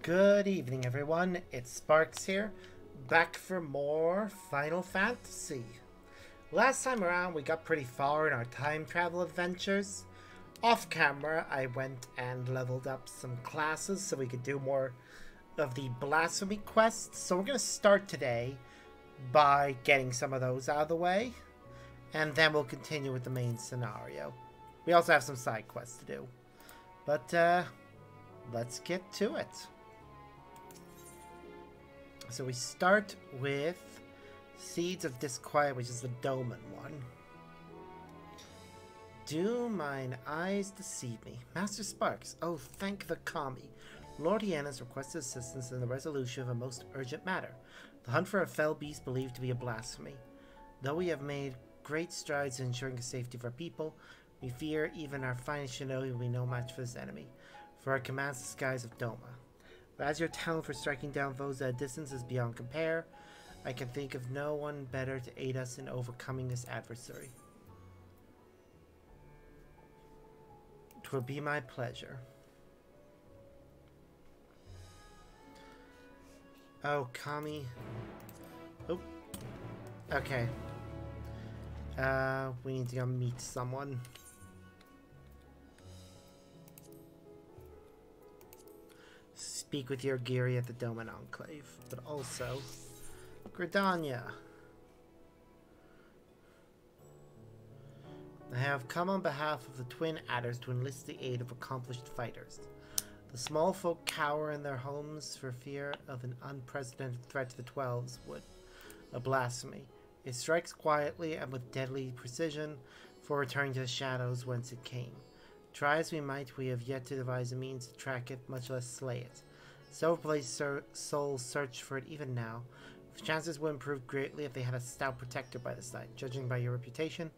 Good evening, everyone. It's Sparks here, back for more Final Fantasy. Last time around, we got pretty far in our time travel adventures. Off camera, I went and leveled up some classes so we could do more of the Blasphemy quests. So we're going to start today by getting some of those out of the way, and then we'll continue with the main scenario. We also have some side quests to do. But, let's get to it. So we start with Seeds of Disquiet, which is the Doman one. Do mine eyes deceive me? Master Sparks, oh thank the Kami. Lord Hiena's requested assistance in the resolution of a most urgent matter. The hunt for a fell beast believed to be a blasphemy. Though we have made great strides in ensuring the safety of our people, we fear even our finest shinobi will be no match for this enemy, for our commands the skies of Doma. But as your talent for striking down foes at a distance is beyond compare, I can think of no one better to aid us in overcoming this adversary. 'Twill be my pleasure. Oh, Kami. Oh. Okay. We need to go meet someone. Speak with your Giri at the Doman Enclave, but also Gridania. I have come on behalf of the Twin Adders to enlist the aid of accomplished fighters. The small folk cower in their homes for fear of an unprecedented threat to the 12s would a blasphemy. It strikes quietly and with deadly precision for returning to the shadows whence it came. Try as we might, we have yet to devise a means to track it, much less slay it. Several placed souls search for it even now. Chances would improve greatly if they had a stout protector by the side. Judging by your reputation,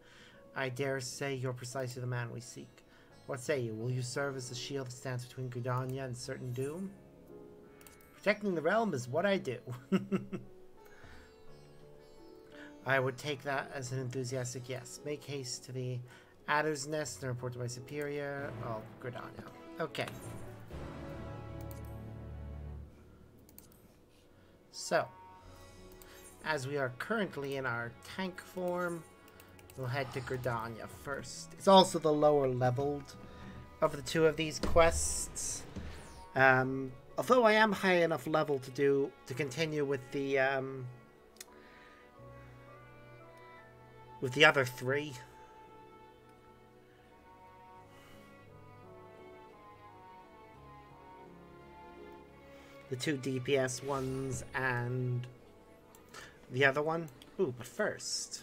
I dare say you're precisely the man we seek. What say you? Will you serve as the shield that stands between Gridania and certain doom? Protecting the realm is what I do. I would take that as an enthusiastic yes. Make haste to the Adder's Nest and report to my superior. Oh, Gridania. Okay. So, as we are currently in our tank form, we'll head to Gridania first. It's also the lower leveled of the two of these quests. Although I am high enough level to continue with the other three. The two DPS ones and the other one. Ooh, but first.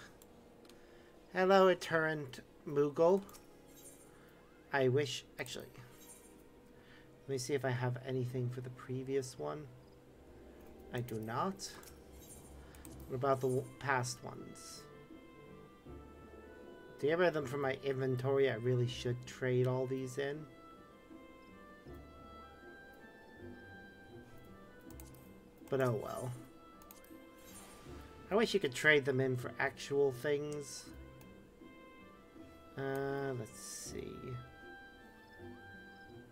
Hello, Eternant Moogle. I wish... Actually, let me see if I have anything for the previous one. I do not. What about the past ones? To get rid of them from my inventory, I really should trade all these in. But oh well. I wish you could trade them in for actual things. Let's see.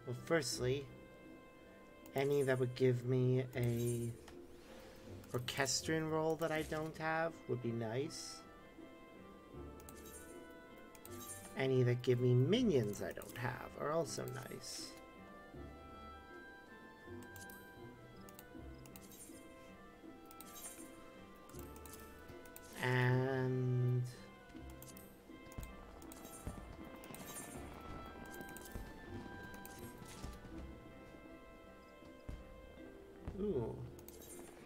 Well, firstly, any that would give me a orchestrion role that I don't have would be nice. Any that give me minions I don't have are also nice. And ooh,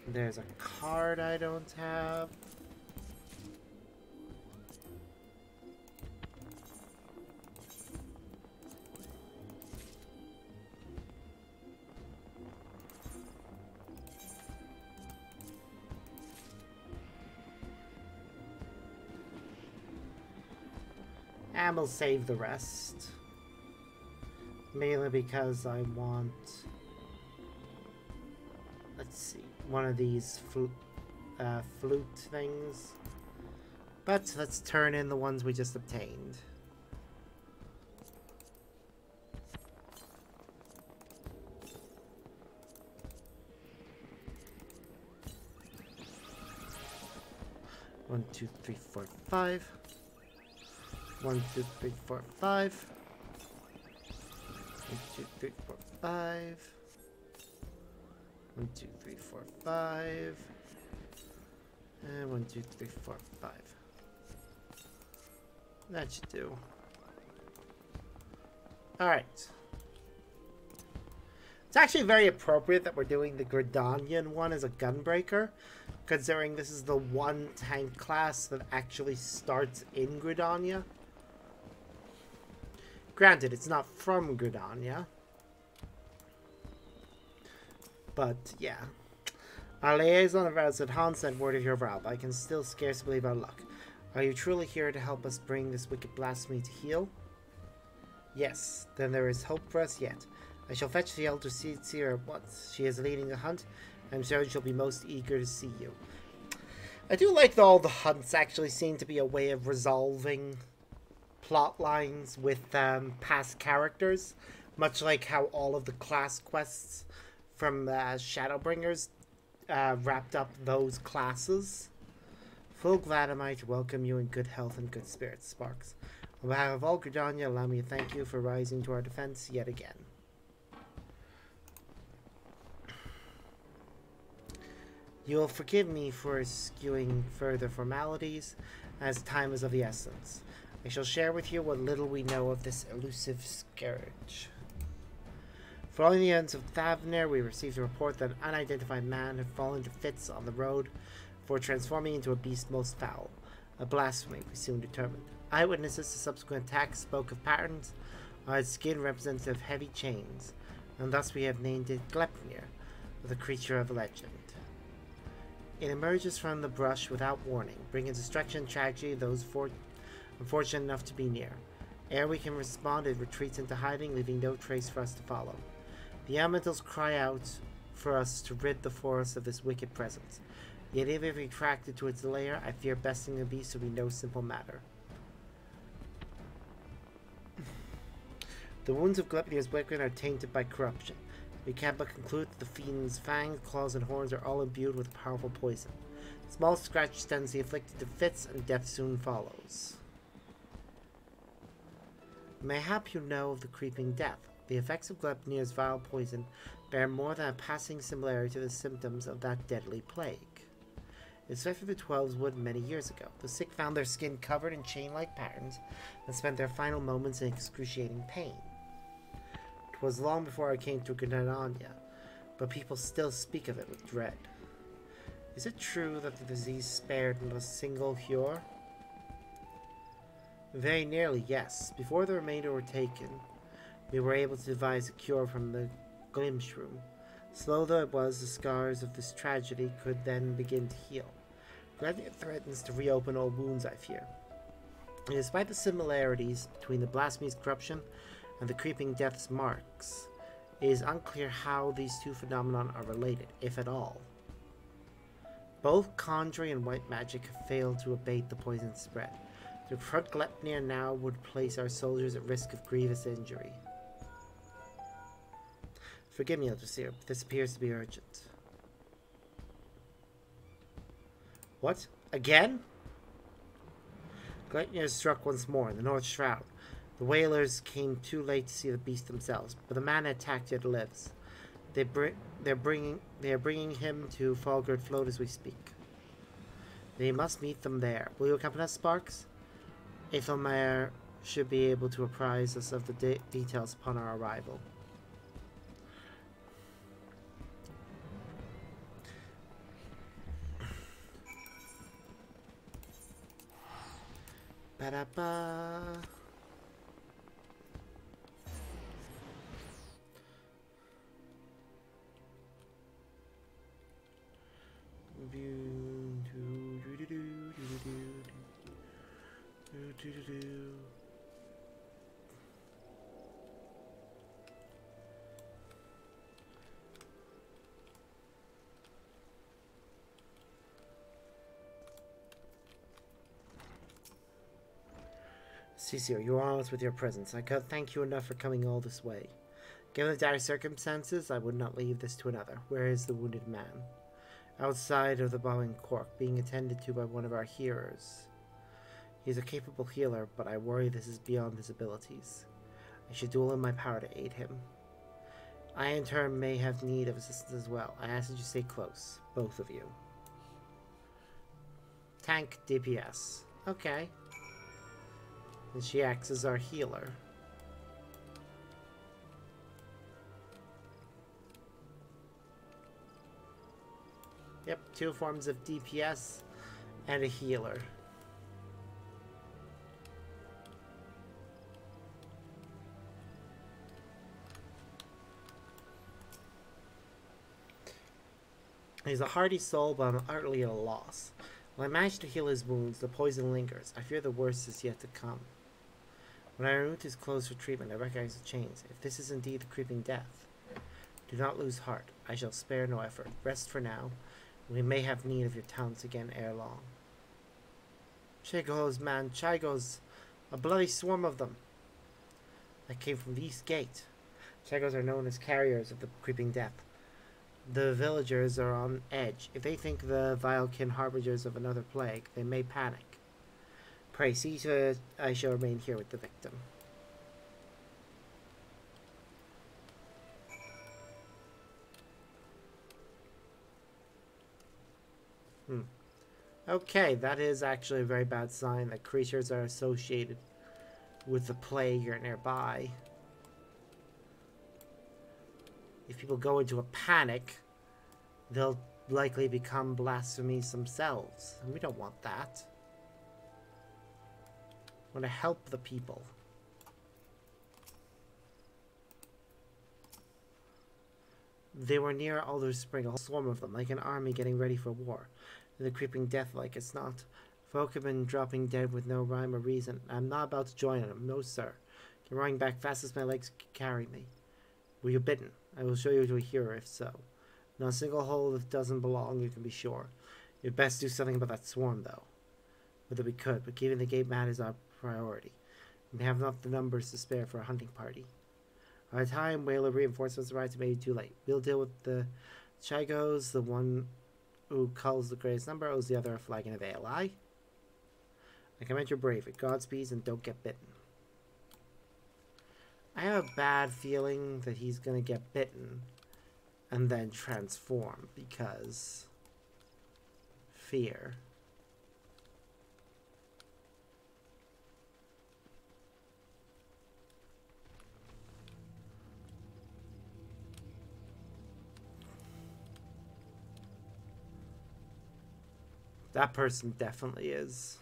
there's a card I don't have. And we'll save the rest. Mainly because I want... Let's see. One of these flute things. But let's turn in the ones we just obtained. 1, 2, 3, 4, 5. 1, 2, 3, 4, 5. 1, 2, 3, 4, 5. 1, 2, 3, 4, 5. And 1, 2, 3, 4, 5. That should do. Alright. It's actually very appropriate that we're doing the Gridanian one as a gunbreaker, considering this is the one tank class that actually starts in Gridania. Granted, it's not from Gridania. But, yeah. Our liaison of ours at Han sent word of your arrival. I can still scarce believe our luck. Are you truly here to help us bring this wicked blasphemy to heel? Yes, then there is hope for us yet. I shall fetch the Elder Seer at once. She is leading the hunt. I'm sure she'll be most eager to see you. I do like that all the hunts actually seem to be a way of resolving plot lines with past characters, much like how all of the class quests from Shadowbringers wrapped up those classes. Full glad am I to welcome you in good health and good spirits, Sparks. On behalf of all Gridania, allow me to thank you for rising to our defense yet again. You'll forgive me for skewing further formalities, as time is of the essence. I shall share with you what little we know of this elusive scourge. Following the events of Thavner, we received a report that an unidentified man had fallen to fits on the road before transforming into a beast most foul. A blasphemy, we soon determined. Eyewitnesses to subsequent attacks spoke of patterns on its skin representative of heavy chains, and thus we have named it Glepnir, the creature of legend. It emerges from the brush without warning, bringing destruction and tragedy to those unfortunate enough to be near. Ere we can respond, it retreats into hiding, leaving no trace for us to follow. The elementals cry out for us to rid the forest of this wicked presence. Yet if it retracted to its lair, I fear besting the beast will be no simple matter. The wounds of Glepnir's weapon are tainted by corruption. We can but conclude that the fiend's fangs, claws, and horns are all imbued with powerful poison. Small scratch sends the afflicted to fits, and death soon follows. Mayhap you know of the creeping death. The effects of Glepnir's vile poison bear more than a passing similarity to the symptoms of that deadly plague. It swept through the Twelves Wood many years ago. The sick found their skin covered in chain-like patterns and spent their final moments in excruciating pain. It was long before I came to Gridania, but people still speak of it with dread. Is it true that the disease spared not a single cure? Very nearly, yes. Before the remainder were taken, we were able to devise a cure from the Glimshroom. Slow though it was, the scars of this tragedy could then begin to heal. Glednir threatens to reopen old wounds, I fear. And despite the similarities between the Blasphemy's corruption and the creeping death's marks, it is unclear how these two phenomena are related, if at all. Both conjuring and white magic have failed to abate the poison's spread. To confront Glepnir now would place our soldiers at risk of grievous injury. Forgive me, Elder Seer, but this appears to be urgent. What? Again? Glepnir struck once more in the North Shroud. The Whalers came too late to see the beast themselves, but the man attacked yet lives. They are bringing him to Falgard Float as we speak. They must meet them there. Will you accompany us, Sparks? Aethelmare should be able to apprise us of the details upon our arrival. Ba-da-ba. Cecil, you are honest with your presence. I can't thank you enough for coming all this way. Given the dire circumstances, I would not leave this to another. Where is the wounded man? outside of the bowing cork, being attended to by one of our healers. He's a capable healer, but I worry this is beyond his abilities. I should do all in my power to aid him. I, in turn, may have need of assistance as well. I ask that you stay close, both of you. Tank DPS. Okay. And she acts as our healer. Yep, 2 forms of DPS and a healer. He's a hardy soul, but I'm utterly at a loss. While I manage to heal his wounds, the poison lingers. I fear the worst is yet to come. When I removed his clothes for treatment, I recognized the chains. If this is indeed the creeping death, do not lose heart. I shall spare no effort. Rest for now. We may have need of your talents again ere long. Chagos, man, Chagos. A bloody swarm of them. That came from the east gate. Chagos are known as carriers of the creeping death. The villagers are on edge. If they think the Vilekin harbingers of another plague, they may panic. Pray see to I shall remain here with the victim. Okay, that is actually a very bad sign that creatures are associated with the plague or nearby. If people go into a panic, they'll likely become blasphemies themselves. And we don't want that. We want to help the people. They were near Alder Spring, a whole swarm of them, like an army getting ready for war. The creeping death like it's not. Folk have been dropping dead with no rhyme or reason. I'm not about to join them, no sir. I'm running back fast as my legs can carry me. Were you bitten? I will show you to a hero if so. Not a single hole that doesn't belong, you can be sure. You'd best do something about that swarm, though. Whether we could, but keeping the gate man is our priority. We have not the numbers to spare for a hunting party. By the time whale of reinforcements arrives, it may be too late. We'll deal with the Chagos, the one who calls the greatest number, owes the other a flagon of ale. I commend your bravery. Godspeed and don't get bitten. I have a bad feeling that he's going to get bitten and then transform because fear. That person definitely is.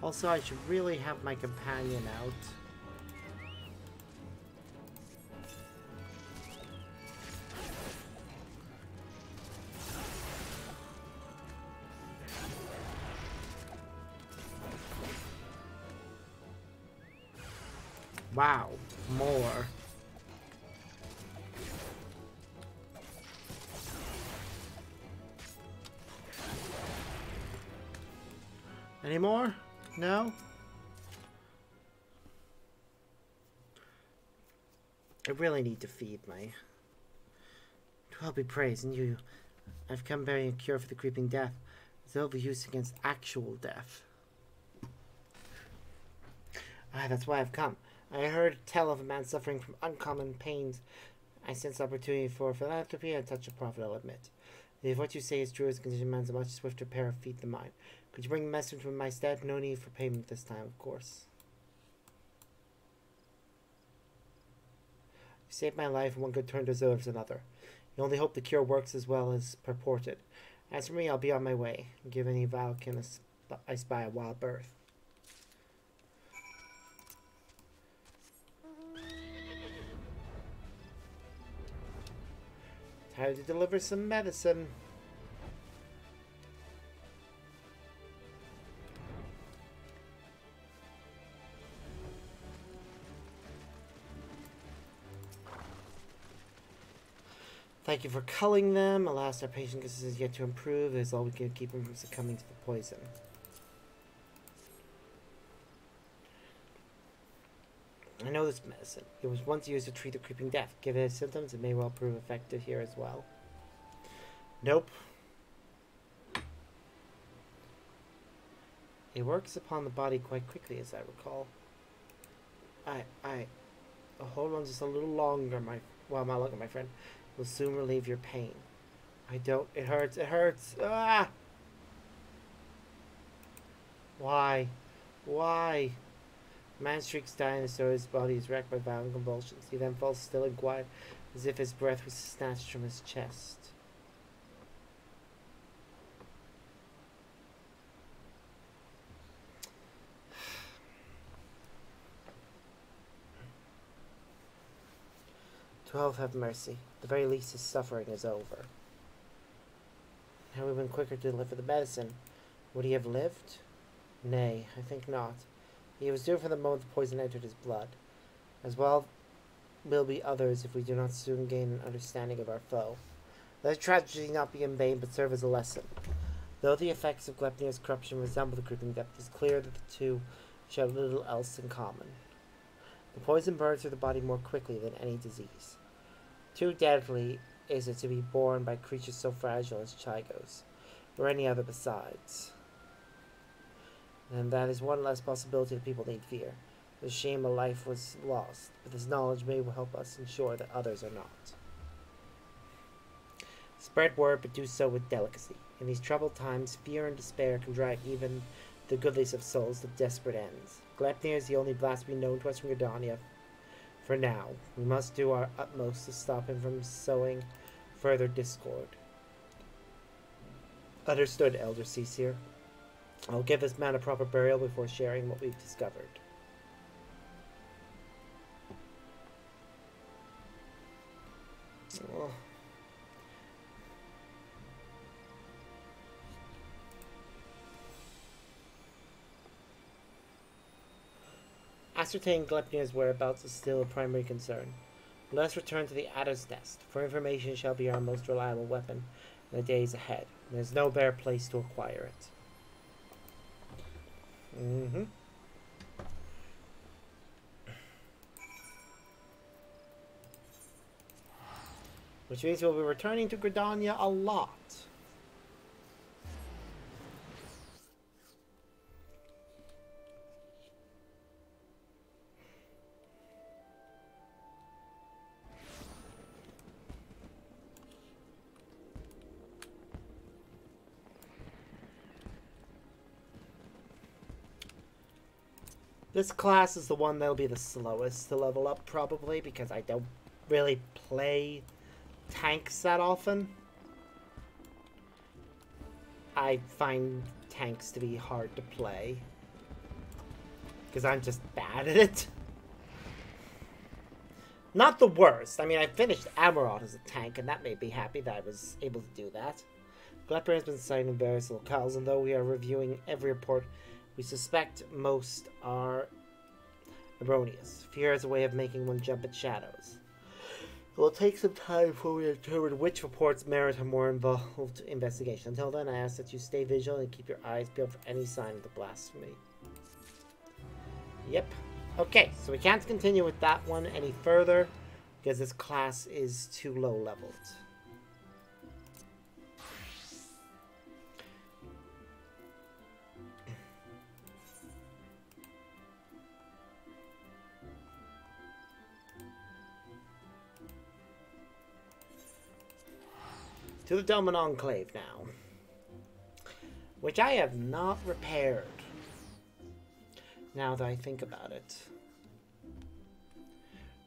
Also, I should really have my companion out. Wow, more. Any more? No? I really need to feed my... To be praised, and you... I've come bearing a cure for the creeping death. It's overuse against actual death. Ah, that's why I've come. I heard tell of a man suffering from uncommon pains. I sense opportunity for philanthropy and a touch of profit, I'll admit. If what you say is true, his condition demands a much swifter pair of feet than mine. Could you bring a message from my stead? No need for payment this time, of course. You saved my life, and one good turn deserves another. You only hope the cure works as well as purported. As for me, I'll be on my way. Give any Valkin I spy a wild birth. Time to deliver some medicine. Thank you for culling them. Alas, our patient is yet to improve. It is all we can keep him from succumbing to the poison. I know this medicine. It was once used to treat the creeping death. Given its symptoms, it may well prove effective here as well. Nope. It works upon the body quite quickly, as I recall. Hold on just a little longer, my friend. Will soon relieve your pain. It hurts. Ah! Why? Man shrieks dying as though his body is racked by violent convulsions. He then falls still and quiet, as if his breath was snatched from his chest. "12, have mercy. At the very least, his suffering is over." Had we been quicker to deliver the medicine, would he have lived? Nay, I think not. He was doomed from the moment the poison entered his blood. As well will be others if we do not soon gain an understanding of our foe. Let the tragedy not be in vain, but serve as a lesson. Though the effects of Glepnir's corruption resemble the creeping death, it is clear that the two share little else in common. The poison burns through the body more quickly than any disease. Too deadly is it to be borne by creatures so fragile as Chigos, or any other besides. And that is one less possibility that people need fear. The shame a life was lost, but this knowledge may help us ensure that others are not. Spread word, but do so with delicacy. In these troubled times, fear and despair can drag even the goodliest of souls to desperate ends. Glepnir is the only blasphemy known to us from Gridania. For now, we must do our utmost to stop him from sowing further discord. Understood, Elder Cecir. I'll give this man a proper burial before sharing what we've discovered. Oh. Ascertaining Glepnir's whereabouts is still a primary concern. Let us return to the Adder's Nest, for information shall be our most reliable weapon in the days ahead. There's no better place to acquire it. Which means we'll be returning to Gridania a lot. This class is the one that'll be the slowest to level up, probably, because I don't really play tanks that often. I find tanks to be hard to play, because I'm just bad at it. Not the worst. I mean, I finished Amarot as a tank, and that made me happy that I was able to do that. Glepnir has been sighted in various locales, and though we are reviewing every report, we suspect most are erroneous. Fear is a way of making one jump at shadows. It will take some time before we determine which reports merit a more involved investigation. Until then, I ask that you stay vigilant and keep your eyes peeled for any sign of the blasphemy. Yep. Okay, so we can't continue with that one any further because this class is too low leveled. To the Doman Enclave now, which I have not repaired, now that I think about it.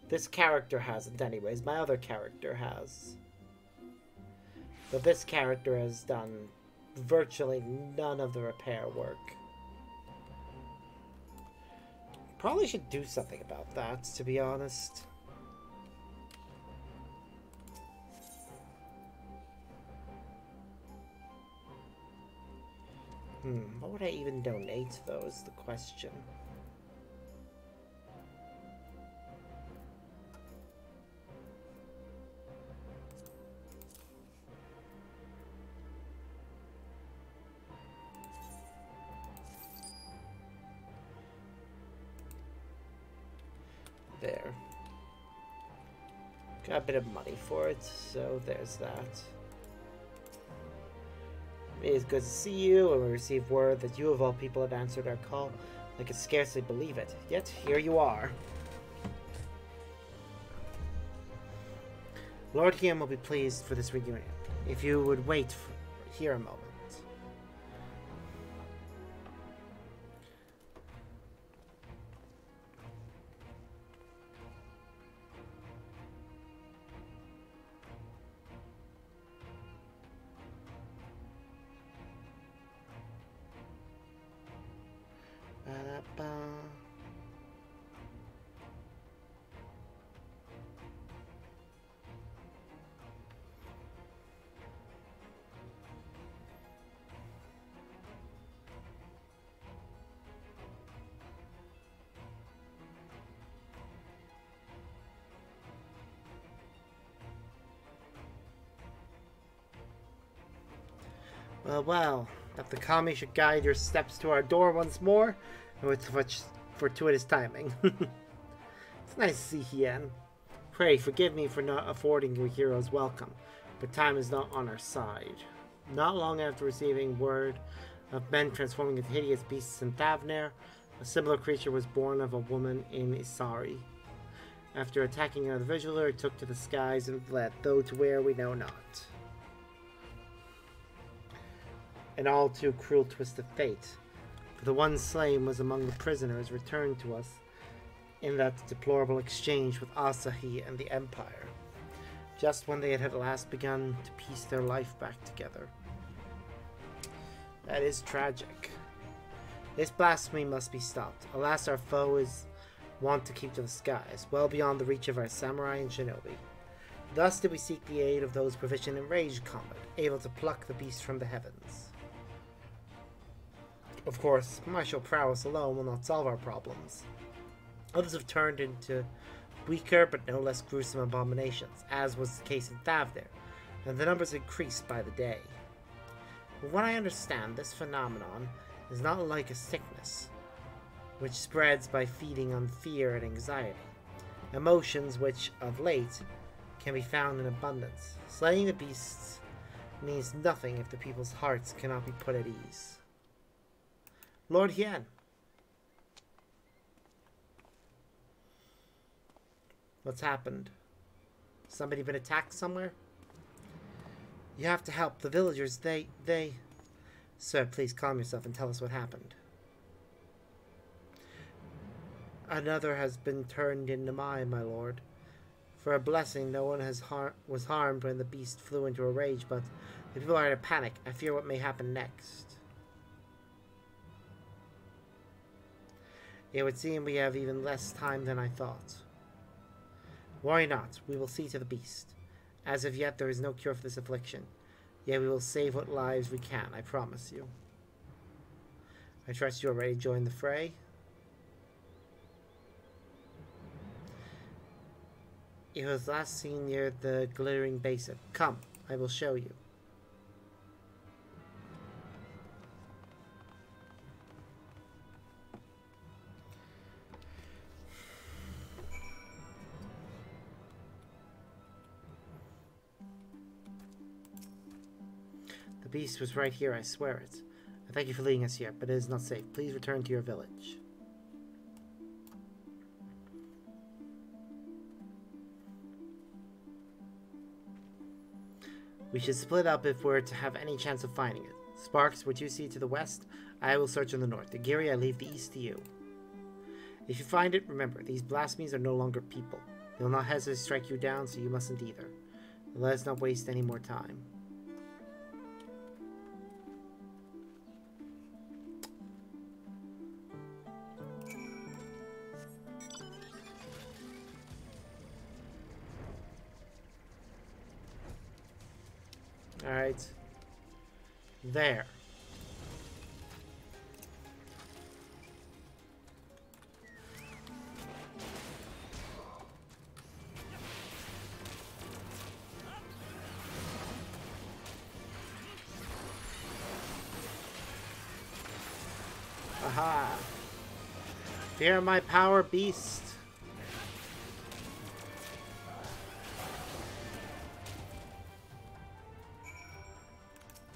This character hasn't anyways, my other character has. But this character has done virtually none of the repair work. Probably should do something about that, to be honest. What would I even donate, though, is the question. There. Got a bit of money for it, so there's that. It is good to see you, and we received word that you of all people had answered our call. I could scarcely believe it, yet here you are. Lord Hien will be pleased for this reunion. If you would wait here a moment. Well, that the kami should guide your steps to our door once more, and with such fortuitous timing. It's nice to see Hien. Pray, forgive me for not affording you heroes welcome, but time is not on our side. Not long after receiving word of men transforming into hideous beasts in Thavnair, a similar creature was born of a woman in Isari. After attacking another vigiler, it took to the skies and fled, though to where we know not. An all too cruel twist of fate, for the one slain was among the prisoners returned to us in that deplorable exchange with Asahi and the Empire, just when they had at last begun to piece their life back together. That is tragic. This blasphemy must be stopped. Alas, our foe is wont to keep to the skies, well beyond the reach of our samurai and shinobi. Thus did we seek the aid of those proficient in ranged combat, able to pluck the beast from the heavens. Of course, martial prowess alone will not solve our problems. Others have turned into weaker but no less gruesome abominations, as was the case in Thavnair, and the numbers increased by the day. From what I understand, this phenomenon is not like a sickness, which spreads by feeding on fear and anxiety, emotions which, of late, can be found in abundance. Slaying the beasts means nothing if the people's hearts cannot be put at ease. Lord Hien. What's happened? Somebody been attacked somewhere? You have to help the villagers. They... Sir, please calm yourself and tell us what happened. Another has been turned into mine, my lord. For a blessing, no one was harmed when the beast flew into a rage, but the people are in a panic. I fear what may happen next. It would seem we have even less time than I thought. Worry not, we will see to the beast. As of yet, there is no cure for this affliction. Yet we will save what lives we can, I promise you. I trust you are ready to join the fray. It was last seen near the glittering basin. Come, I will show you. The beast was right here, I swear it. I thank you for leading us here, but it is not safe. Please return to your village. We should split up if we're to have any chance of finding it. Sparks, what you see to the west, I will search in the north. The Giri, I leave the east to you. If you find it, remember, these blasphemies are no longer people. They will not hesitate to strike you down, so you mustn't either. Let us not waste any more time. Alright. There. Aha. Fear my power, beast.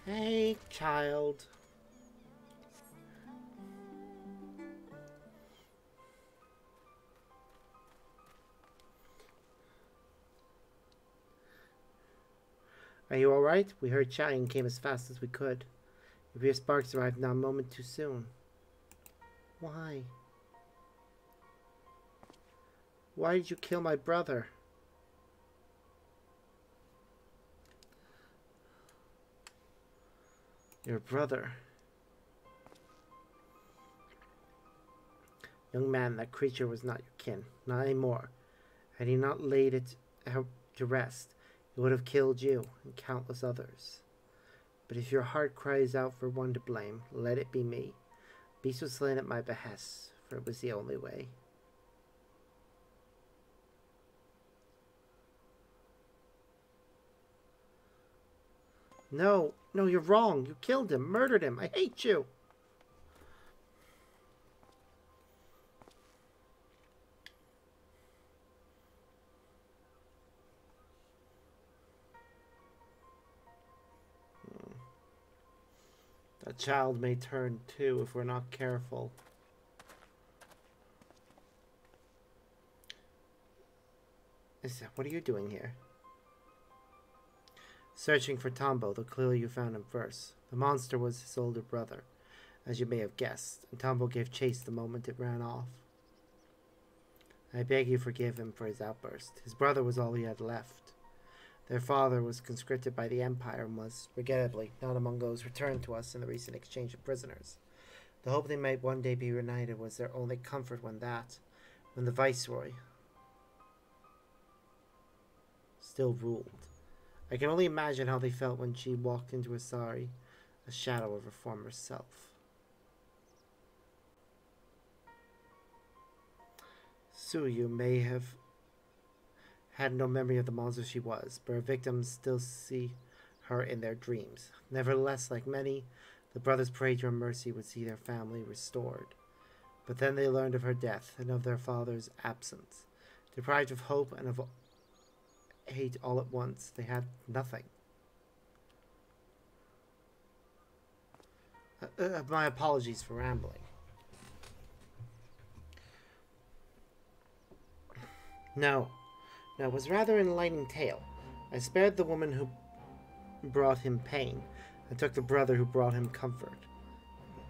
Hey, child. Are you alright? We heard shouting and came as fast as we could. Your sparks arrived now a moment too soon. Why? Why did you kill my brother? Your brother. Young man, that creature was not your kin. Not anymore. Had he not laid it out to rest, it would have killed you and countless others. But if your heart cries out for one to blame, let it be me. Beast was slain at my behest, for it was the only way. No, no, you're wrong. You killed him, murdered him. I hate you. That child may turn too if we're not careful. What are you doing here? Searching for Tombo, though clearly you found him first. The monster was his older brother, as you may have guessed, and Tombo gave chase the moment it ran off. I beg you forgive him for his outburst. His brother was all he had left. Their father was conscripted by the Empire and was, regrettably, not among those returned to us in the recent exchange of prisoners. The hope they might one day be reunited was their only comfort when the Viceroy still ruled. I can only imagine how they felt when she walked into Asari, a shadow of her former self. Suyu may have had no memory of the monster she was, but her victims still see her in their dreams. Nevertheless, like many, the brothers prayed her mercy would see their family restored. But then they learned of her death and of their father's absence. Deprived of hope and of hate all at once, they had nothing. My apologies for rambling. No, it was rather an enlightening tale. I spared the woman who brought him pain, and took the brother who brought him comfort.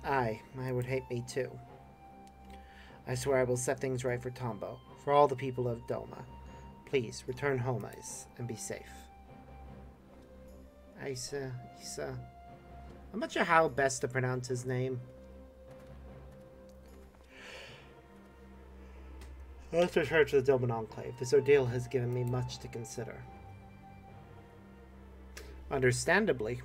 I would hate me too. I swear I will set things right for Tombo, for all the people of Doma. Please, return home, Ice, and be safe. Isa. I'm not sure how best to pronounce his name. Let's return to the Doman Enclave. This ordeal has given me much to consider. Understandably.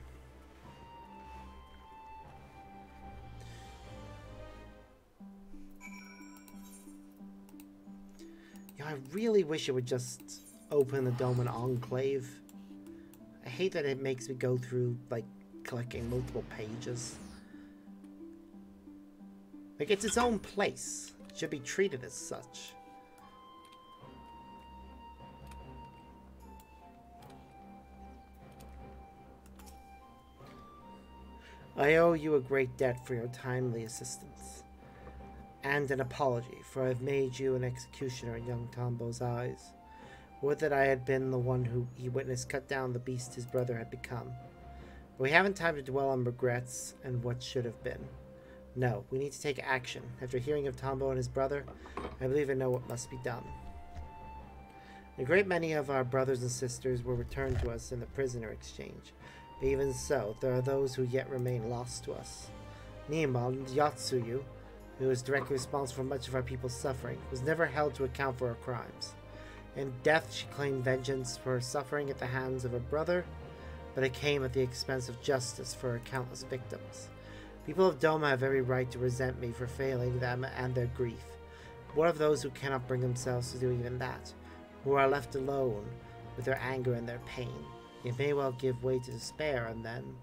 Yeah, I really wish it would just open the Doman Enclave. I hate that it makes me go through, like, clicking multiple pages. Like, it's its own place. It should be treated as such. I owe you a great debt for your timely assistance, and an apology, for I have made you an executioner in young Tombo's eyes. Would that I had been the one who he witnessed cut down the beast his brother had become. But we haven't time to dwell on regrets and what should have been. No, we need to take action. After hearing of Tombo and his brother, I believe I know what must be done. A great many of our brothers and sisters were returned to us in the prisoner exchange. But even so, there are those who yet remain lost to us. Niemon Yatsuyu, who is directly responsible for much of our people's suffering, was never held to account for her crimes. In death, she claimed vengeance for her suffering at the hands of her brother, but it came at the expense of justice for her countless victims. People of Doma have every right to resent me for failing them and their grief. What of those who cannot bring themselves to do even that, who are left alone with their anger and their pain? It may well give way to despair, and then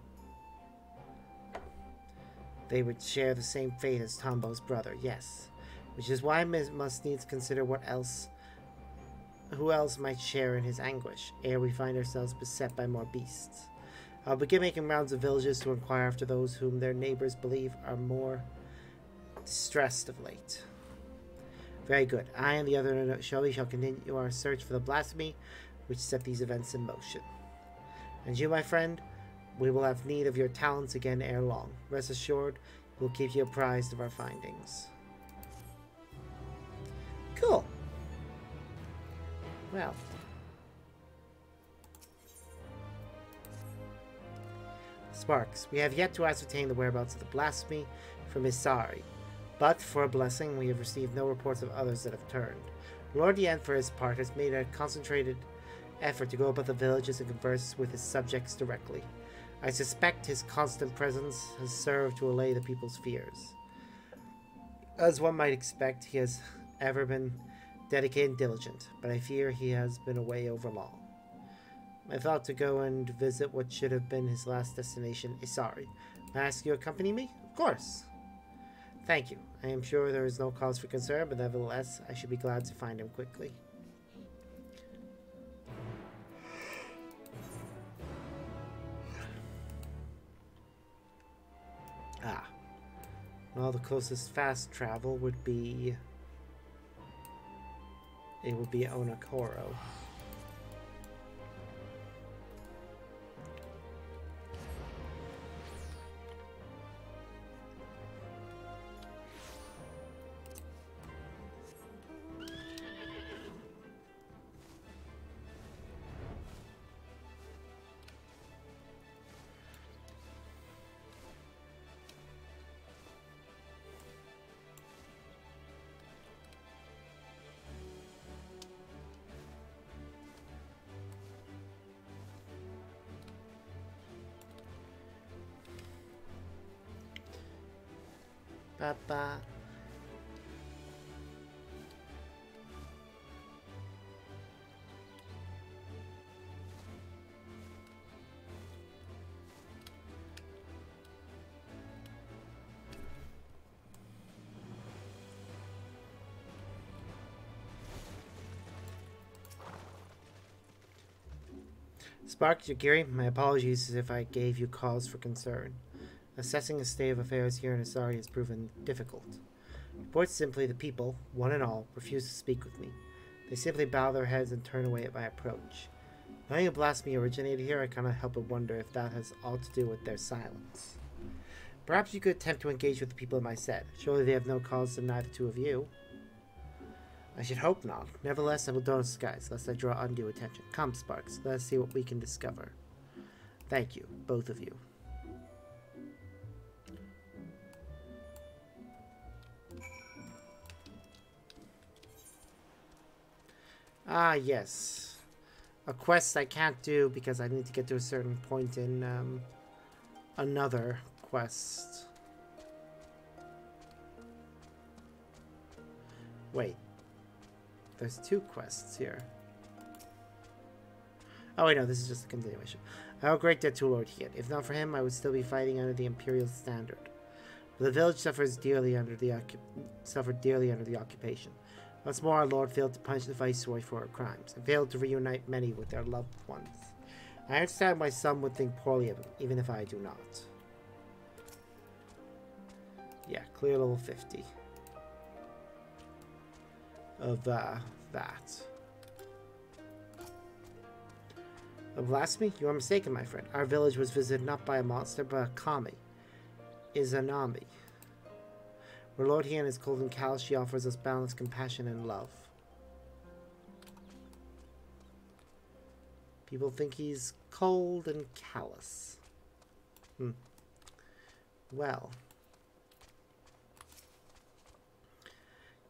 they would share the same fate as Tombo's brother, yes. Which is why we must needs consider who else might share in his anguish, ere we find ourselves beset by more beasts. I'll begin making rounds of villages to inquire after those whom their neighbors believe are more distressed of late. Very good. I and the other shall continue our search for the blasphemy which set these events in motion. And you, my friend, we will have need of your talents again ere long. Rest assured, we'll keep you apprised of our findings. Cool. Well. Sparks, we have yet to ascertain the whereabouts of the blasphemy from Isari, but for a blessing we have received no reports of others that have turned. Lord Yen, for his part, has made a concentrated effort to go about the villages and converse with his subjects directly. I suspect his constant presence has served to allay the people's fears. As one might expect, he has ever been dedicated and diligent, but I fear he has been away over long. I thought to go and visit what should have been his last destination, Isari. May I ask you to accompany me? Of course. Thank you. I am sure there is no cause for concern, but nevertheless, I should be glad to find him quickly. Ah. Well, the closest fast travel would be... It would be Onokoro. Papa. Spark, Yagiri, my apologies if I gave you cause for concern. Assessing the state of affairs here in Isari has proven difficult. Put simply, the people, one and all, refuse to speak with me. They simply bow their heads and turn away at my approach. Knowing a blasphemy originated here, I cannot help but wonder if that has aught to do with their silence. Perhaps you could attempt to engage with the people in my set. Surely they have no cause to deny the two of you. I should hope not. Nevertheless, I will don't disguise, lest I draw undue attention. Come, Sparks, let us see what we can discover. Thank you, both of you. Ah, yes. A quest I can't do because I need to get to a certain point in another quest. Wait. There's two quests here. Oh, wait, no, this is just a continuation. I owe a great debt to Lord Hiet. If not for him, I would still be fighting under the Imperial standard. But the village suffered dearly under the occupation. Once more, our Lord failed to punish the Viceroy for her crimes, and failed to reunite many with their loved ones. I understand why some would think poorly of him, even if I do not. Yeah, clear level 50. Of, that. A blasphemy? You are mistaken, my friend. Our village was visited not by a monster, but a kami. Izanami. Where Lord Hian is cold and callous, she offers us boundless compassion and love. People think he's cold and callous. Well.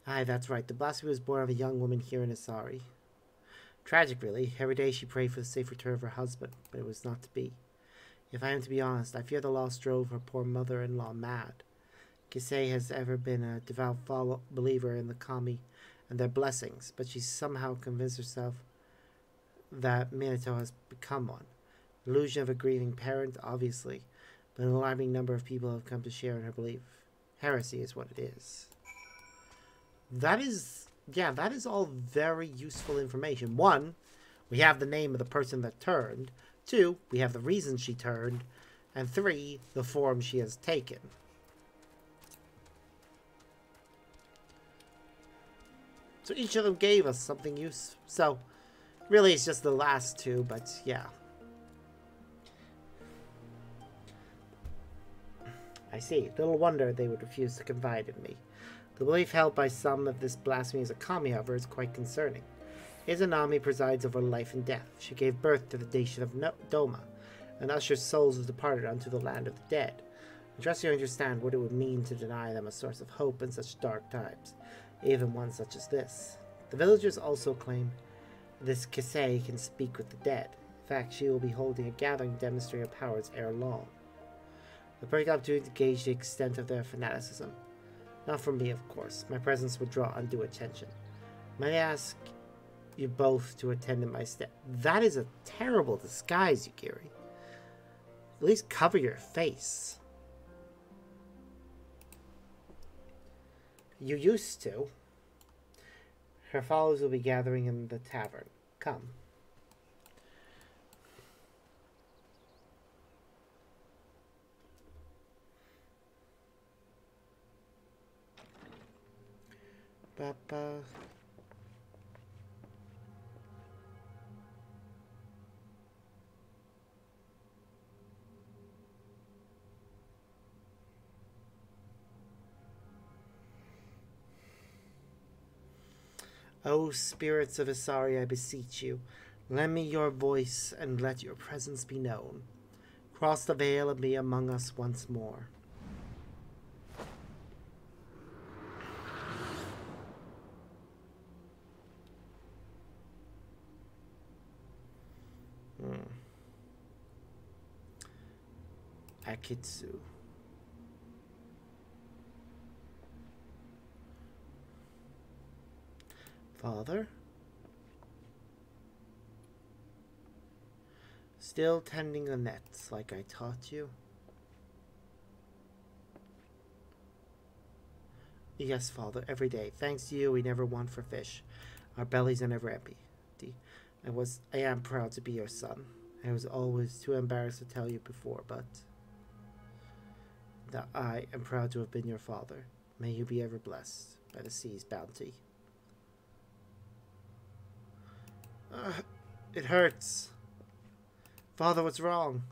Aye, that's right. The blasphemy was born of a young woman here in Isari. Tragic, really. Every day she prayed for the safe return of her husband, but it was not to be. If I am to be honest, I fear the loss drove her poor mother-in-law mad. Kisei has ever been a devout believer in the kami and their blessings, but she's somehow convinced herself that Minato has become one. Illusion of a grieving parent, obviously, but an alarming number of people have come to share in her belief. Heresy is what it is. That is all very useful information. One, we have the name of the person that turned. 2, we have the reason she turned. And 3, the form she has taken. So each of them gave us something useful. So, really it's just the last 2, but yeah. I see. Little wonder they would refuse to confide in me. The belief held by some that this blasphemy is a kami, however, is quite concerning. Izanami presides over life and death. She gave birth to the nation of Doma, and ushers souls of departed unto the land of the dead. I trust you understand what it would mean to deny them a source of hope in such dark times, even one such as this. The villagers also claim this Kisei can speak with the dead. In fact, she will be holding a gathering demonstrating her powers ere long. The perfect opportunity to gauge the extent of their fanaticism. Not from me, of course. My presence would draw undue attention. May I ask you both to attend in my stead? That is a terrible disguise, Yugiri. At least cover your face. You used to. Her followers will be gathering in the tavern. Come. Papa. O spirits of Asari, I beseech you, lend me your voice and let your presence be known. Cross the veil and be among us once more. Akitsu. Father? Still tending the nets like I taught you? Yes, Father, every day. Thanks to you, we never want for fish. Our bellies are never empty. I am proud to be your son. I was always too embarrassed to tell you before, but that I am proud to have been your father. May you be ever blessed by the sea's bounty. It hurts. Father, what's wrong?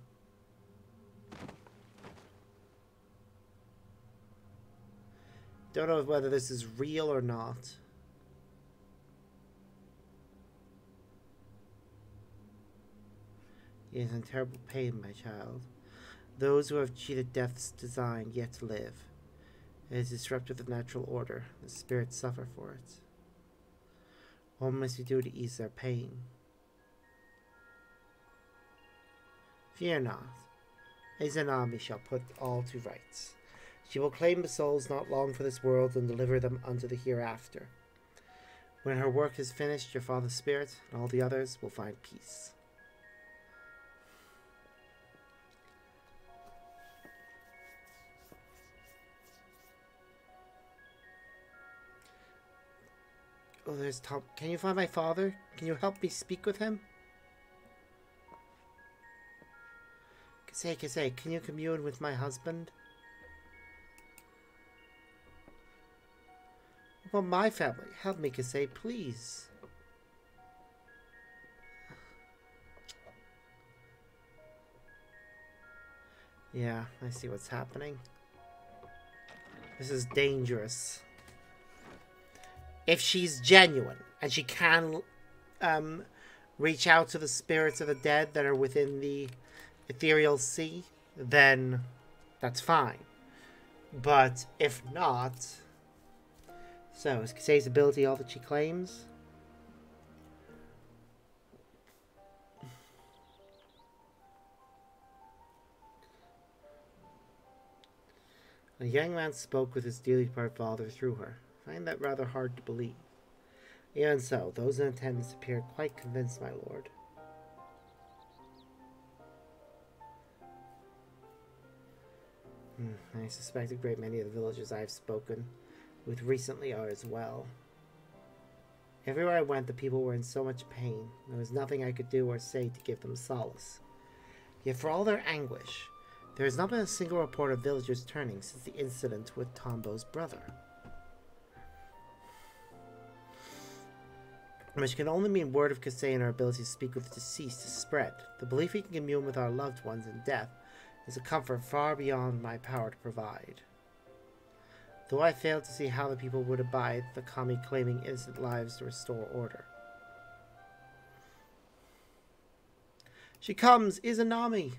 Don't know whether this is real or not. He is in terrible pain, my child. Those who have cheated death's design yet to live. It is disruptive of the natural order. The spirits suffer for it. What must we do to ease their pain? Fear not. Izanami shall put all to rights. She will claim the souls not long for this world and deliver them unto the hereafter. When her work is finished, your father's spirit and all the others will find peace. Oh, there's Tom. Can you find my father? Can you help me speak with him? Kisei, can you commune with my husband? What about my family? Help me, Kisei, please. Yeah, I see what's happening. This is dangerous. If she's genuine and she can reach out to the spirits of the dead that are within the ethereal sea, then that's fine. But if not, so is Kisei's ability all that she claims? A young man spoke with his dearly departed father through her. I find that rather hard to believe. Even so, those in attendance appear quite convinced, my lord. I suspect a great many of the villagers I have spoken with recently are as well. Everywhere I went, the people were in so much pain. There was nothing I could do or say to give them solace. Yet for all their anguish, there has not been a single report of villagers turning since the incident with Tombo's brother. Which can only mean word of Kasei and our ability to speak with the deceased is spread. The belief we can commune with our loved ones in death is a comfort far beyond my power to provide. Though I fail to see how the people would abide the kami claiming innocent lives to restore order. She comes, Izanami!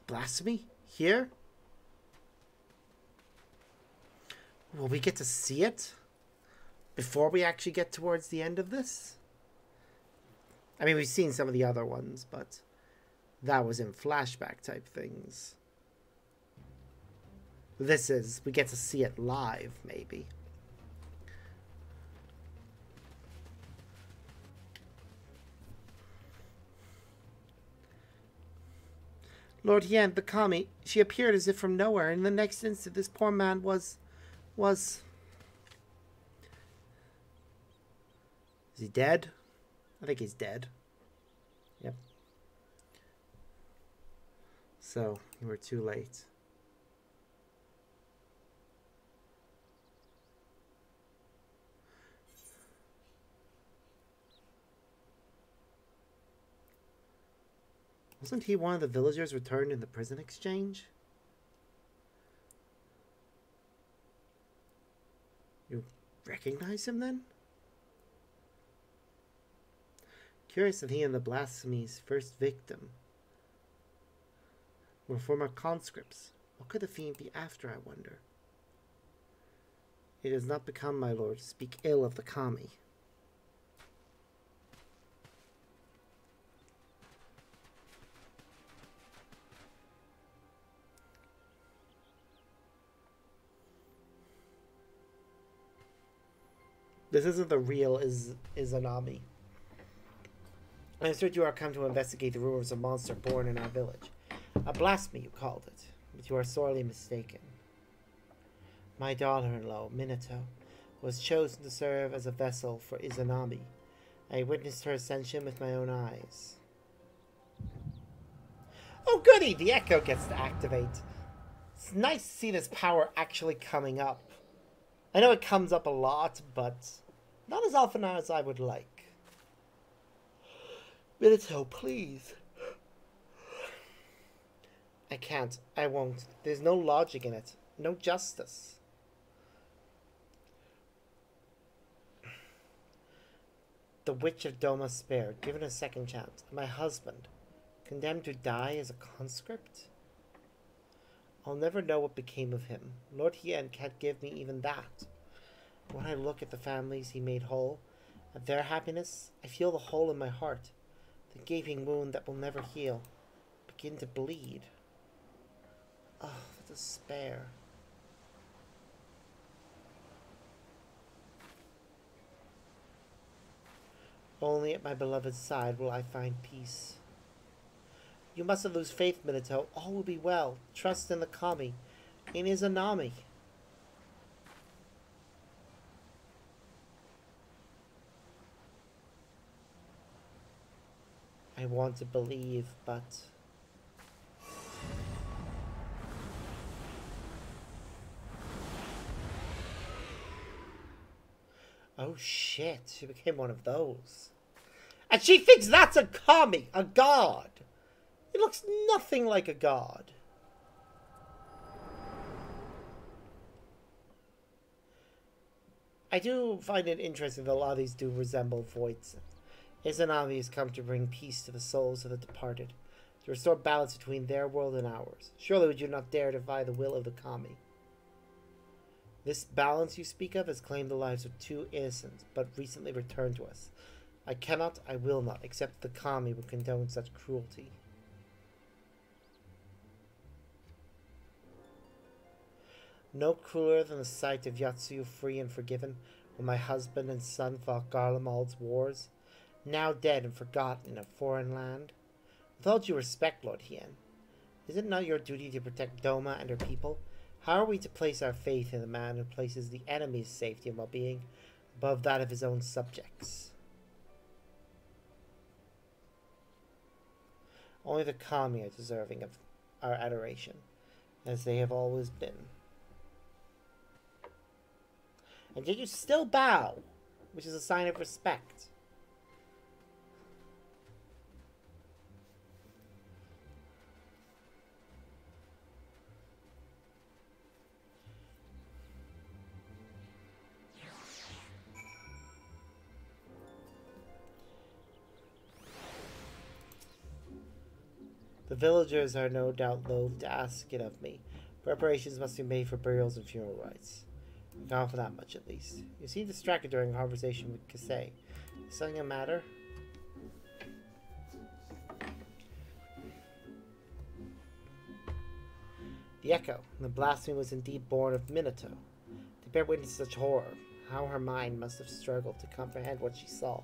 Blasphemy? Here? Will we get to see it? Before we actually get towards the end of this? I mean, we've seen some of the other ones, but that was in flashback type things. This is, we get to see it live, maybe. Lord Yen, the kami, she appeared as if from nowhere, and in the next instant this poor man was... Is he dead? I think he's dead. Yep. So, we're too late. Wasn't he one of the villagers returned in the prison exchange? You recognize him then? Curious that he and the Blasphemy's first victim were former conscripts. What could the fiend be after, I wonder? It has not become, my lord, to speak ill of the kami. This isn't the real Izanami. I assert you are come to investigate the rumors of a monster born in our village. A blasphemy, you called it, but you are sorely mistaken. My daughter-in-law, Minato, was chosen to serve as a vessel for Izanami. I witnessed her ascension with my own eyes. Oh goody, the echo gets to activate. It's nice to see this power actually coming up. I know it comes up a lot, but not as often as I would like. Minato, please. I can't. I won't. There's no logic in it. No justice. The Witch of Doma spared, given a second chance. My husband, condemned to die as a conscript? I'll never know what became of him. Lord Hien can't give me even that. When I look at the families he made whole, at their happiness, I feel the hole in my heart. The gaping wound that will never heal. Begin to bleed. Oh, the despair. Only at my beloved's side will I find peace. You mustn't lose faith, Minato. All will be well. Trust in the kami. In Izanami. I want to believe, but... Oh shit, she became one of those. And she thinks that's a kami, a god. It looks nothing like a god. I do find it interesting that a lot of these do resemble voids. Izanami has come to bring peace to the souls of the departed, to restore balance between their world and ours. Surely would you not dare defy the will of the kami? This balance you speak of has claimed the lives of 2 innocents, but recently returned to us. I cannot, I will not, accept the kami would condone such cruelty. No crueler than the sight of Yatsuyu free and forgiven, when my husband and son fought Garlemald's wars, now dead and forgotten in a foreign land. With all due respect, Lord Hien, is it not your duty to protect Doma and her people? How are we to place our faith in the man who places the enemy's safety and well-being above that of his own subjects? Only the kami are deserving of our adoration, as they have always been. And yet you still bow, which is a sign of respect. The villagers are no doubt loath to ask it of me. Preparations must be made for burials and funeral rites. Account for that much, at least. You seem distracted during a conversation with Kasei. Is something a matter? The echo. The blasphemy was indeed born of Minato. To bear witness to such horror, how her mind must have struggled to comprehend what she saw.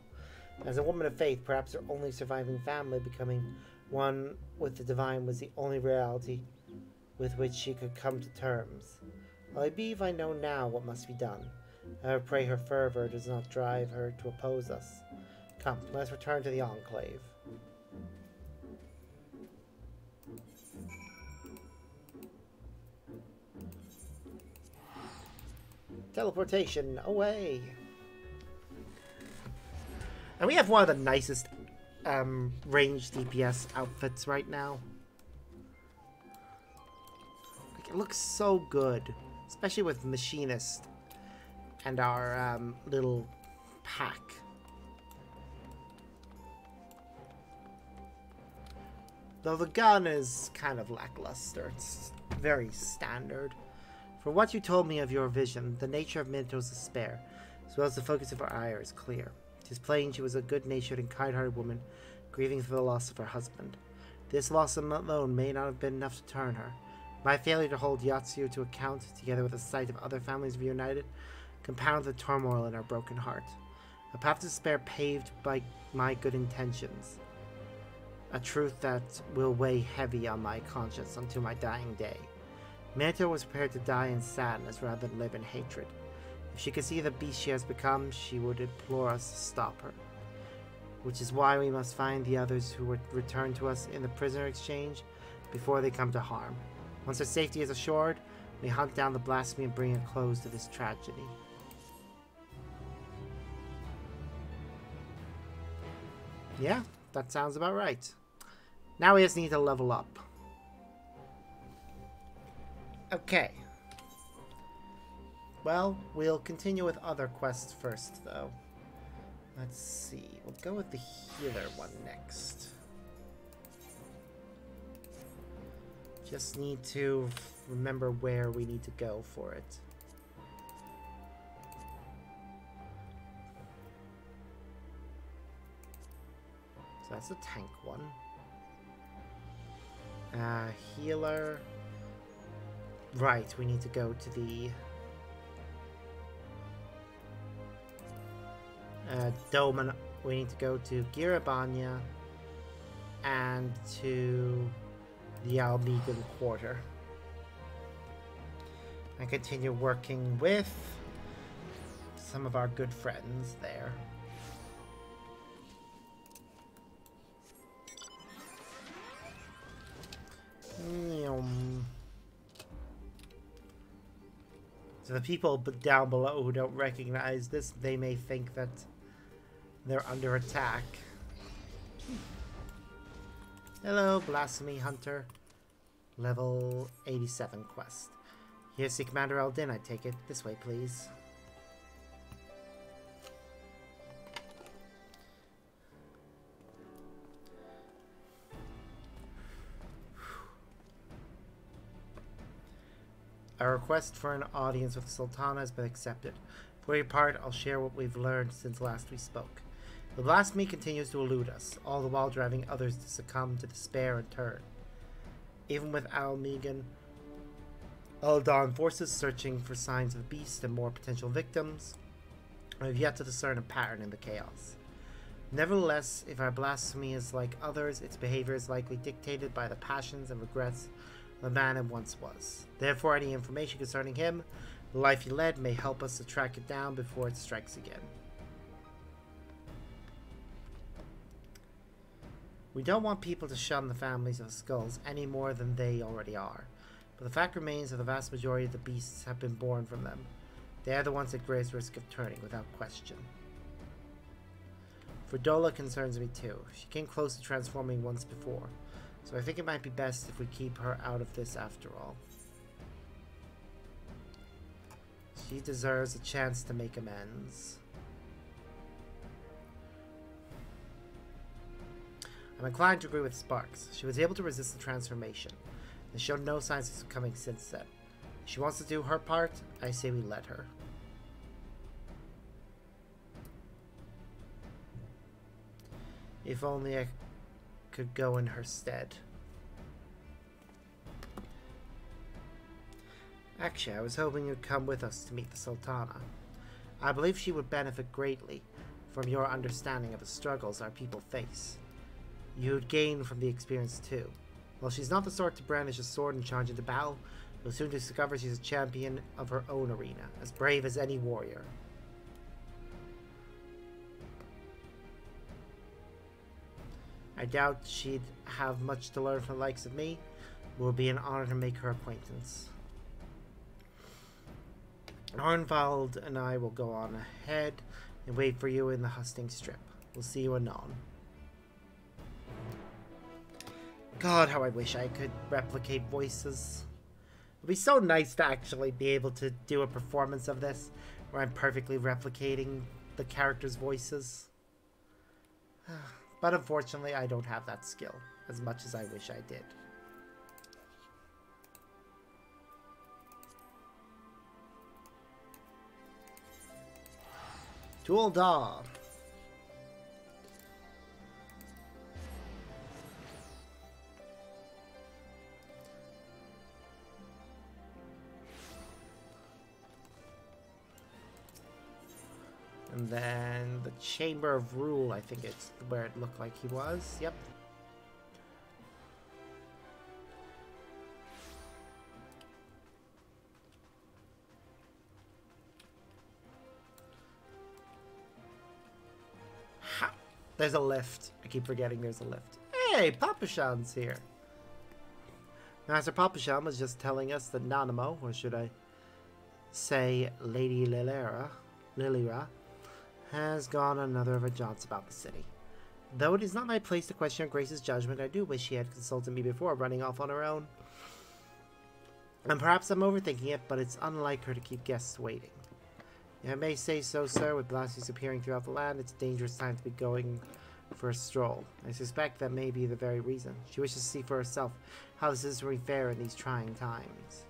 As a woman of faith, perhaps her only surviving family becoming one with the divine was the only reality with which she could come to terms. I believe I know now what must be done. I pray her fervor does not drive her to oppose us. Come, let's return to the Enclave. Teleportation, away! And we have one of the nicest ranged DPS outfits right now. Like, it looks so good, especially with Machinist and our little pack. Though the gun is kind of lackluster, it's very standard. From what you told me of your vision, the nature of Minato's despair, as well as the focus of her ire, is clear. It is plain she was a good-natured and kind-hearted woman, grieving for the loss of her husband. This loss alone may not have been enough to turn her. My failure to hold Yatsuyo to account, together with the sight of other families reunited, compounded the turmoil in her broken heart. A path to despair paved by my good intentions. A truth that will weigh heavy on my conscience until my dying day. Minato was prepared to die in sadness rather than live in hatred. If she could see the beast she has become, she would implore us to stop her. Which is why we must find the others who would return to us in the prisoner exchange before they come to harm. Once their safety is assured, we hunt down the blasphemy and bring a close to this tragedy. Yeah, that sounds about right. Now we just need to level up. Okay. Well, we'll continue with other quests first, though. Let's see. We'll go with the healer one next. Just need to remember where we need to go for it. So that's the tank one. Healer. Right, we need to go to the Doman. We need to go to Girabanya and to the Almegan Quarter and continue working with some of our good friends there. So the people down below who don't recognize this, they may think that they're under attack. Hello, Blasphemy Hunter. Level 87 quest. Here's the Commander Eldin, I take it. This way, please. Our request for an audience with the Sultana has been accepted. For your part, I'll share what we've learned since last we spoke. The blasphemy continues to elude us, all the while driving others to succumb to despair and turn. Even with Almegan, Eldon forces searching for signs of the beast and more potential victims, I have yet to discern a pattern in the chaos. Nevertheless, if our blasphemy is like others, its behavior is likely dictated by the passions and regrets the man it once was. Therefore, any information concerning him, the life he led, may help us to track it down before it strikes again. We don't want people to shun the families of skulls any more than they already are. But the fact remains that the vast majority of the beasts have been born from them. They are the ones at greatest risk of turning, without question. Fredola concerns me too. She came close to transforming once before, so I think it might be best if we keep her out of this after all. She deserves a chance to make amends. I'm inclined to agree with Sparks. She was able to resist the transformation, and showed no signs of succumbing since then. If she wants to do her part, I say we let her. If only I could go in her stead. Actually, I was hoping you'd come with us to meet the Sultana. I believe she would benefit greatly from your understanding of the struggles our people face. You'd gain from the experience too. While she's not the sort to brandish a sword and charge into battle, you'll soon discover she's a champion of her own arena, as brave as any warrior. I doubt she'd have much to learn from the likes of me. It will be an honor to make her acquaintance. Arnvald and I will go on ahead and wait for you in the husting strip. We'll see you anon. God, how I wish I could replicate voices. It'd be so nice to actually be able to do a performance of this where I'm perfectly replicating the characters' voices. But unfortunately, I don't have that skill as much as I wish I did. Tool Daw. And then the Chamber of Rule, I think it's where it looked like he was. Yep. Ha! There's a lift. I keep forgetting there's a lift. Hey, Papashan's here. Master Papashan was just telling us that Nanamo, or should I say Lady Lilira, has gone on another of her jaunts about the city. Though it is not my place to question Grace's judgment, I do wish she had consulted me before running off on her own. And perhaps I'm overthinking it, but it's unlike her to keep guests waiting. I may say so, sir. With blasphemies appearing throughout the land, it's a dangerous time to be going for a stroll. I suspect that may be the very reason. She wishes to see for herself how the citizenry fare in these trying times.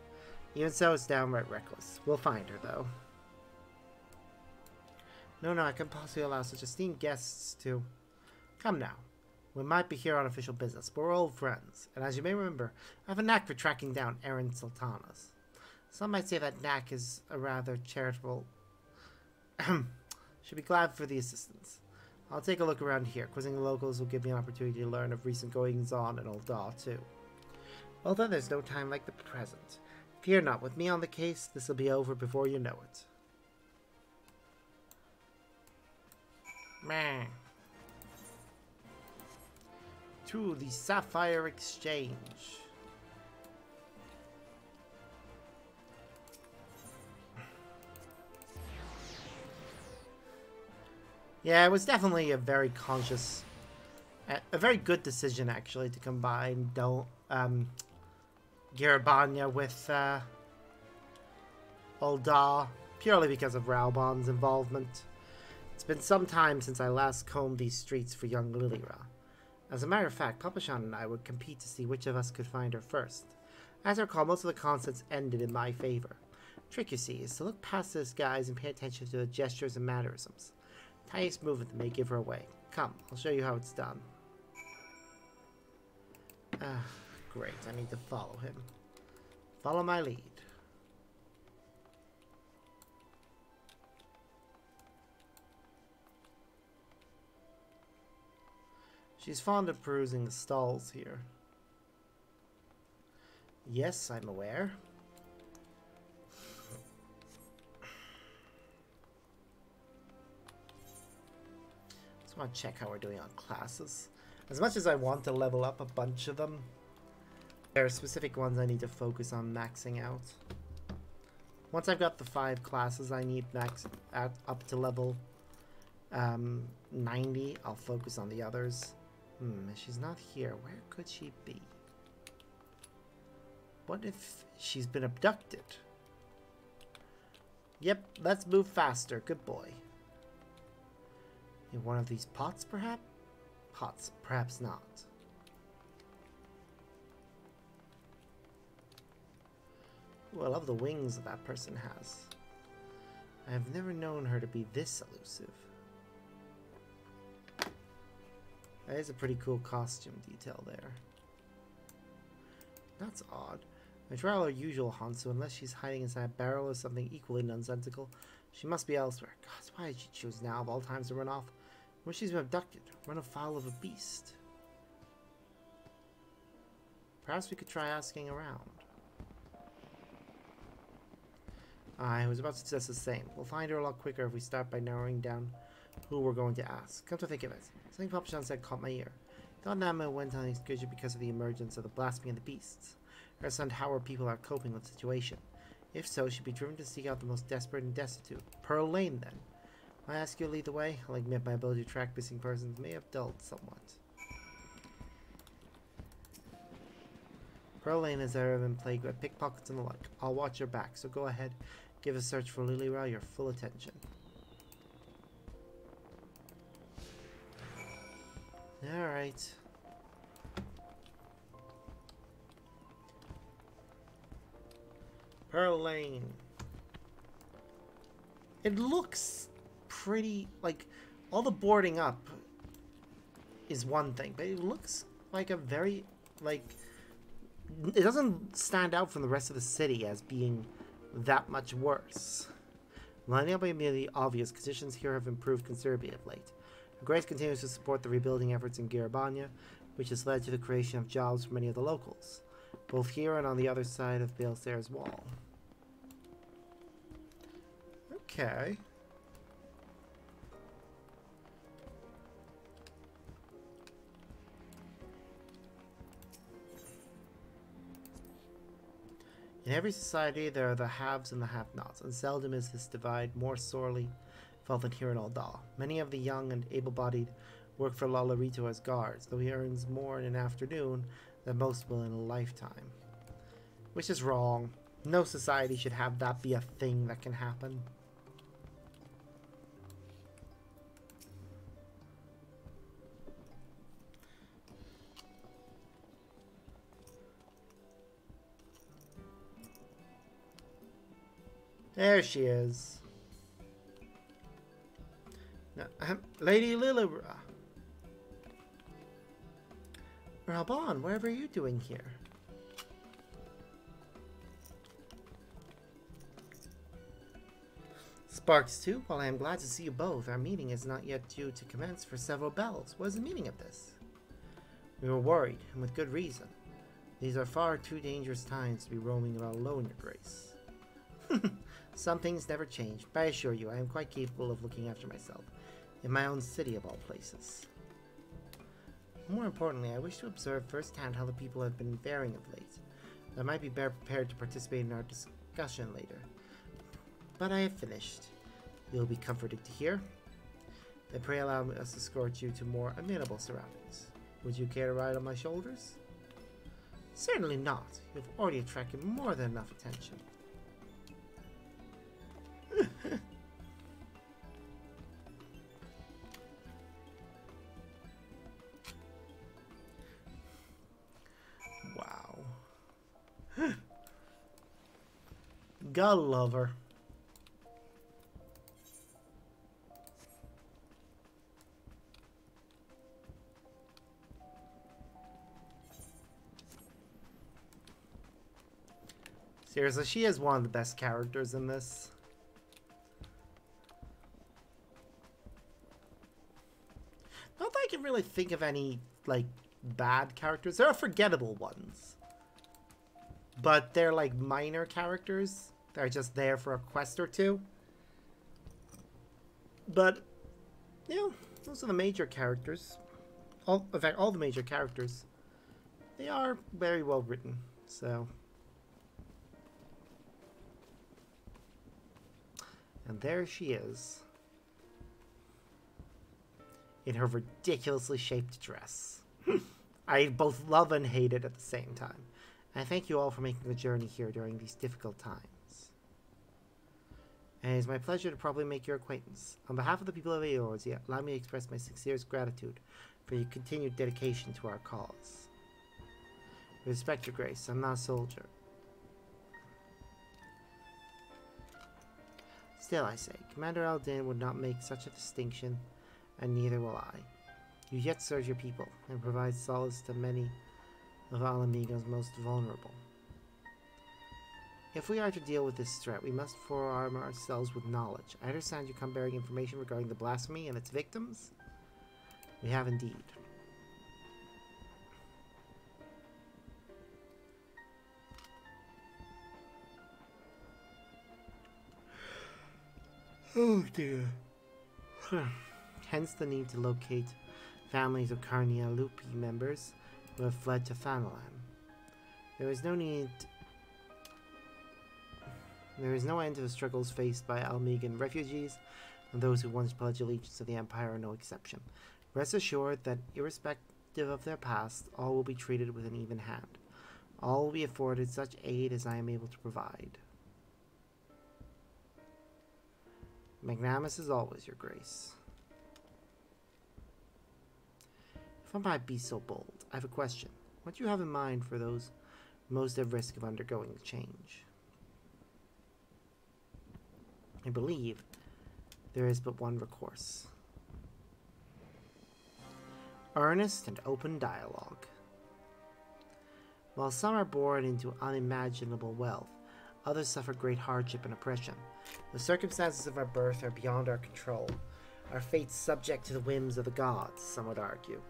Even so, it's downright reckless. We'll find her, though. No, I can't possibly allow such esteemed guests to... Come now. We might be here on official business, but we're old friends. And as you may remember, I have a knack for tracking down errant sultanas. Some might say that knack is a rather charitable... Should be glad for the assistance. I'll take a look around here. Quizzing the locals will give me an opportunity to learn of recent goings-on in Ul'dah, too. Although there's no time like the present. Fear not, with me on the case, this will be over before you know it. Meh. To the Sapphire Exchange. Yeah, it was definitely a very conscious, a very good decision actually to combine Garabanya with Ul'dah, purely because of Raubon's involvement. It's been some time since I last combed these streets for young Lilira. As a matter of fact, Papashan and I would compete to see which of us could find her first. As I recall, most of the contests ended in my favor. The trick, you see, is to look past the disguise and pay attention to the gestures and mannerisms. Tiniest movement that may give her away. Come, I'll show you how it's done. Great, I need to follow him. Follow my lead. She's fond of perusing the stalls here. Yes, I'm aware. Just want to check how we're doing on classes. As much as I want to level up a bunch of them, there are specific ones I need to focus on maxing out. Once I've got the 5 classes I need maxed out up to level 90, I'll focus on the others. She's not here. Where could she be? What if she's been abducted? Yep, let's move faster. Good boy. In one of these pots, perhaps? Pots, perhaps not. Ooh, I love the wings that person has. I have never known her to be this elusive. That is a pretty cool costume detail there. That's odd. I try all her usual haunts, so unless she's hiding inside a barrel or something equally nonsensical, she must be elsewhere. God, why did she choose now of all times to run off? When she's been abducted, run afoul of a beast. Perhaps we could try asking around. I was about to suggest the same. We'll find her a lot quicker if we start by narrowing down who we're going to ask. Come to think of it, something Papa John said caught my ear. Thought Nama went on an excursion because of the emergence of the Blasphemy and the beasts. Her son, how our people are coping with the situation. If so, she'd be driven to seek out the most desperate and destitute. Pearl Lane, then. I ask you to lead the way. I'll admit my ability to track missing persons may have dulled somewhat. Pearl Lane has ever been plagued by pickpockets and the like. I'll watch your back, so go ahead. Give a search for Lily Row your full attention. Alright. Pearl Lane. It looks pretty, like, all the boarding up is one thing, but it looks like a very, like, it doesn't stand out from the rest of the city as being that much worse. Lining up may be obvious, conditions here have improved considerably of late. Her Grace continues to support the rebuilding efforts in Girabanya, which has led to the creation of jobs for many of the locals, both here and on the other side of Balestaire's wall. Okay. In every society, there are the haves and the have-nots, and seldom is this divide more sorely felt than here in Aldal. Many of the young and able-bodied work for Lalarito as guards, though he earns more in an afternoon than most will in a lifetime. Which is wrong. No society should have that be a thing that can happen. There she is. Now, Lady Lilibra. Raban, whatever are you doing here? Sparks too? Well, I am glad to see you both. Our meeting is not yet due to commence for several bells. What is the meaning of this? We were worried, and with good reason. These are far too dangerous times to be roaming about alone, Your Grace. Some things never change, but I assure you I am quite capable of looking after myself, in my own city of all places. More importantly, I wish to observe firsthand how the people have been faring of late. I might be better prepared to participate in our discussion later. But I have finished. You'll be comforted to hear. Then pray allow us to escort you to more amenable surroundings. Would you care to ride on my shoulders? Certainly not. You've already attracted more than enough attention. Wow. Gotta love her. Seriously, she is one of the best characters in this. Not that I can really think of any, like, bad characters. There are forgettable ones. But they're, like, minor characters. They're just there for a quest or two. But, you know, those are the major characters. in fact, all the major characters, they are very well written. So, and there she is, in her ridiculously shaped dress. I both love and hate it at the same time. And I thank you all for making the journey here during these difficult times. And it is my pleasure to probably make your acquaintance. On behalf of the people of Eorzea, allow me to express my sincerest gratitude for your continued dedication to our cause. Respect, Your Grace. I'm not a soldier. Still, I say, Commander Aldin would not make such a distinction, and neither will I. You yet serve your people, and provide solace to many of Ala Mhigo's most vulnerable. If we are to deal with this threat, we must forearm ourselves with knowledge. I understand you come bearing information regarding the Blasphemy and its victims? We have indeed. Oh dear. Hence the need to locate families of Carnia Lupi members who have fled to Thanalan. There is no end to the struggles faced by Almegan refugees, and those who once pledged allegiance to the Empire are no exception. Rest assured that, irrespective of their past, all will be treated with an even hand. All will be afforded such aid as I am able to provide. Magnanimous as always, Your Grace. If I might be so bold, I have a question. What do you have in mind for those most at risk of undergoing the change? I believe there is but one recourse. Earnest and open dialogue. While some are born into unimaginable wealth, others suffer great hardship and oppression. The circumstances of our birth are beyond our control. Our fates subject to the whims of the gods, some would argue.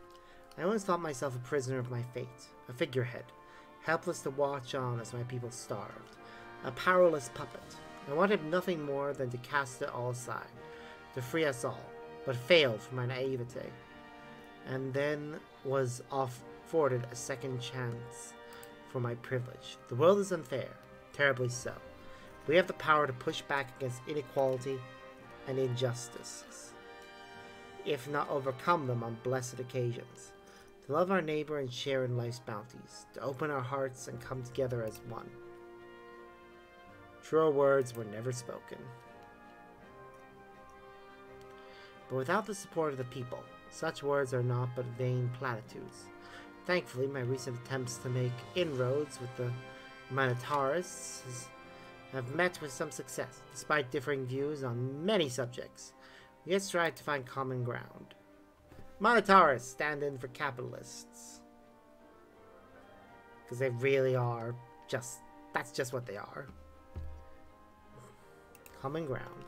I once thought myself a prisoner of my fate, a figurehead, helpless to watch on as my people starved, a powerless puppet. I wanted nothing more than to cast it all aside, to free us all, but failed for my naivete, and then was afforded a second chance for my privilege. The world is unfair, terribly so. We have the power to push back against inequality and injustices, if not overcome them on blessed occasions. To love our neighbor and share in life's bounties, to open our hearts and come together as one. Truer words were never spoken. But without the support of the people, such words are naught but vain platitudes. Thankfully, my recent attempts to make inroads with the Minotaurists have met with some success. Despite differing views on many subjects, we yet strive to find common ground. Minotaurists stand in for capitalists. Because they really are that's just what they are. Common ground.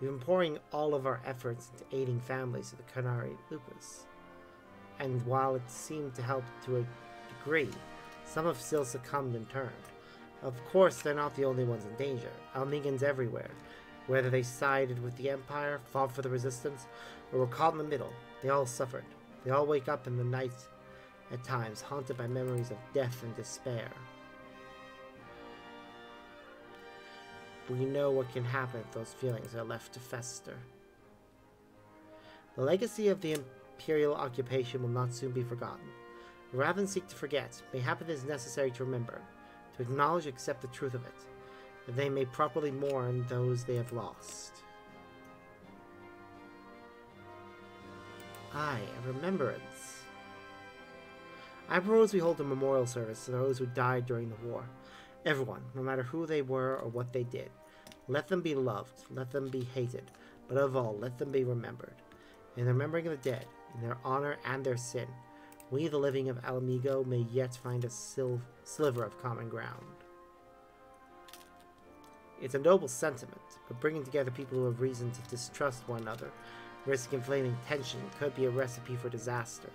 We've been pouring all of our efforts into aiding families of the Carnari Lupus. And while it seemed to help to a degree, some have still succumbed and turned. Of course, they're not the only ones in danger. Almegans everywhere. Whether they sided with the Empire, fought for the Resistance, or were caught in the middle, they all suffered. They all wake up in the night, at times, haunted by memories of death and despair. We know what can happen if those feelings are left to fester. The legacy of the Imperial occupation will not soon be forgotten. Rather than seek to forget, mayhap it is necessary to remember, to acknowledge and accept the truth of it, that they may properly mourn those they have lost. Aye, a remembrance. I propose we hold a memorial service to those who died during the war. Everyone, no matter who they were or what they did. Let them be loved, let them be hated, but above all, let them be remembered. In the remembering of the dead, in their honor and their sin, we, the living of Ala Mhigo, may yet find a sliver of common ground. It's a noble sentiment, but bringing together people who have reason to distrust one another, risk inflaming tension, could be a recipe for disaster.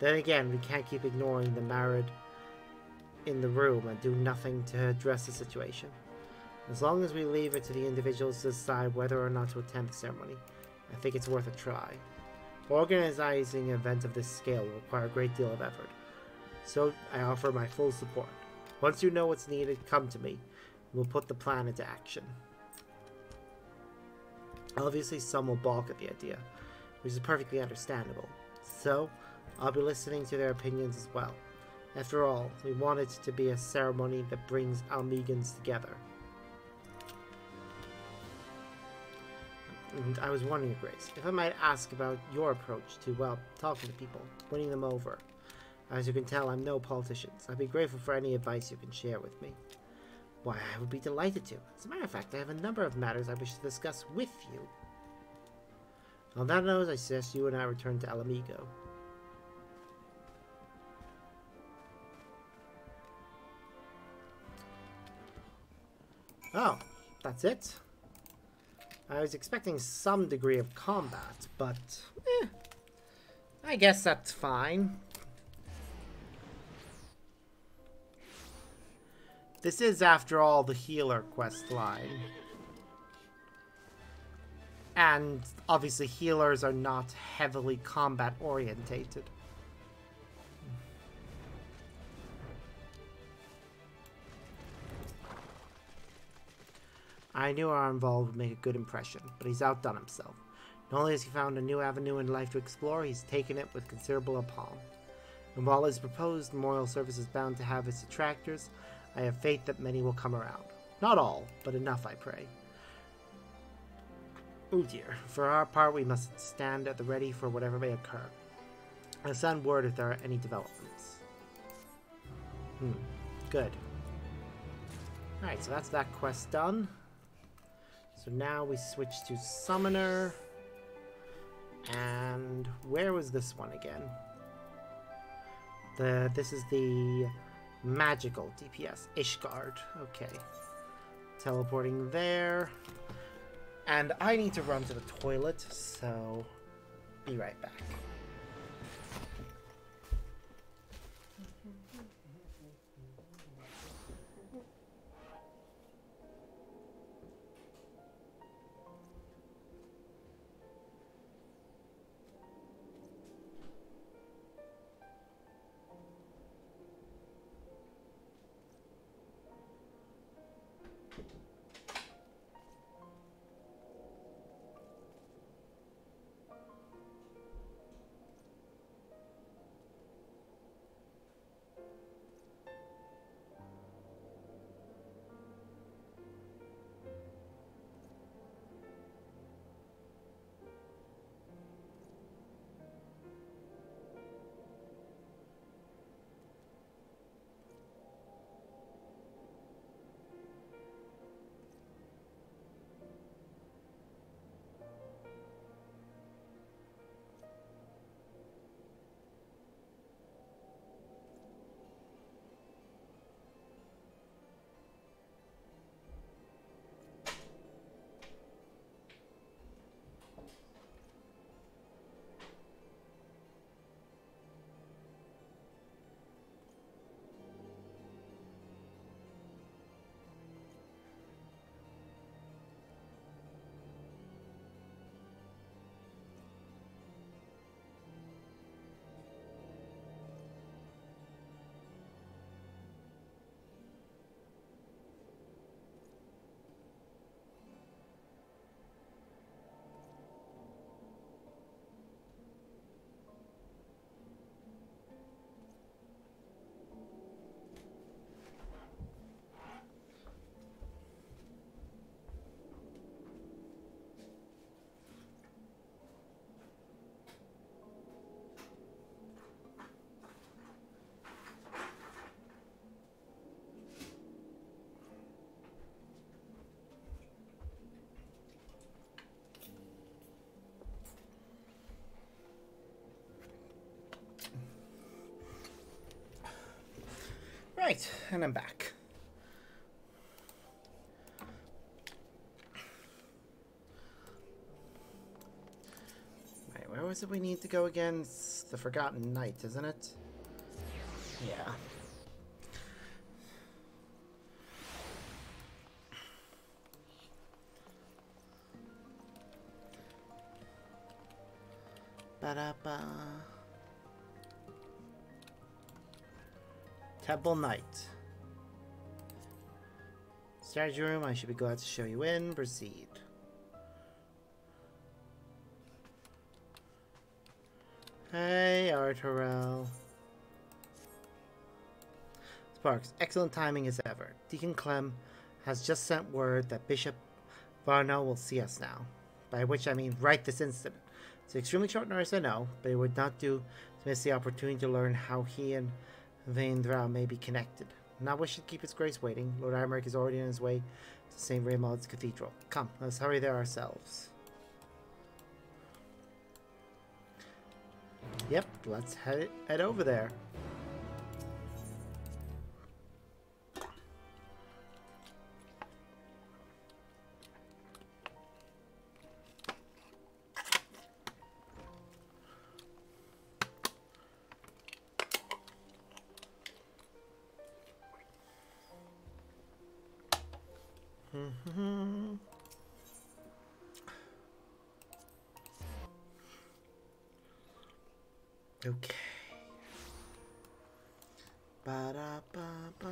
Then again, we can't keep ignoring the married in the room and do nothing to address the situation. As long as we leave it to the individuals to decide whether or not to attend the ceremony, I think it's worth a try. Organizing an event of this scale will require a great deal of effort, so I offer my full support. Once you know what's needed, come to me, and we'll put the plan into action. Obviously, some will balk at the idea, which is perfectly understandable, so I'll be listening to their opinions as well. After all, we want it to be a ceremony that brings Almegans together. And I was wondering, Grace, if I might ask about your approach to, well, talking to people, winning them over. As you can tell, I'm no politician, so I'd be grateful for any advice you can share with me. Why, I would be delighted to. As a matter of fact, I have a number of matters I wish to discuss with you. On that note, I suggest you and I return to Alamigo. Oh, that's it? I was expecting some degree of combat, but I guess that's fine. This is, after all, the healer quest line. And obviously healers are not heavily combat orientated. I knew our involved would make a good impression, but he's outdone himself. Not only has he found a new avenue in life to explore, he's taken it with considerable aplomb. And while his proposed memorial service is bound to have its detractors, I have faith that many will come around. Not all, but enough, I pray. Oh dear. For our part, we must stand at the ready for whatever may occur. I'll send word if there are any developments. Good. Alright, so that's that quest done. So now we switch to Summoner. And where was this one again? This is the magical DPS, Ishgard. Okay. Teleporting there. And I need to run to the toilet, so be right back. Right, and I'm back. Right, where was it we need to go again? It's the Forgotten Night, isn't it? Yeah. Ba-da-ba. Temple Knight. Strategy room, I should be glad to show you in. Proceed. Hey, Arturel. Sparks, excellent timing as ever. Deacon Clem has just sent word that Bishop Varno will see us now. By which I mean right this instant. It's extremely short notice, I know, but it would not do to miss the opportunity to learn how he and Vaindra may be connected. Not wishing to keep his grace waiting, Lord Imeric is already on his way to St. Raymond's Cathedral. Come, let's hurry there ourselves. Yep, let's head over there. Okay. Ba-da-ba-ba.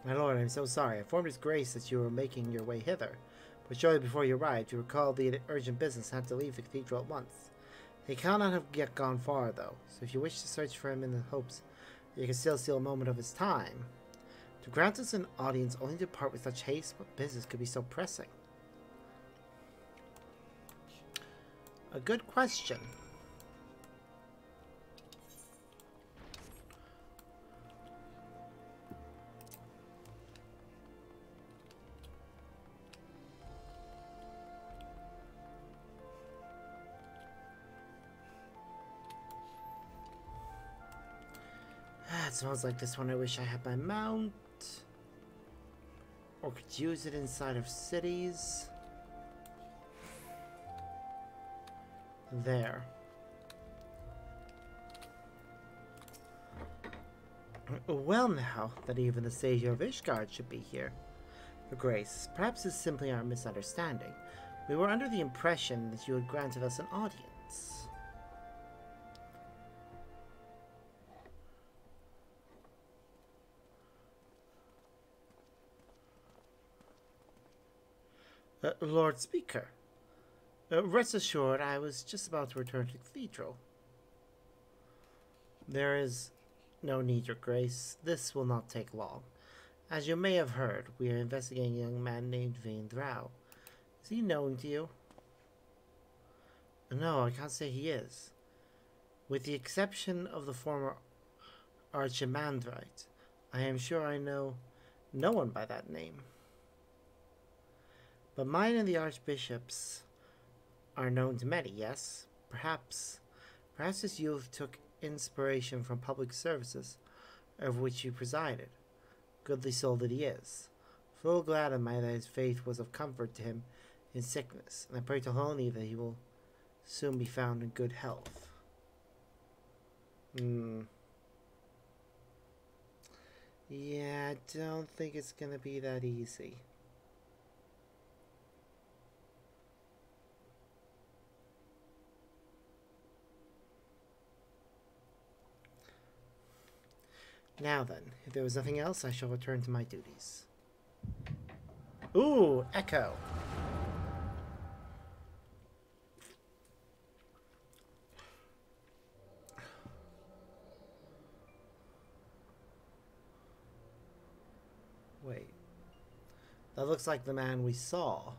My lord, I'm so sorry. I informed his grace that you were making your way hither. But shortly before you arrived, you recalled the urgent business and had to leave the cathedral at once. He cannot have yet gone far, though, so if you wish to search for him in the hopes that you can still steal a moment of his time, to grant us an audience only to depart with such haste, what business could be so pressing? A good question. It smells like this one. I wish I had my mount. Or could use it inside of cities. There. Well now, that even the Savior of Ishgard should be here. Your Grace, perhaps it's simply our misunderstanding. We were under the impression that you had granted us an audience. Lord Speaker, rest assured I was just about to return to the cathedral. There is no need, Your Grace. This will not take long. As you may have heard, we are investigating a young man named Vaindra. Is he known to you? No, I can't say he is. With the exception of the former Archimandrite, I am sure I know no one by that name. But mine and the Archbishop's are known to many, yes? Perhaps this youth took inspiration from public services, over which you presided. Goodly soul that he is. Full glad am I that his faith was of comfort to him in sickness, and I pray to Honi that he will soon be found in good health. Yeah, I don't think it's gonna be that easy. Now then, if there was nothing else, I shall return to my duties. Ooh, Echo. Wait. That looks like the man we saw.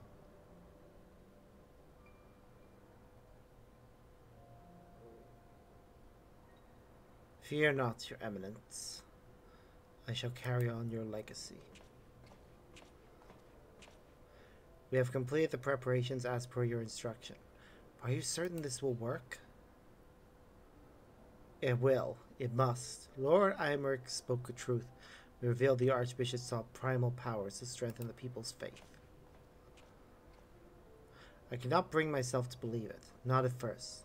Fear not, Your Eminence. I shall carry on your legacy. We have completed the preparations as per your instruction. Are you certain this will work? It will. It must. Lord Imeric spoke the truth. We revealed the Archbishop saw primal powers to strengthen the people's faith. I cannot bring myself to believe it. Not at first.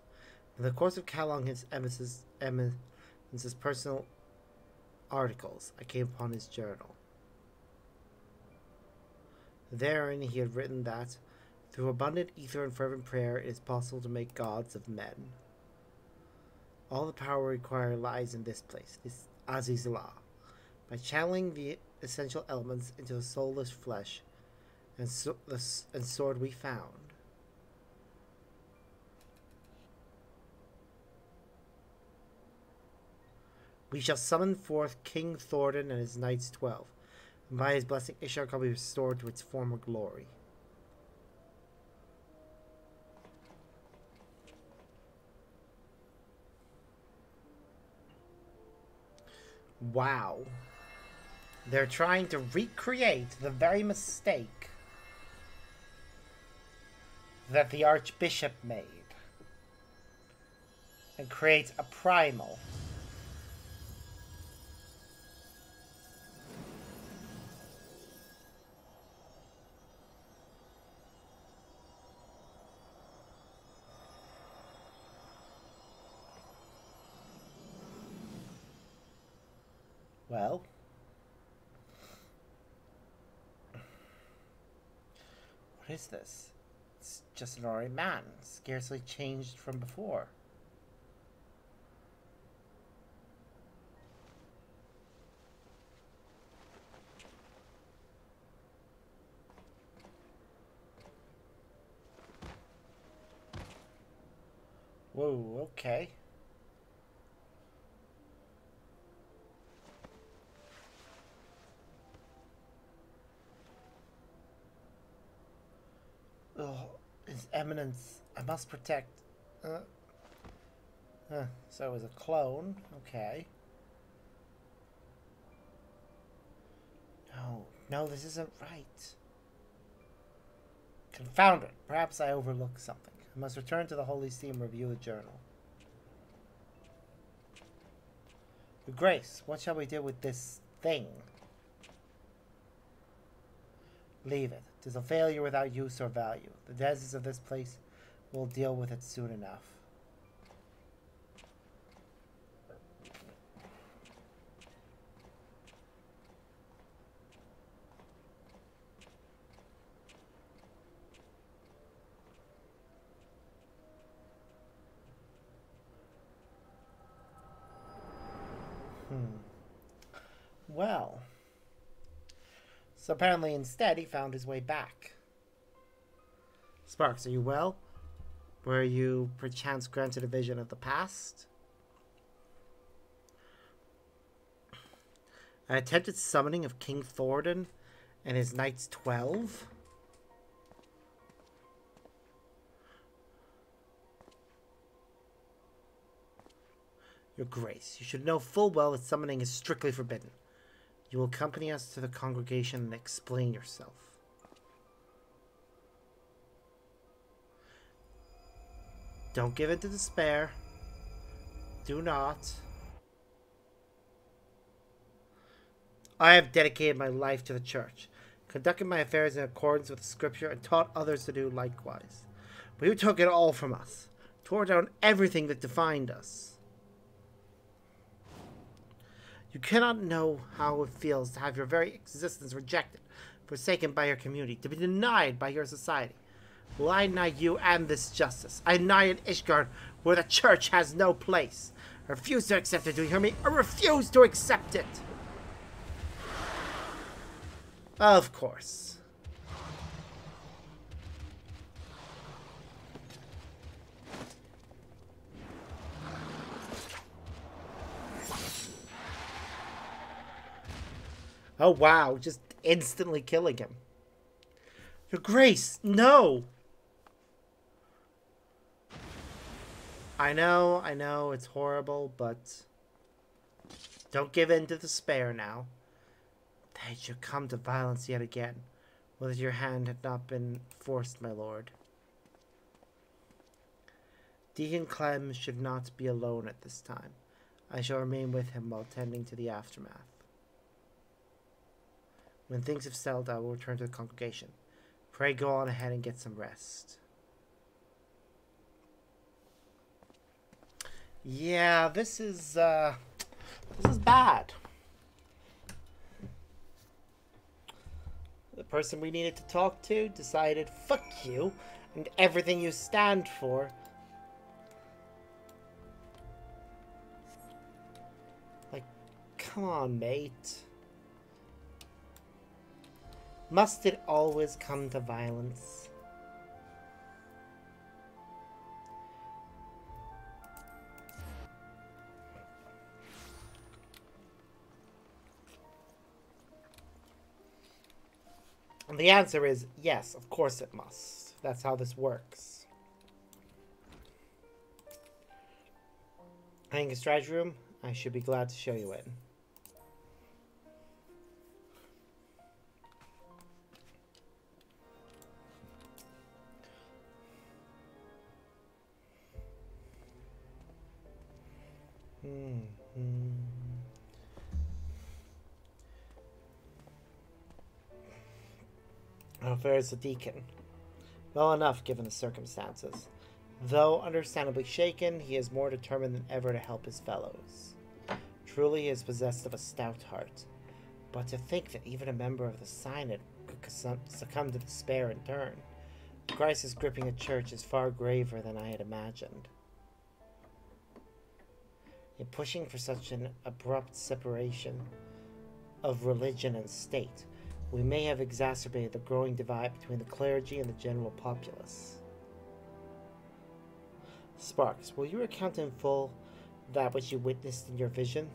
In the course of cataloging his eminence's personal articles, I came upon his journal. Therein he had written that Through abundant ether and fervent prayer, it is possible to make gods of men. All the power required lies in this place, this Azizlah. By channeling the essential elements into the soulless flesh and sword we found. We shall summon forth King Thordan and his Knights 12, and by his blessing Ishar can be restored to its former glory. Wow. They're trying to recreate the very mistake that the Archbishop made and create a primal. Well, what is this? It's just an ordinary man, scarcely changed from before. Whoa, okay. Oh, His Eminence, I must protect. So it was a clone. Okay. No, this isn't right. Confound it. Perhaps I overlooked something. I must return to the Holy See and review the journal. Your Grace, what shall we do with this thing? Leave it. 'Tis a failure without use or value. The deserts of this place will deal with it soon enough. Well. So apparently instead he found his way back. Sparks, are you well? Were you perchance granted a vision of the past? An attempted summoning of King Thordan and his Knights 12? Your Grace, you should know full well that summoning is strictly forbidden. You will accompany us to the congregation and explain yourself. Don't give in to despair. Do not. I have dedicated my life to the church, conducted my affairs in accordance with the scripture, and taught others to do likewise. But you took it all from us, tore down everything that defined us. You cannot know how it feels to have your very existence rejected, forsaken by your community, to be denied by your society. Well, I deny you and this justice. I deny it Ishgard, where the church has no place. I refuse to accept it, do you hear me? I refuse to accept it! Of course. Oh, wow. Just instantly killing him. Your Grace, no! I know, it's horrible, but don't give in to despair now. That it should come to violence yet again, whether your hand had not been forced, my lord. Deacon Clem should not be alone at this time. I shall remain with him while tending to the aftermath. When things have settled, I will return to the congregation. Pray go on ahead and get some rest. Yeah, this is bad. person we needed to talk to decided, fuck you and everything you stand for. Like, come on, mate. Must it always come to violence? And the answer is yes, of course it must. That's how this works. I think a strategy room. I should be glad to show you in. How fares the deacon? Well enough, given the circumstances. Though understandably shaken, he is more determined than ever to help his fellows. Truly, he is possessed of a stout heart. But to think that even a member of the Synod could succumb to despair in turn. The crisis gripping a church is far graver than I had imagined. In pushing for such an abrupt separation of religion and state, we may have exacerbated the growing divide between the clergy and the general populace. Sparks, will you recount in full that which you witnessed in your vision?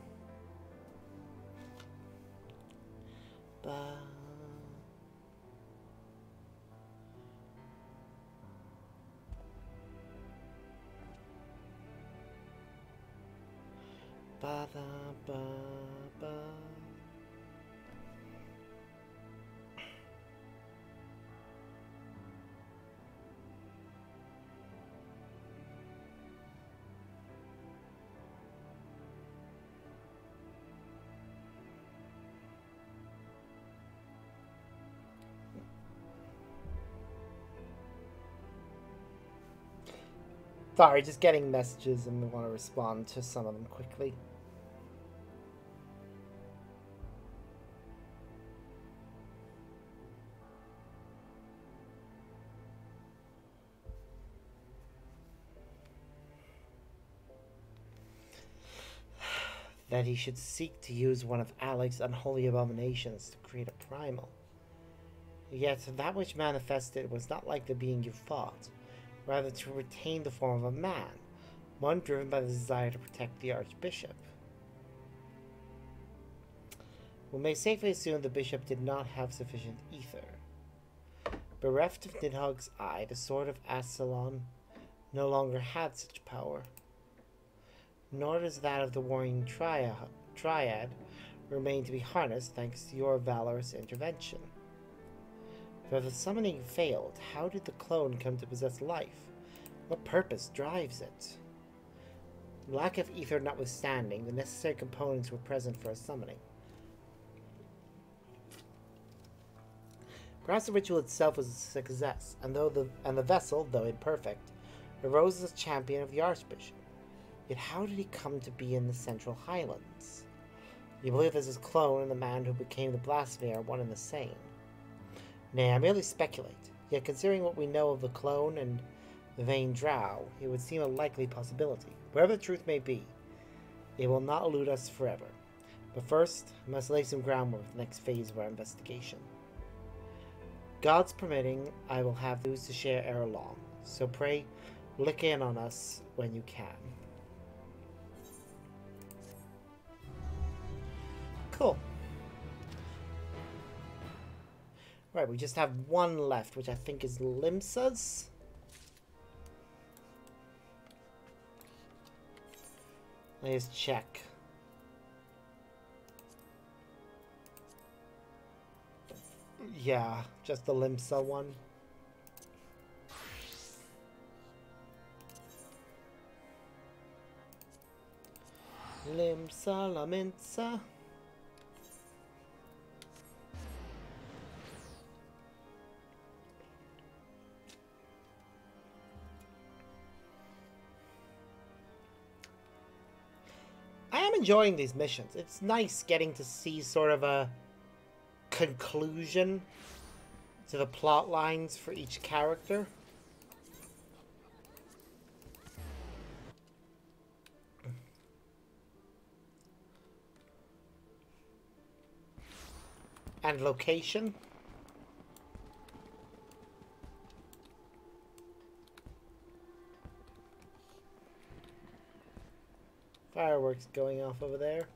Sorry, just getting messages and we want to respond to some of them quickly. That he should seek to use one of Alec's unholy abominations to create a primal. Yet that which manifested was not like the being you fought, rather to retain the form of a man, one driven by the desire to protect the Archbishop. We may safely assume the bishop did not have sufficient ether. Bereft of Nidhogg's eye, the sword of Ascalon no longer had such power. Nor does that of the warring triad remain to be harnessed thanks to your valorous intervention. For if the summoning failed, how did the clone come to possess life? What purpose drives it? Lack of ether notwithstanding, the necessary components were present for a summoning. Perhaps the ritual itself was a success, and the vessel, though imperfect, arose as a champion of the Archbishop. Yet how did he come to be in the Central Highlands? You believe that his clone and the man who became the Blasphemy are one and the same. Nay, I merely speculate, yet considering what we know of the clone and the vain drow, it would seem a likely possibility. Wherever the truth may be, it will not elude us forever. But first, I must lay some groundwork for the next phase of our investigation. God's permitting, I will have news to share ere long, so pray, look in on us when you can. Cool. Right, we just have one left, which I think is Limsa's. Let's check. Yeah, just the Limsa one. Limsa Laminsa. I am enjoying these missions. It's nice getting to see sort of a conclusion to the plot lines for each character. And location. Fireworks going off over there.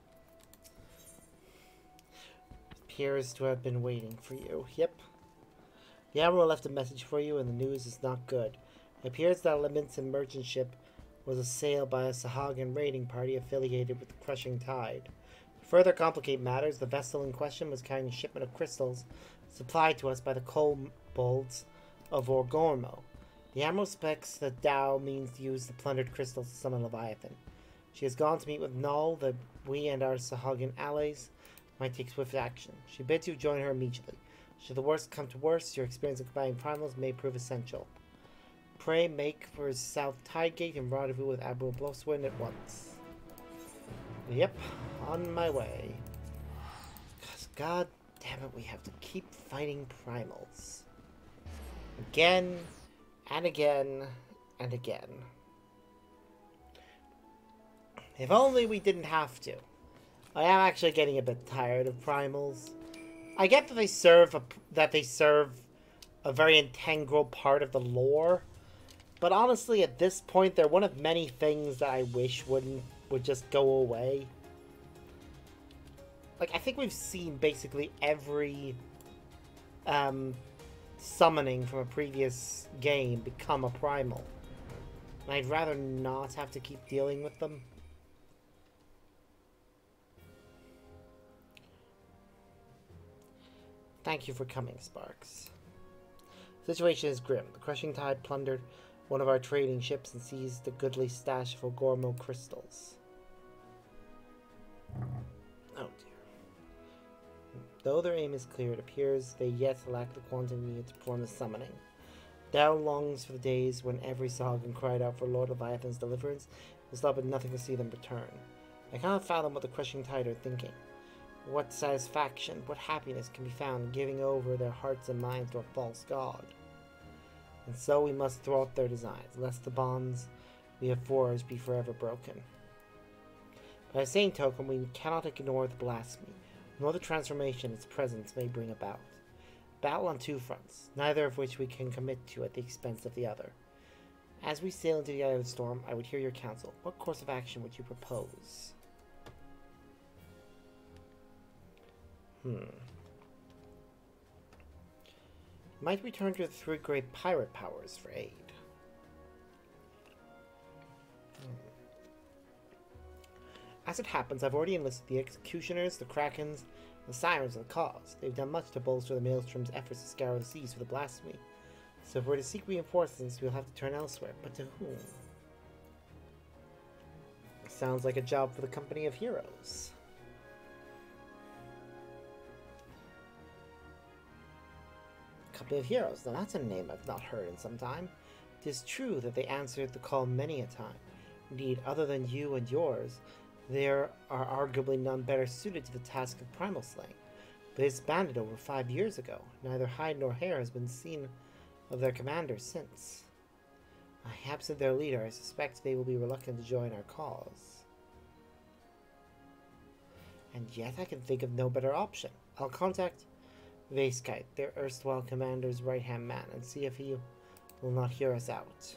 Appears to have been waiting for you. Yep. The Admiral left a message for you, and the news is not good. It appears that a Leminson merchant ship was assailed by a Sahagan raiding party affiliated with the Crushing Tide. To further complicate matters, the vessel in question was carrying a shipment of crystals supplied to us by the kobolds of Orgormo. The Admiral suspects that Dao means to use the plundered crystals to summon Leviathan. She has gone to meet with Null, that we and our Sahagan allies might take swift action. She bids you join her immediately. Should the worst come to worst, your experience in combining primals may prove essential. Pray make for South Tidegate and rendezvous with Admiral Blosswind at once. Yep, on my way. Because god damn it, we have to keep fighting primals. Again, and again, and again. If only we didn't have to. I am actually getting a bit tired of primals. I get that they serve a very integral part of the lore, but honestly, at this point, they're one of many things that I wish would just go away. Like, I think we've seen basically every summoning from a previous game become a primal, and I'd rather not have to keep dealing with them. Thank you for coming, Sparks. The situation is grim. The Crushing Tide plundered one of our trading ships and seized a goodly stash of Orgormo crystals. Oh dear. Though their aim is clear, it appears they yet lack the quantum needed to perform the summoning. Dao longs for the days when every Sahagan cried out for Lord Leviathan's deliverance, and stopped at nothing to see them return. I cannot fathom what the Crushing Tide are thinking. What satisfaction, what happiness can be found in giving over their hearts and minds to a false god? And so we must thwart their designs, lest the bonds we have forged be forever broken. By the same token, we cannot ignore the blasphemy, nor the transformation its presence may bring about. Battle on two fronts, neither of which we can commit to at the expense of the other. As we sail into the eye of the storm, I would hear your counsel. What course of action would you propose? Might we turn to the three great pirate powers for aid? As it happens, I've already enlisted the Executioners, the Krakens, the Sirens of the cause. They've done much to bolster the Maelstrom's efforts to scour the seas for the Blasphemy. So if we're to seek reinforcements, we'll have to turn elsewhere. But to whom? Sounds like a job for the Company of Heroes. Company of Heroes. Now that's a name I've not heard in some time. It is true that they answered the call many a time. Indeed, other than you and yours, there are arguably none better suited to the task of primal slaying. They disbanded over 5 years ago. Neither hide nor hair has been seen of their commander since. Absent their leader, I suspect they will be reluctant to join our cause. And yet I can think of no better option. I'll contact Vaskite, their erstwhile commander's right-hand man, and see if he will not hear us out.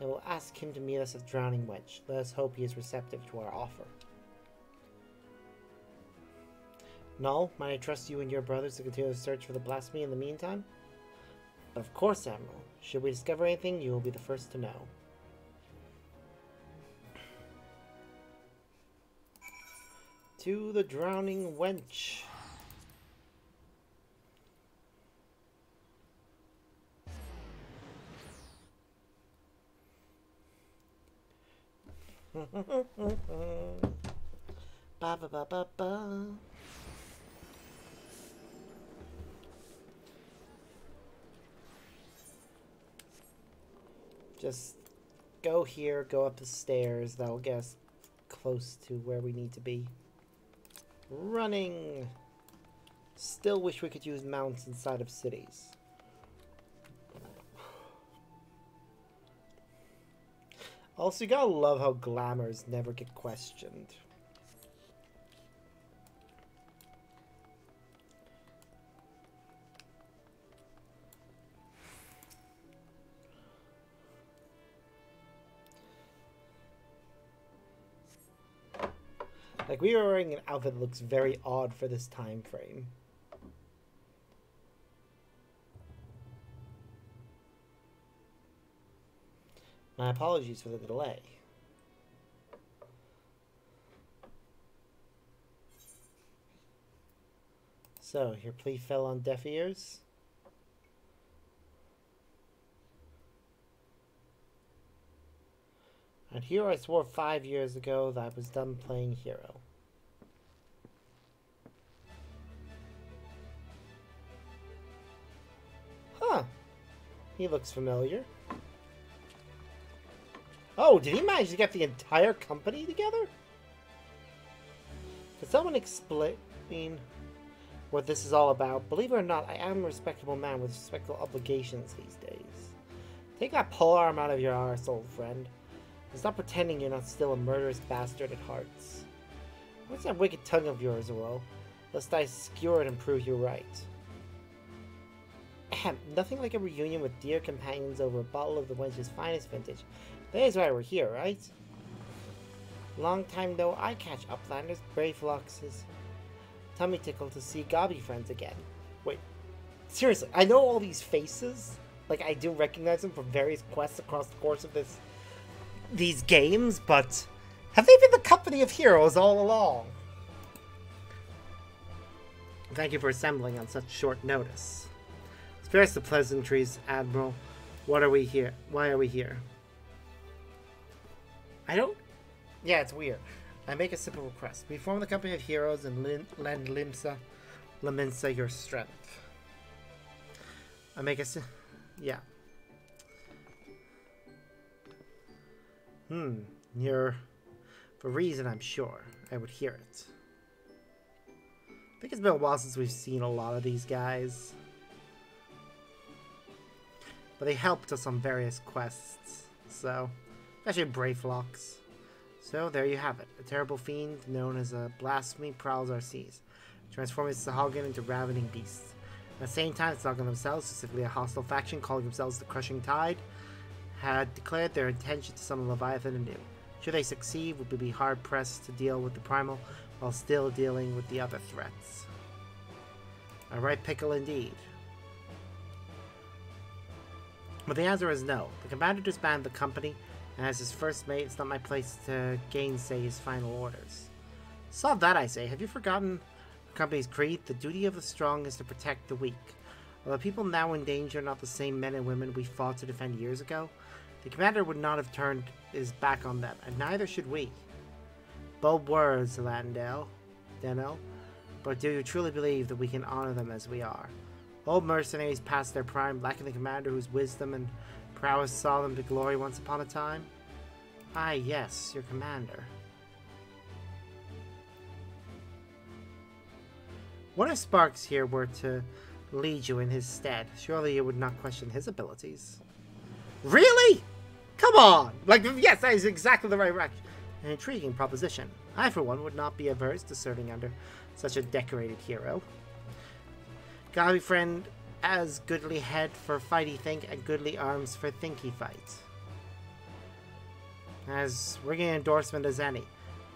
I will ask him to meet us at Drowning Wench. Let us hope he is receptive to our offer. Null, might I trust you and your brothers to continue the search for the Blasphemy in the meantime? Of course, Admiral. Should we discover anything, you will be the first to know. To the Drowning Wench. Ba ba ba ba ba. Just go here, go up the stairs. That'll get us close to where we need to be. Running. Still wish we could use mounts inside of cities. Also, you gotta love how glamours never get questioned. Like, we are wearing an outfit that looks very odd for this time frame. My apologies for the delay. So, your plea fell on deaf ears? And here I swore 5 years ago that I was done playing hero. Huh. He looks familiar. Oh, did he manage to get the entire company together? Could someone explain what this is all about? Believe it or not, I am a respectable man with respectable obligations these days. Take that polearm out of your arse, old friend. And stop pretending you're not still a murderous bastard at hearts. What's that wicked tongue of yours, Will? Lest I skewer it and prove you right. Ahem, nothing like a reunion with dear companions over a bottle of the wench's finest vintage. That is why we're here, right? Long time no eye catch, Uplanders, brave foxes. Tummy tickle to see gobby friends again. Wait, seriously, I know all these faces. Like, I do recognize them from various quests across the course of these games, but have they been the company of heroes all along? Thank you for assembling on such short notice. Spare us the pleasantries, Admiral. What are we here? Why are we here? I don't... Yeah, it's weird. I make a simple request. We form the company of heroes and lend Laminsa your strength. I make a... Yeah. You're... For a reason, I'm sure. I would hear it. I think it's been a while since we've seen a lot of these guys. But they helped us on various quests, so... Especially Brayflox. So, there you have it. A terrible fiend known as a Blasphemy prowls our seas, transforming Sahagin into ravening beasts. At the same time, the Sahagin themselves, specifically a hostile faction calling themselves the Crushing Tide, had declared their intention to summon Leviathan anew. Should they succeed, we would be hard-pressed to deal with the Primal, while still dealing with the other threats. A right pickle indeed. But the answer is no. The commander disbanded the company, and as his first mate, it's not my place to gainsay his final orders. Solve that, I say. Have you forgotten the company's creed? The duty of the strong is to protect the weak. While the people now in danger are not the same men and women we fought to defend years ago, the commander would not have turned his back on them, and neither should we. Bold words, Deno, but do you truly believe that we can honor them as we are? Old mercenaries past their prime, lacking the commander whose wisdom and prowess saw them to glory once upon a time? Ah, yes, your commander. What if Sparks here were to lead you in his stead? Surely you would not question his abilities. Really? Come on! Like, yes, that is exactly the right reaction. An intriguing proposition. I, for one, would not be averse to serving under such a decorated hero. Gobby friend, as goodly head for fighty think, and goodly arms for thinky fight. As ringing endorsement as any.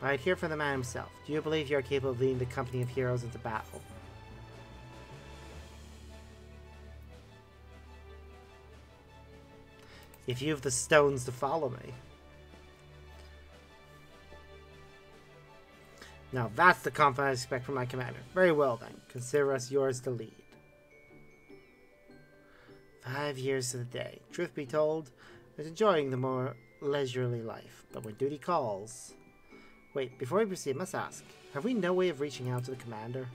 But I'd hear from the man himself. Do you believe you are capable of leading the company of heroes into battle? If you have the stones to follow me. Now that's the confidence I expect from my commander. Very well then, consider us yours to lead. 5 years to the day. Truth be told, I was enjoying the more leisurely life, but when duty calls... Wait, before we proceed, I must ask, have we no way of reaching out to the commander?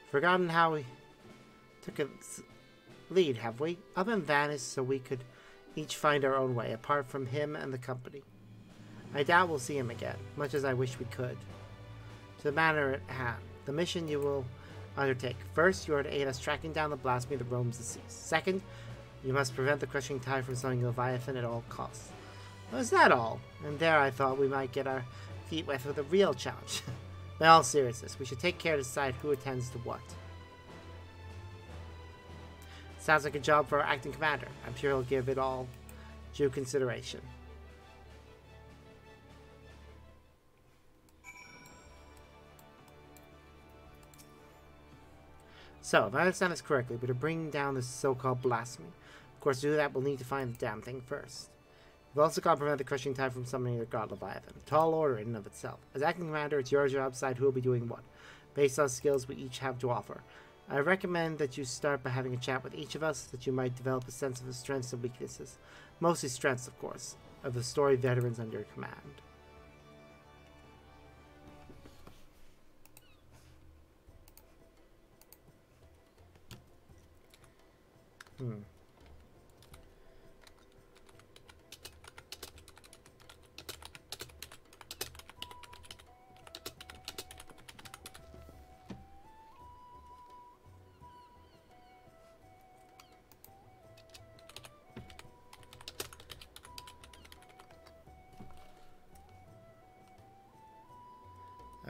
Forgotten how we took a lead, have we? Up and vanished so we could each find our own way, apart from him and the company. I doubt we'll see him again, much as I wish we could. To the matter at hand, the mission you will undertake. First, you are to aid us tracking down the blasphemy that roams the seas. Second, you must prevent the crushing tide from summoning Leviathan at all costs. Was that all? And there I thought we might get our feet wet with a real challenge. In all seriousness, we should take care to decide who attends to what. Sounds like a job for our acting commander. I'm sure he'll give it all due consideration. So, if I understand this correctly, we're to bring down this so-called blasphemy. Of course, to do that, we'll need to find the damn thing first. We've also got to prevent the crushing tide from summoning the god Leviathan. A tall order in and of itself. As acting commander, it's your job to decide who will be doing what, based on skills we each have to offer. I recommend that you start by having a chat with each of us, that you might develop a sense of the strengths and weaknesses. Mostly strengths, of course, of the story veterans under your command.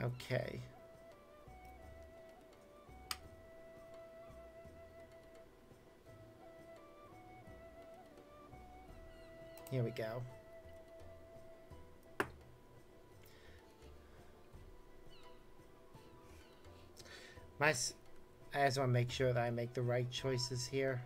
Okay. Here we go. I just want to make sure that I make the right choices here.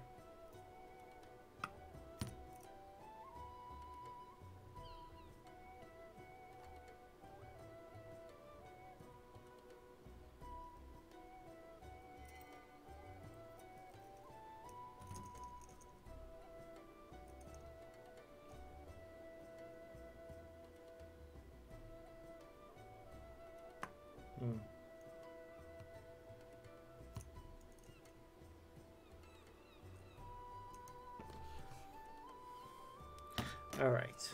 All right.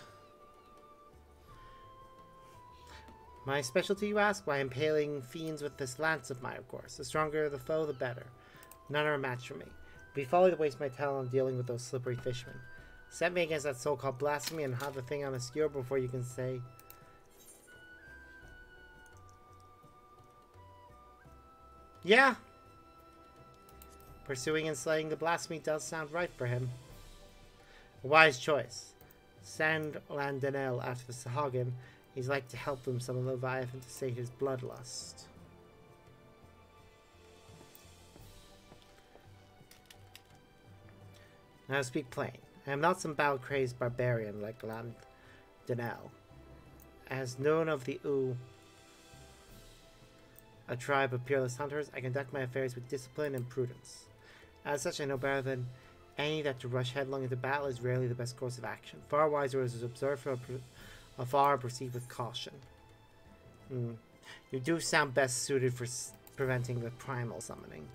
My specialty, you ask? Why, impaling fiends with this lance of mine, of course. The stronger the foe, the better. None are a match for me. It'd be folly to waste my talent on dealing with those slippery fishmen. Set me against that so-called blasphemy and have the thing on a skewer before you can say... Yeah! Pursuing and slaying the blasphemy does sound right for him. A wise choice. Send Landanel after the Sahagin. He's like to help them summon Leviathan to sate his bloodlust. Now to speak plain. I am not some battle-crazed barbarian like Landanel. As known of the a tribe of peerless hunters, I conduct my affairs with discipline and prudence. As such, I know better than any that to rush headlong into battle is rarely the best course of action. Far wiser is to observe from afar and proceed with caution. You do sound best suited for preventing the primal summoning.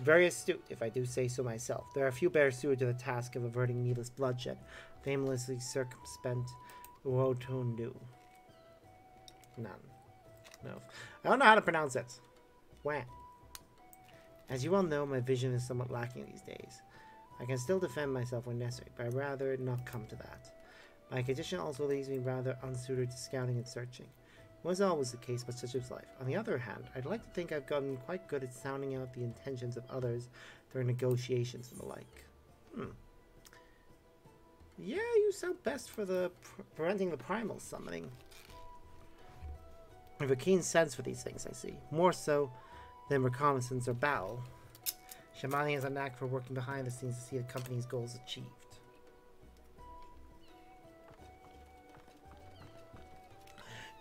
Very astute, if I do say so myself. There are few better suited to the task of averting needless bloodshed. Famously circumspect Uotundu. None. No. I don't know how to pronounce it. Wham. As you well know, my vision is somewhat lacking these days. I can still defend myself when necessary, but I'd rather not come to that. My condition also leaves me rather unsuited to scouting and searching. It was always the case, but such is life. On the other hand, I'd like to think I've gotten quite good at sounding out the intentions of others during negotiations and the like. Yeah, you sound best for the preventing the primal summoning. I have a keen sense for these things, I see. More so than reconnaissance or battle. Shamani has a knack for working behind the scenes to see the company's goals achieved.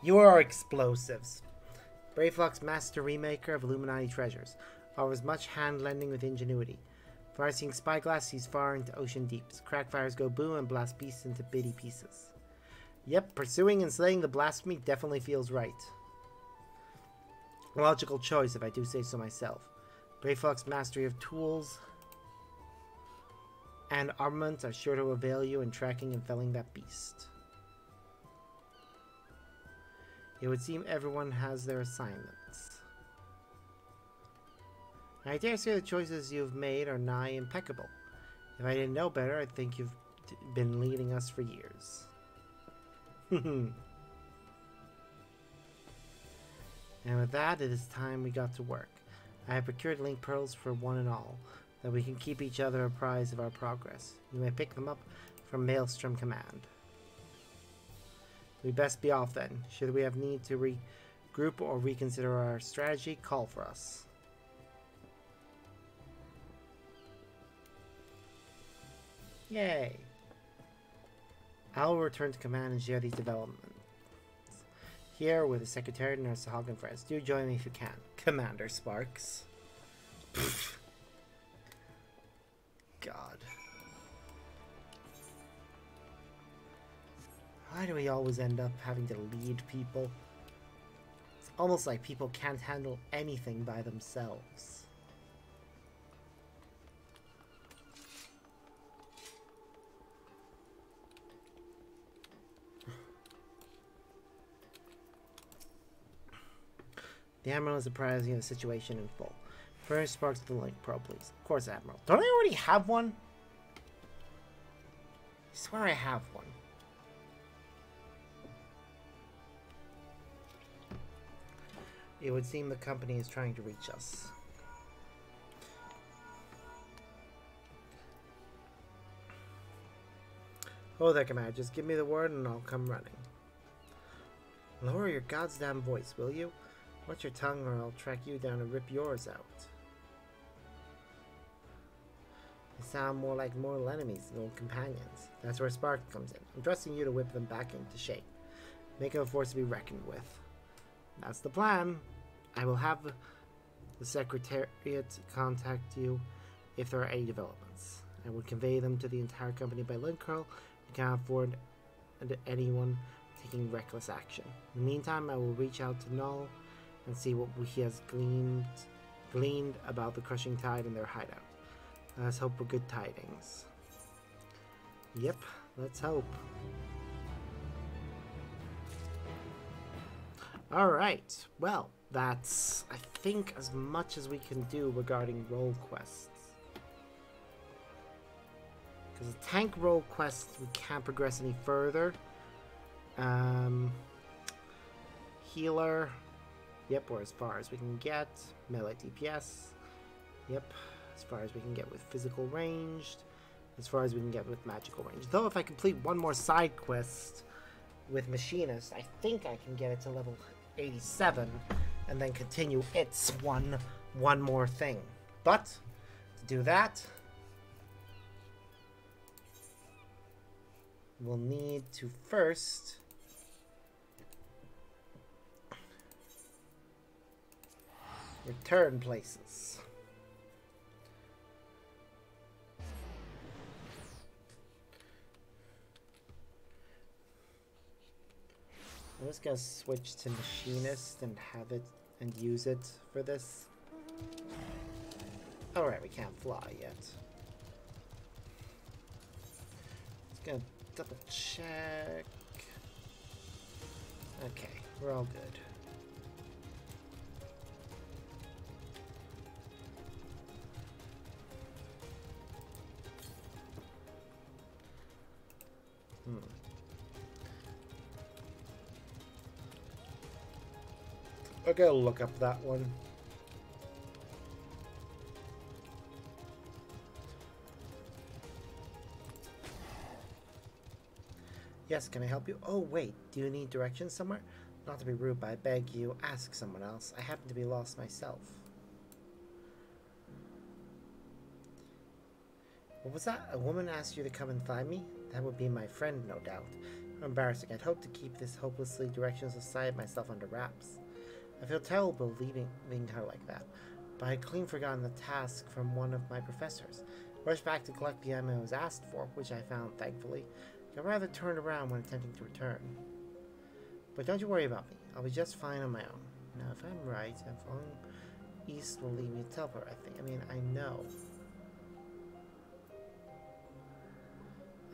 You are explosives. Brayflock's master remaker of Illuminati treasures offers much hand-lending with ingenuity. Far-seeing spyglass sees far into ocean deeps. Crackfires go boom and blast beasts into bitty pieces. Yep, pursuing and slaying the blasphemy definitely feels right. A logical choice, if I do say so myself. Brayflock's mastery of tools and armament are sure to avail you in tracking and felling that beast. It would seem everyone has their assignments. I dare say the choices you've made are nigh impeccable. If I didn't know better, I'd think you've been leading us for years. And with that, it is time we got to work. I have procured link pearls for one and all, that we can keep each other apprised of our progress. You may pick them up from Maelstrom Command. We'd best be off then. Should we have need to regroup or reconsider our strategy, call for us. Yay! I will return to command and share these developments. Here with the Secretary, Nurse Hog, and friends. Do join me if you can. Commander Sparks. God. Why do we always end up having to lead people? It's almost like people can't handle anything by themselves. The Admiral is apprising of the situation in full. Furnish Sparks the link pearl, please. Of course, Admiral. Don't I already have one? I swear I have one. It would seem the company is trying to reach us. Oh, there, Commander. Just give me the word and I'll come running. Lower your goddamn voice, will you? Watch your tongue or I'll track you down and rip yours out. They sound more like mortal enemies than old companions. That's where Spark comes in. I'm trusting you to whip them back into shape. Make them a force to be reckoned with. That's the plan. I will have the Secretariat contact you if there are any developments. I will convey them to the entire company by link curl. I cannot afford anyone taking reckless action. In the meantime, I will reach out to Null and see what he has gleaned about the crushing tide in their hideout. Let's hope for good tidings. Yep, let's hope. Alright, well, that's, I think, as much as we can do regarding role quests. Because the tank role quests, we can't progress any further. Healer, yep, we're as far as we can get. Melee DPS, yep, as far as we can get with physical ranged. As far as we can get with magical range. Though if I complete one more side quest with Machinist, I think I can get it to level 87 and then continue its one more thing. But to do that, we'll need to first return places. I'm just gonna switch to Machinist and have it and use it for this. Alright, we can't fly yet. Just gonna double check. Okay, we're all good. I gotta look up that one. Yes, can I help you? Oh, wait, do you need directions somewhere? Not to be rude, but I beg you, ask someone else. I happen to be lost myself. What was that? A woman asked you to come and find me? That would be my friend, no doubt. Embarrassing. I'd hoped to keep this hopelessly directionless side of myself under wraps. I feel terrible leaving her like that, but I had clean forgotten the task from one of my professors. Rushed back to collect the item I was asked for, which I found, thankfully. I rather turned around when attempting to return. But don't you worry about me. I'll be just fine on my own. Now, if I'm right, following east will lead me to teleport, I think. I mean, I know.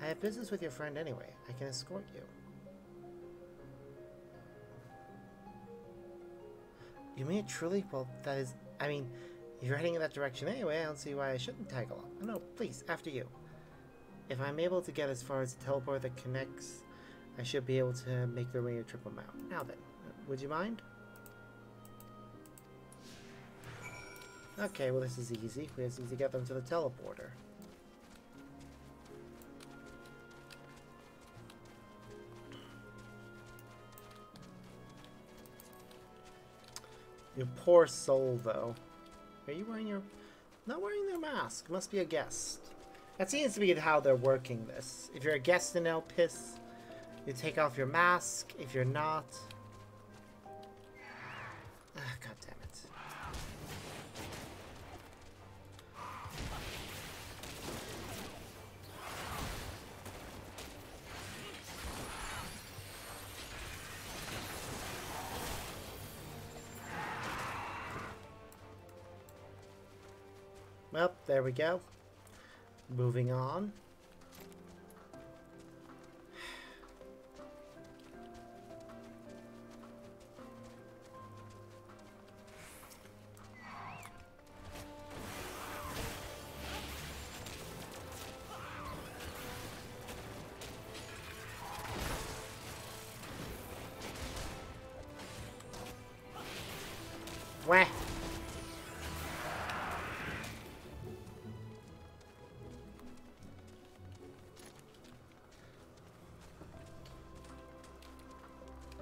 I have business with your friend anyway. I can escort you. You mean it truly? Well, that is... I mean, if you're heading in that direction anyway, I don't see why I shouldn't tag along. No, please, after you. If I'm able to get as far as the teleport that connects, I should be able to make the Rainier Triple Mount. Now then, would you mind? Okay, well this is easy. We just need to get them to the teleporter. You poor soul, though. Are you wearing your... Not wearing their mask. Must be a guest. That seems to be how they're working this. If you're a guest in Elpis, you take off your mask. If you're not... Ah, God damn it. Well, there we go. Moving on. Wah.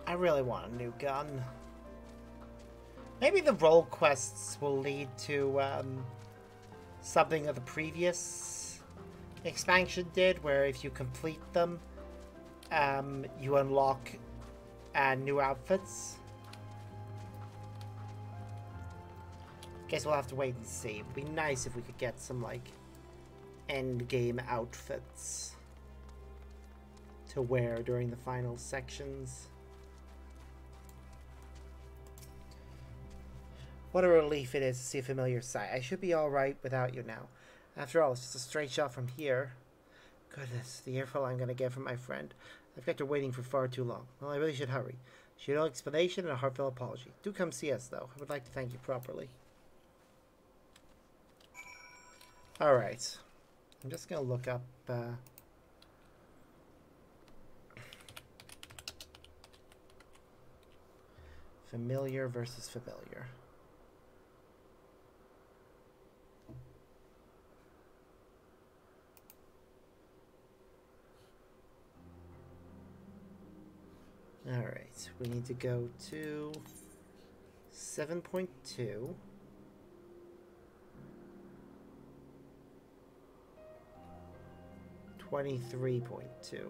I really want a new gun. Maybe the role quests will lead to something that the previous expansion did, where if you complete them, you unlock new outfits. Guess we'll have to wait and see. It'd be nice if we could get some, like, end game outfits to wear during the final sections. What a relief it is to see a familiar sight. I should be alright without you now. After all, it's just a straight shot from here. Goodness, the earful I'm going to get from my friend. I've kept her waiting for far too long. Well, I really should hurry. She had no explanation and a heartfelt apology. Do come see us, though. I would like to thank you properly. Alright. I'm just going to look up... familiar versus familiar. Alright, we need to go to 7.2. 23.2.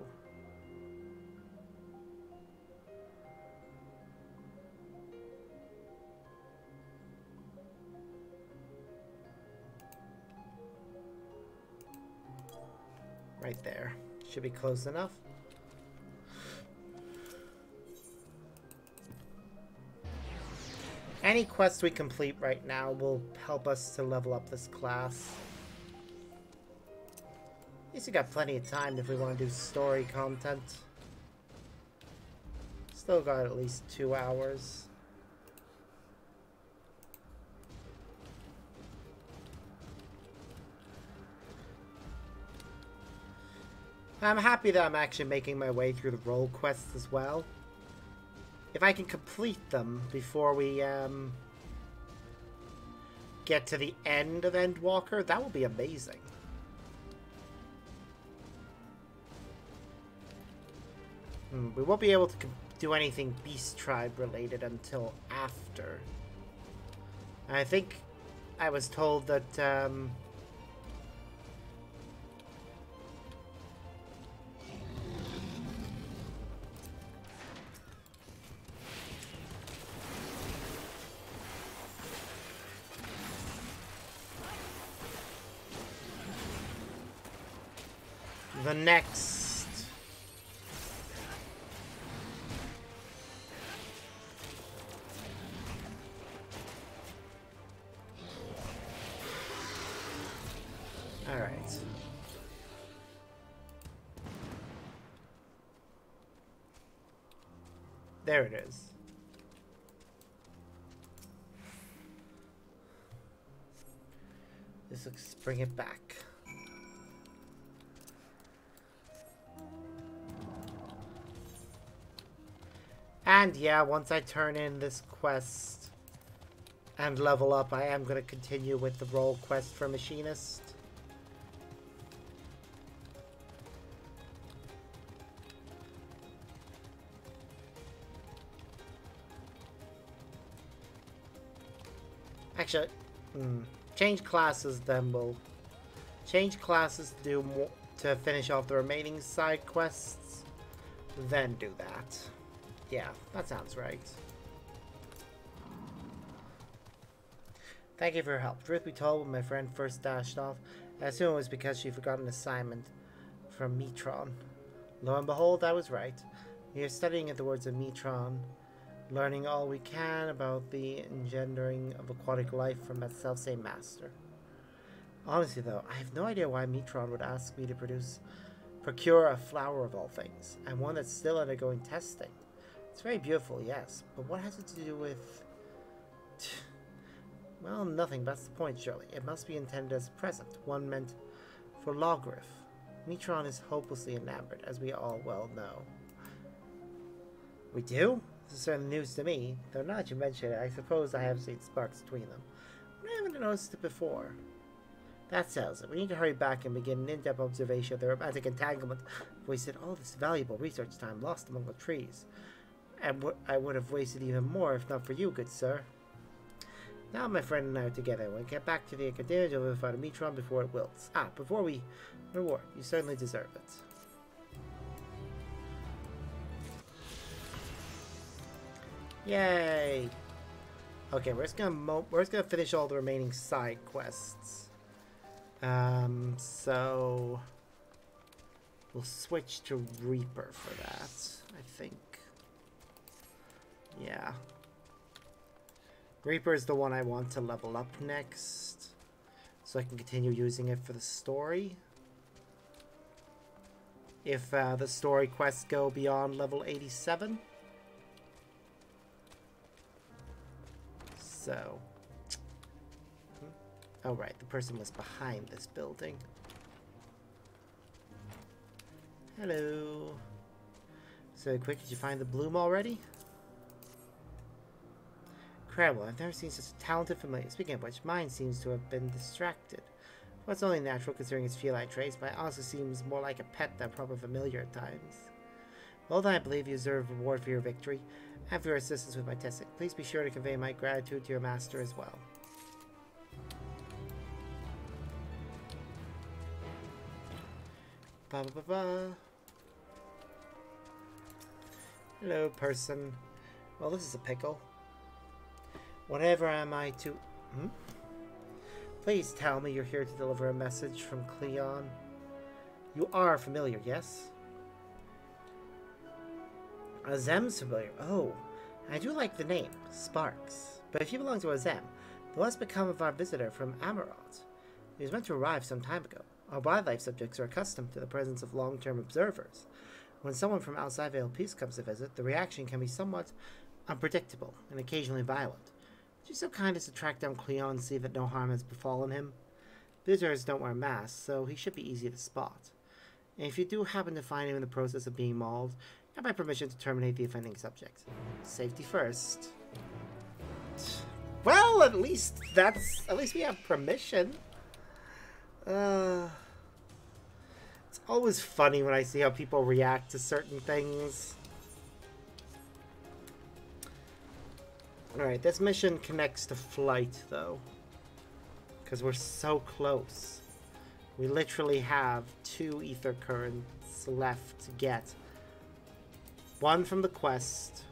Right there. Should be close enough. Any quests we complete right now will help us to level up this class. At least we got plenty of time if we want to do story content. Still got at least 2 hours. I'm happy that I'm actually making my way through the role quests as well. If I can complete them before we get to the end of Endwalker, that will be amazing. We won't be able to do anything Beast Tribe related until after. I think I was told that the next... Alright. There it is. Let's bring it back. And yeah, once I turn in this quest and level up, I am going to continue with the role quest for Machinist. Actually, change classes, then we'll change classes to do more, to finish off the remaining side quests, then do that. Yeah, that sounds right. Thank you for your help. Truth be told, when my friend first dashed off, I assume it was because she forgot an assignment from Metron. Lo and behold, I was right. We are studying at the words of Metron, learning all we can about the engendering of aquatic life from that selfsame master. Honestly though, I have no idea why Metron would ask me to procure a flower of all things, and one that's still undergoing testing. It's very beautiful, yes, but what has it to do with... Well, nothing, that's the point, surely. It must be intended as a present, one meant for Logrif. Metron is hopelessly enamored, as we all well know. We do? This is certainly news to me, though now that you mention it, I suppose I have seen sparks between them. But I haven't noticed it before. That settles it. We need to hurry back and begin an in-depth observation of the romantic entanglement. We wasted all this valuable research time lost among the trees. And I would have wasted even more if not for you, good sir. Now my friend and I are together. When we get back to the Academia, we'll find a Metron before it wilts. Ah, before we reward. You certainly deserve it. Yay! Okay, we're just gonna finish all the remaining side quests. So we'll switch to Reaper for that, I think. Yeah. Reaper is the one I want to level up next, so I can continue using it for the story. If the story quests go beyond level 87. So, oh right, the person was behind this building. Hello. So quick, did you find the bloom already? Incredible, I've never seen such a talented familiar. Speaking of which, mine seems to have been distracted. Well, it's only natural considering its feline traits, but it also seems more like a pet than a proper familiar at times. Well then, I believe you deserve a reward for your victory, and for your assistance with my testing. Please be sure to convey my gratitude to your master as well. Ba ba ba ba. Hello, person. Well, this is a pickle. Whatever am I to... Please tell me you're here to deliver a message from Cleon. You are familiar, yes? Azem's familiar. Oh, I do like the name, Sparks. But if you belong to Azem, then what's become of our visitor from Amarant? He was meant to arrive some time ago. Our wildlife subjects are accustomed to the presence of long-term observers. When someone from outside Veil Peace comes to visit, the reaction can be somewhat unpredictable and occasionally violent. Would you so kind as to track down Cleon and see that no harm has befallen him? Visitors don't wear masks, so he should be easy to spot. And if you do happen to find him in the process of being mauled, have my permission to terminate the offending subject. Safety first. Well, at least we have permission. It's always funny when I see how people react to certain things. Alright, this mission connects to flight, though. Because we're so close. We literally have 2 ether currents left to get. One from the quest.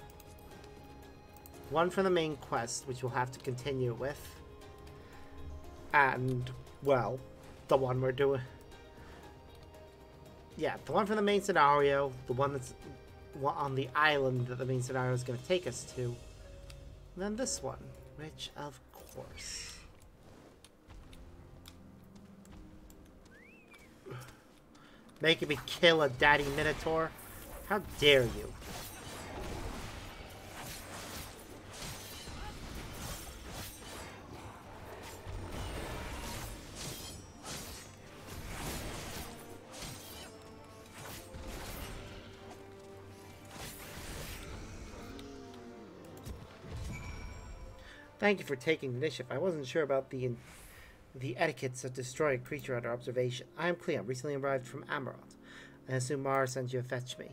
One from the main quest, which we'll have to continue with. And, well, the one we're doing. Yeah, the one from the main scenario. The one that's on the island that the main scenario is going to take us to. And then this one, which, of course. Making me kill a daddy Minotaur? How dare you? Thank you for taking the initiative. I wasn't sure about the etiquettes of destroying a creature under observation. I am Cleon, recently arrived from Amaroth. I assume Mara sent you to fetch me.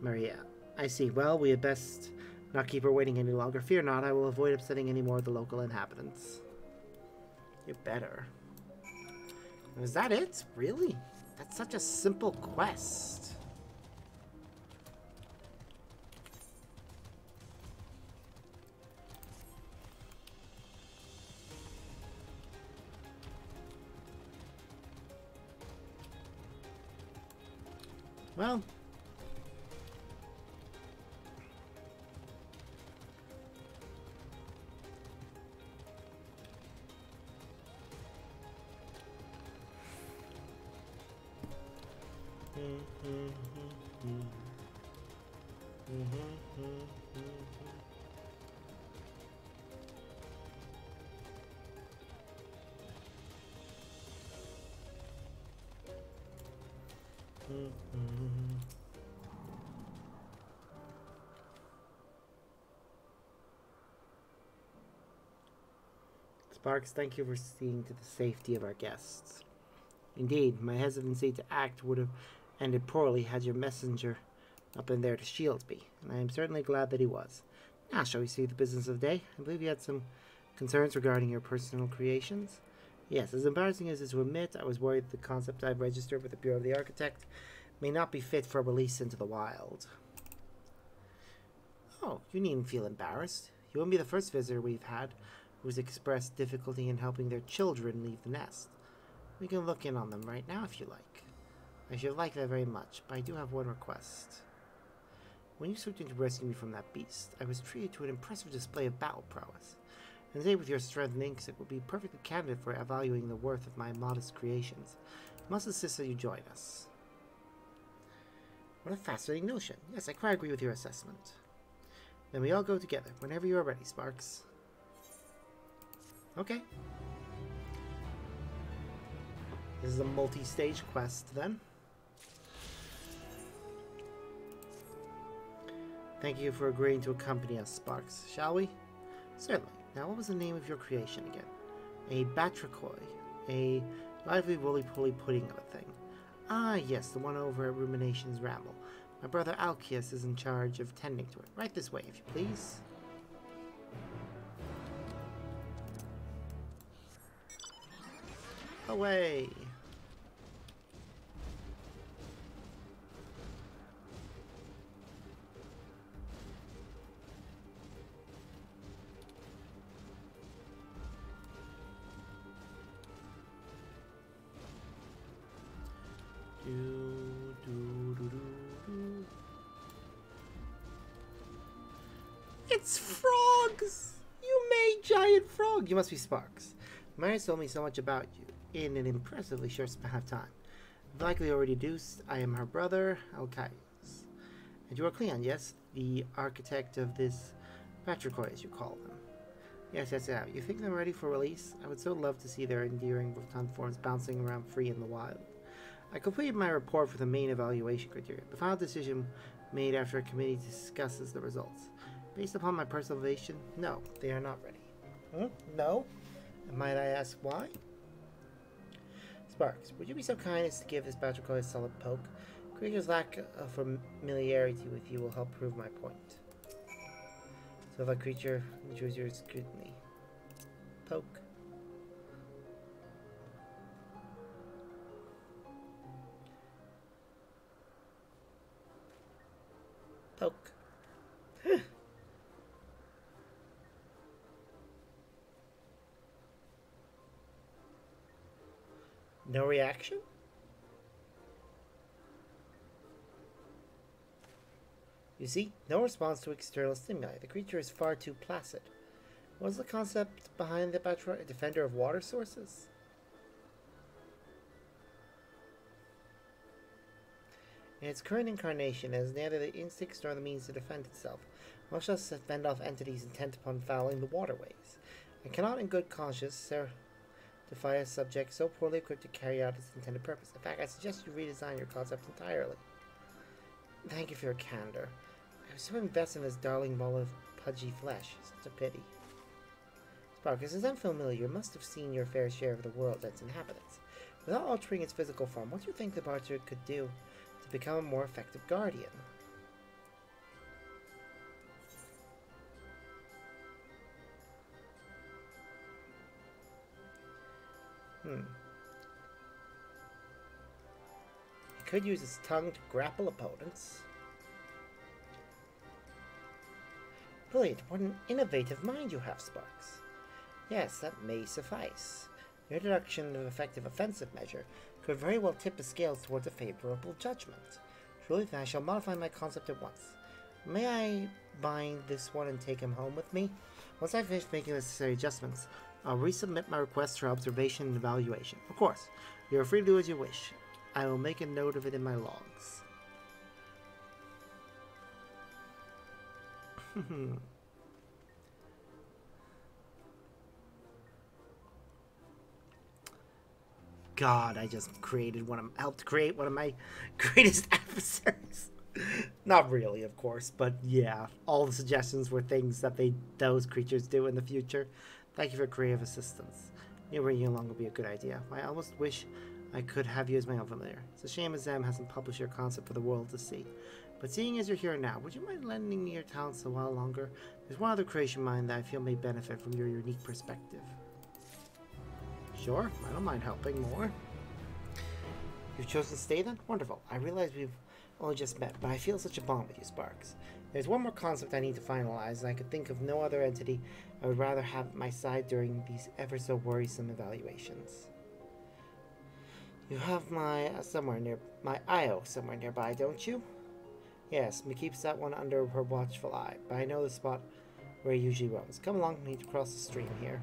Maria, I see. Well, we had best not keep her waiting any longer. Fear not, I will avoid upsetting any more of the local inhabitants. You better. Was that it? Really? That's such a simple quest. Well, Sparks, thank you for seeing to the safety of our guests. Indeed, my hesitancy to act would have ended poorly had your messenger not been there to shield me, and I am certainly glad that he was. Now, shall we see the business of the day? I believe you had some concerns regarding your personal creations. Yes, as embarrassing as it is to admit, I was worried that the concept I've registered with the Bureau of the Architect may not be fit for release into the wild. Oh, you needn't feel embarrassed. You won't be the first visitor we've had who has expressed difficulty in helping their children leave the nest. We can look in on them right now if you like. I should like that very much, but I do have one request. When you swooped in to rescue me from that beast, I was treated to an impressive display of battle prowess. And today, with your strength and inks, it will be perfectly candid for evaluating the worth of my modest creations. I must insist that you join us. What a fascinating notion. Yes, I quite agree with your assessment. Then we all go together, whenever you are ready, Sparks. Okay. This is a multi-stage quest, then. Thank you for agreeing to accompany us, Sparks. Shall we? Certainly. Now, what was the name of your creation again? A batrachoi. A lively roly-poly pudding of a thing. Ah, yes, the one over at Rumination's Ramble. My brother Alcius is in charge of tending to it. Right this way, if you please. Away! It's frogs! You made giant frogs! You must be Sparks. Mary told me so much about you in an impressively short span of time. Likely already deduced, I am her brother, Alcius. And you are Cleon, yes? The architect of this Patricoy, as you call them. Yes, yes, yeah. You think they're ready for release? I would so love to see their endearing Votan forms bouncing around free in the wild. I completed my report for the main evaluation criteria. The final decision made after a committee discusses the results. Based upon my personal evaluation, no, they are not ready. No? And might I ask why? Sparks, would you be so kind as to give this Patricoy a solid poke? Creature's lack of familiarity with you will help prove my point. So if a creature enjoys your scrutiny. Poke. Poke. No reaction? You see, no response to external stimuli. The creature is far too placid. What was the concept behind the Batra, a defender of water sources? In its current incarnation, it has neither the instincts nor the means to defend itself, much less to fend off entities intent upon fouling the waterways, and cannot in good conscience defy a subject so poorly equipped to carry out its intended purpose. In fact, I suggest you redesign your concept entirely. Thank you for your candor. I was so invested in this darling ball of pudgy flesh. Such a pity. Sparkus, as unfamiliar, you must have seen your fair share of the world and its inhabitants. Without altering its physical form, what do you think the Barter could do to become a more effective guardian? He could use his tongue to grapple opponents. Brilliant, what an innovative mind you have, Sparks. Yes, that may suffice. The introduction of an effective offensive measure could very well tip the scales towards a favorable judgment. Truly, then I shall modify my concept at once. May I bind this one and take him home with me? Once I finish making the necessary adjustments, I'll resubmit my request for observation and evaluation. Of course, you are free to do as you wish. I will make a note of it in my logs. God, I just helped create one of my greatest adversaries. Not really, of course, but yeah, all the suggestions were things that those creatures do in the future. Thank you for creative assistance. Bringing you along will be a good idea. I almost wish I could have you as my own familiar. It's a shame Zem hasn't published your concept for the world to see. But seeing as you're here now, would you mind lending me your talents a while longer? There's one other creation of mine that I feel may benefit from your unique perspective. Sure, I don't mind helping more. You've chosen to stay then? Wonderful. I realize we've only just met, but I feel such a bond with you, Sparks. There's one more concept I need to finalize, and I could think of no other entity I would rather have at my side during these ever so worrisome evaluations. You have my IO somewhere nearby, don't you? Yes, me keeps that one under her watchful eye, but I know the spot where he usually roams. Come along, we need to cross the stream here.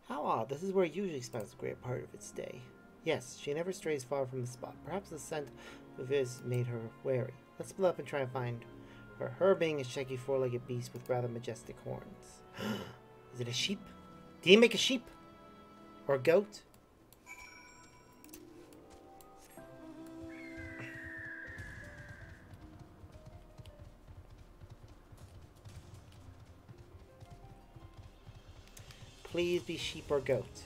How odd, this is where it usually spends a great part of its day. Yes, she never strays far from the spot. Perhaps the scent of his made her wary. Let's split up and try to find her being a shaggy four-legged beast with rather majestic horns. Is it a sheep? Did he make a sheep? Or a goat? Please be sheep or goat.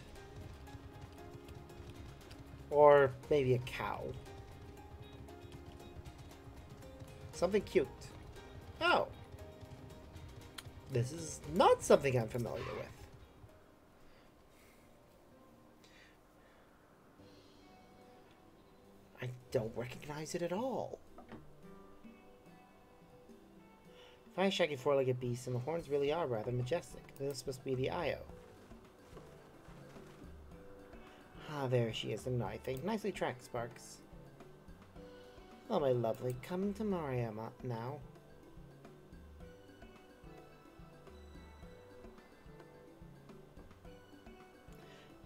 Or maybe a cow. Something cute. Oh. This is not something I'm familiar with. I don't recognize it at all. Fine shaggy four-legged beast, and the horns really are rather majestic. This must be the Io. Ah, there she is, and I think. Nicely tracked, Sparks. Oh, my lovely. Come to Mariama now.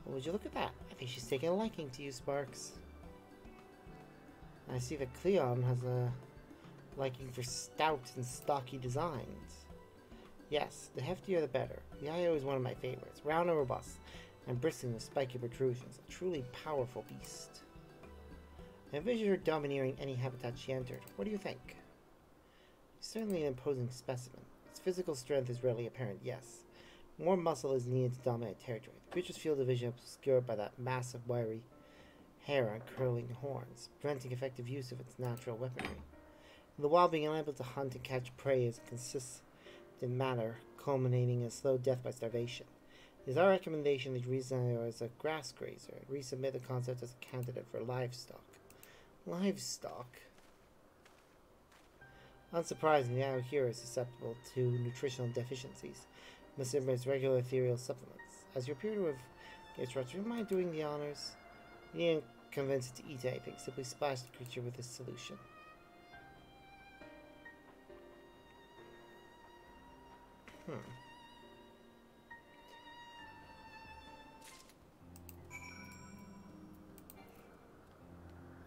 Oh, would you look at that? I think she's taking a liking to you, Sparks. I see that Cleon has a liking for stout and stocky designs. Yes, the heftier the better. The IO is one of my favorites. Round and robust, and bristling with spiky protrusions. A truly powerful beast. I envision her domineering any habitat she entered. What do you think? It's certainly an imposing specimen. Its physical strength is readily apparent, yes. More muscle is needed to dominate territory. The creature's field of vision is obscured by that massive, wiry hair and curling horns, preventing effective use of its natural weaponry. In the wild, being unable to hunt and catch prey is a consistent manner, culminating in slow death by starvation. It is our recommendation that you resign her as a grass grazer and resubmit the concept as a candidate for livestock. Livestock? Unsurprisingly, our hero is susceptible to nutritional deficiencies. Must embrace regular ethereal supplements. As you appear to have get structure, do you mind doing the honors? You needn't convince it to eat anything. Simply splash the creature with this solution.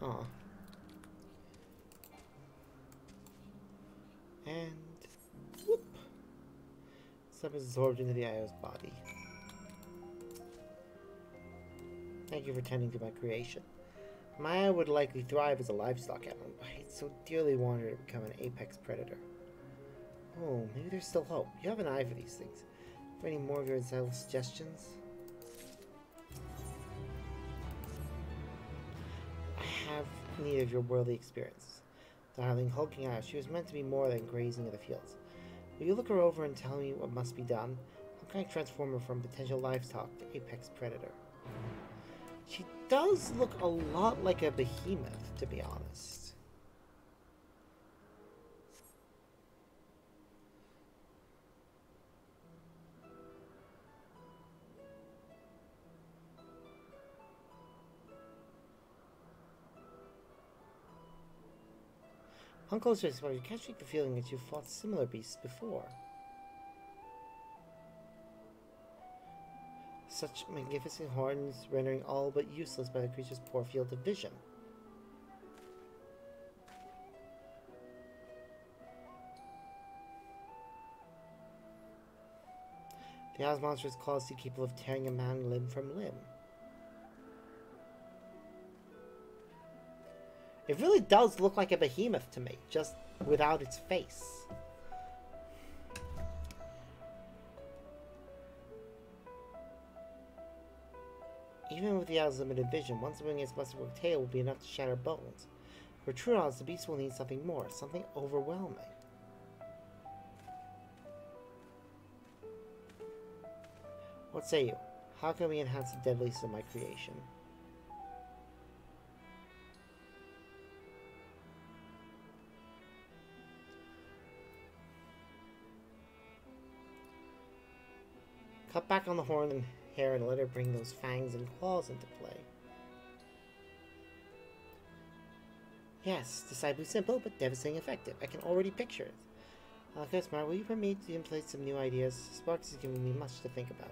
Oh. And whoop. Stuff is absorbed into the IO's body. Thank you for tending to my creation. Maya would likely thrive as a livestock animal, but I so dearly want her to become an apex predator. Oh, maybe there's still hope. You have an eye for these things. For any more of your insightful suggestions? I have need of your worldly experience. Darling, hulking out, she was meant to be more than grazing in the fields. Will you look her over and tell me what must be done? How can I transform her from potential livestock to apex predator? She does look a lot like a behemoth, to be honest. On closer exposure, you can't shake the feeling that you've fought similar beasts before. Such magnificent horns rendering all but useless by the creature's poor field of vision. The Owl's monstrous claws seem capable of tearing a man limb from limb. It really does look like a behemoth to me, just without its face. Even with the owl's limited vision, one swing its muscular tail will be enough to shatter bones. For true knowledge, the beast will need something more, something overwhelming. What say you? How can we enhance the deadliest of my creation? Cut back on the horn and hair and let her bring those fangs and claws into play. Yes, decidedly simple, but devastating effective. I can already picture it. Cosmar, will you permit me to implement some new ideas? Sparks is giving me much to think about.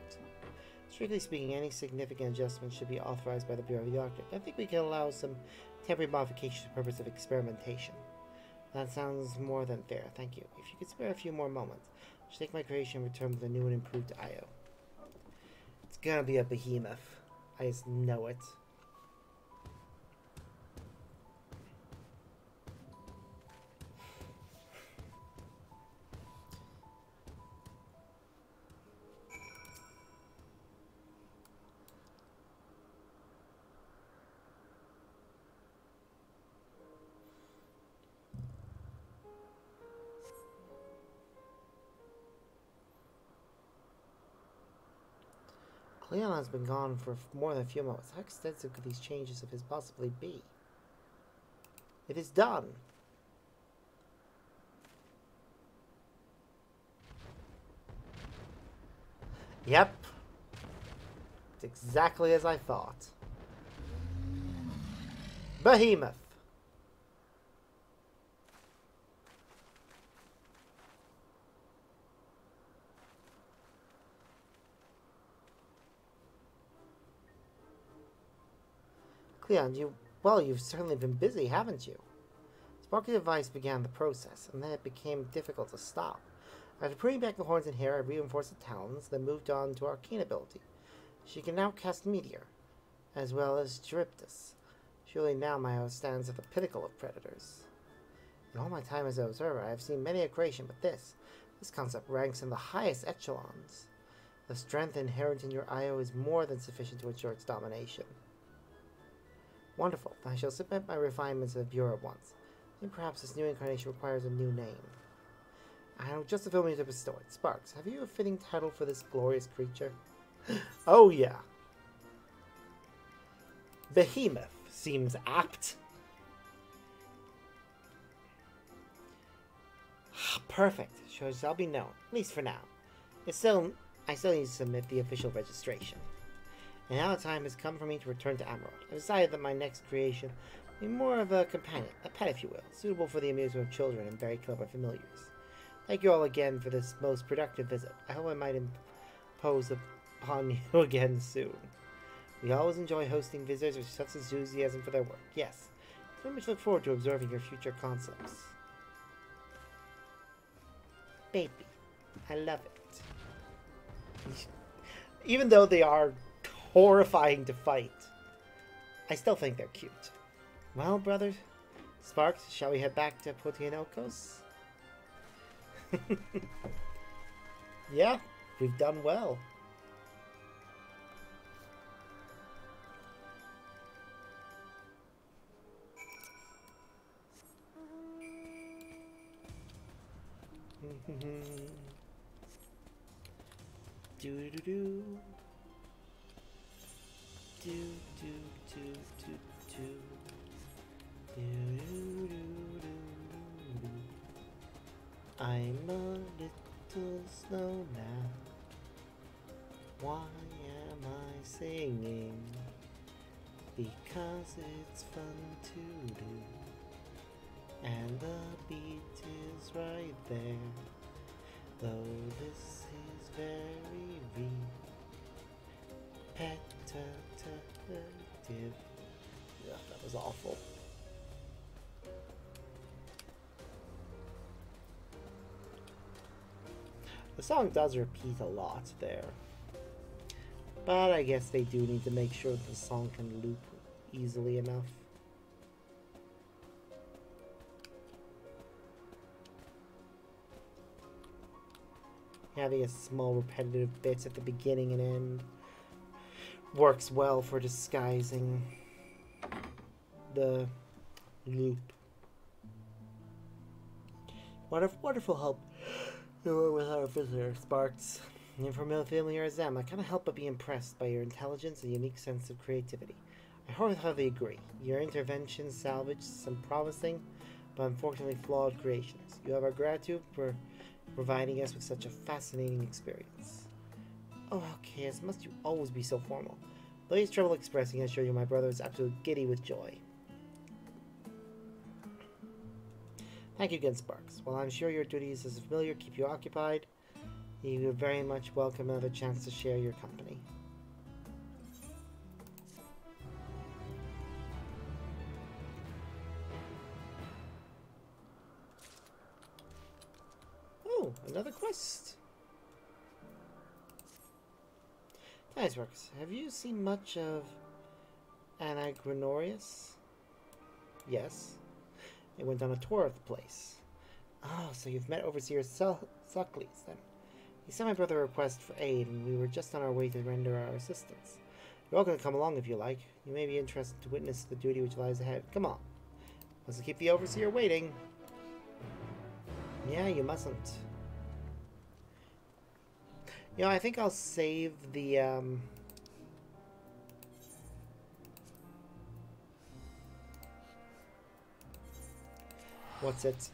Strictly speaking, any significant adjustments should be authorized by the Bureau of the Arctic. I think we can allow some temporary modifications for the purpose of experimentation. That sounds more than fair, thank you. If you could spare a few more moments, I should take my creation and return with a new and improved IO. It's gonna be a behemoth. I just know it. Leon has been gone for more than a few moments. How extensive could these changes of his possibly be? It is done. Yep. It's exactly as I thought. Behemoth. Cleon, you've certainly been busy, haven't you? Sparky's advice began the process, and then it became difficult to stop. After putting back the horns and hair, I reinforced the talons, then moved on to arcane ability. She can now cast Meteor, as well as Charybdis. Surely now Maya stands at the pinnacle of predators. In all my time as an observer, I have seen many a creation, but this concept ranks in the highest echelons. The strength inherent in your IO is more than sufficient to ensure its domination. Wonderful. I shall submit my refinements to the Bureau at once. Then perhaps this new incarnation requires a new name. I know just a few minutes to bestow it. Sparks, have you a fitting title for this glorious creature? Oh yeah. Behemoth seems apt. Perfect. Sure shall be known, at least for now. I still need to submit the official registration. And now the time has come for me to return to Emerald. I decided that my next creation will be more of a companion, a pet if you will, suitable for the amusement of children and very clever familiars. Thank you all again for this most productive visit. I hope I might impose upon you again soon. We always enjoy hosting visitors with such enthusiasm for their work. Yes, I very much look forward to observing your future concepts. Baby, I love it. Even though they are horrifying to fight, I still think they're cute. Well, brother, Sparks, shall we head back to Potionokos? Yeah, we've done well. Do do do do do do do do do. I'm a little slow now. Why am I singing? Because it's fun to do. And the beat is right there. Though this is very repetitive. Ugh, that was awful. The song does repeat a lot there. But I guess they do need to make sure that the song can loop easily enough. Having a small repetitive bits at the beginning and end works well for disguising the loop. Wonderful help with our visitor, Sparks. And from a familiar as them, I cannot help but be impressed by your intelligence and unique sense of creativity. I wholeheartedly agree. Your interventions salvaged some promising, but unfortunately flawed creations. You have our gratitude for providing us with such a fascinating experience. Oh, okay, as must you always be so formal. Though he has trouble expressing, I assure you my brother is absolutely giddy with joy. Thank you again, Sparks. While I'm sure your duties as a familiar keep you occupied, you would very much welcome another chance to share your company. Oh, another quest. Nice works. Have you seen much of Anagranorius? Yes. They went on a tour of the place. Oh, so you've met Overseer Suckleys, then. He sent my brother a request for aid, and we were just on our way to render our assistance. You're welcome to come along if you like. You may be interested to witness the duty which lies ahead. Come on. Mustn't keep the Overseer waiting. Yeah, you mustn't. You know, I think I'll save the, what's it?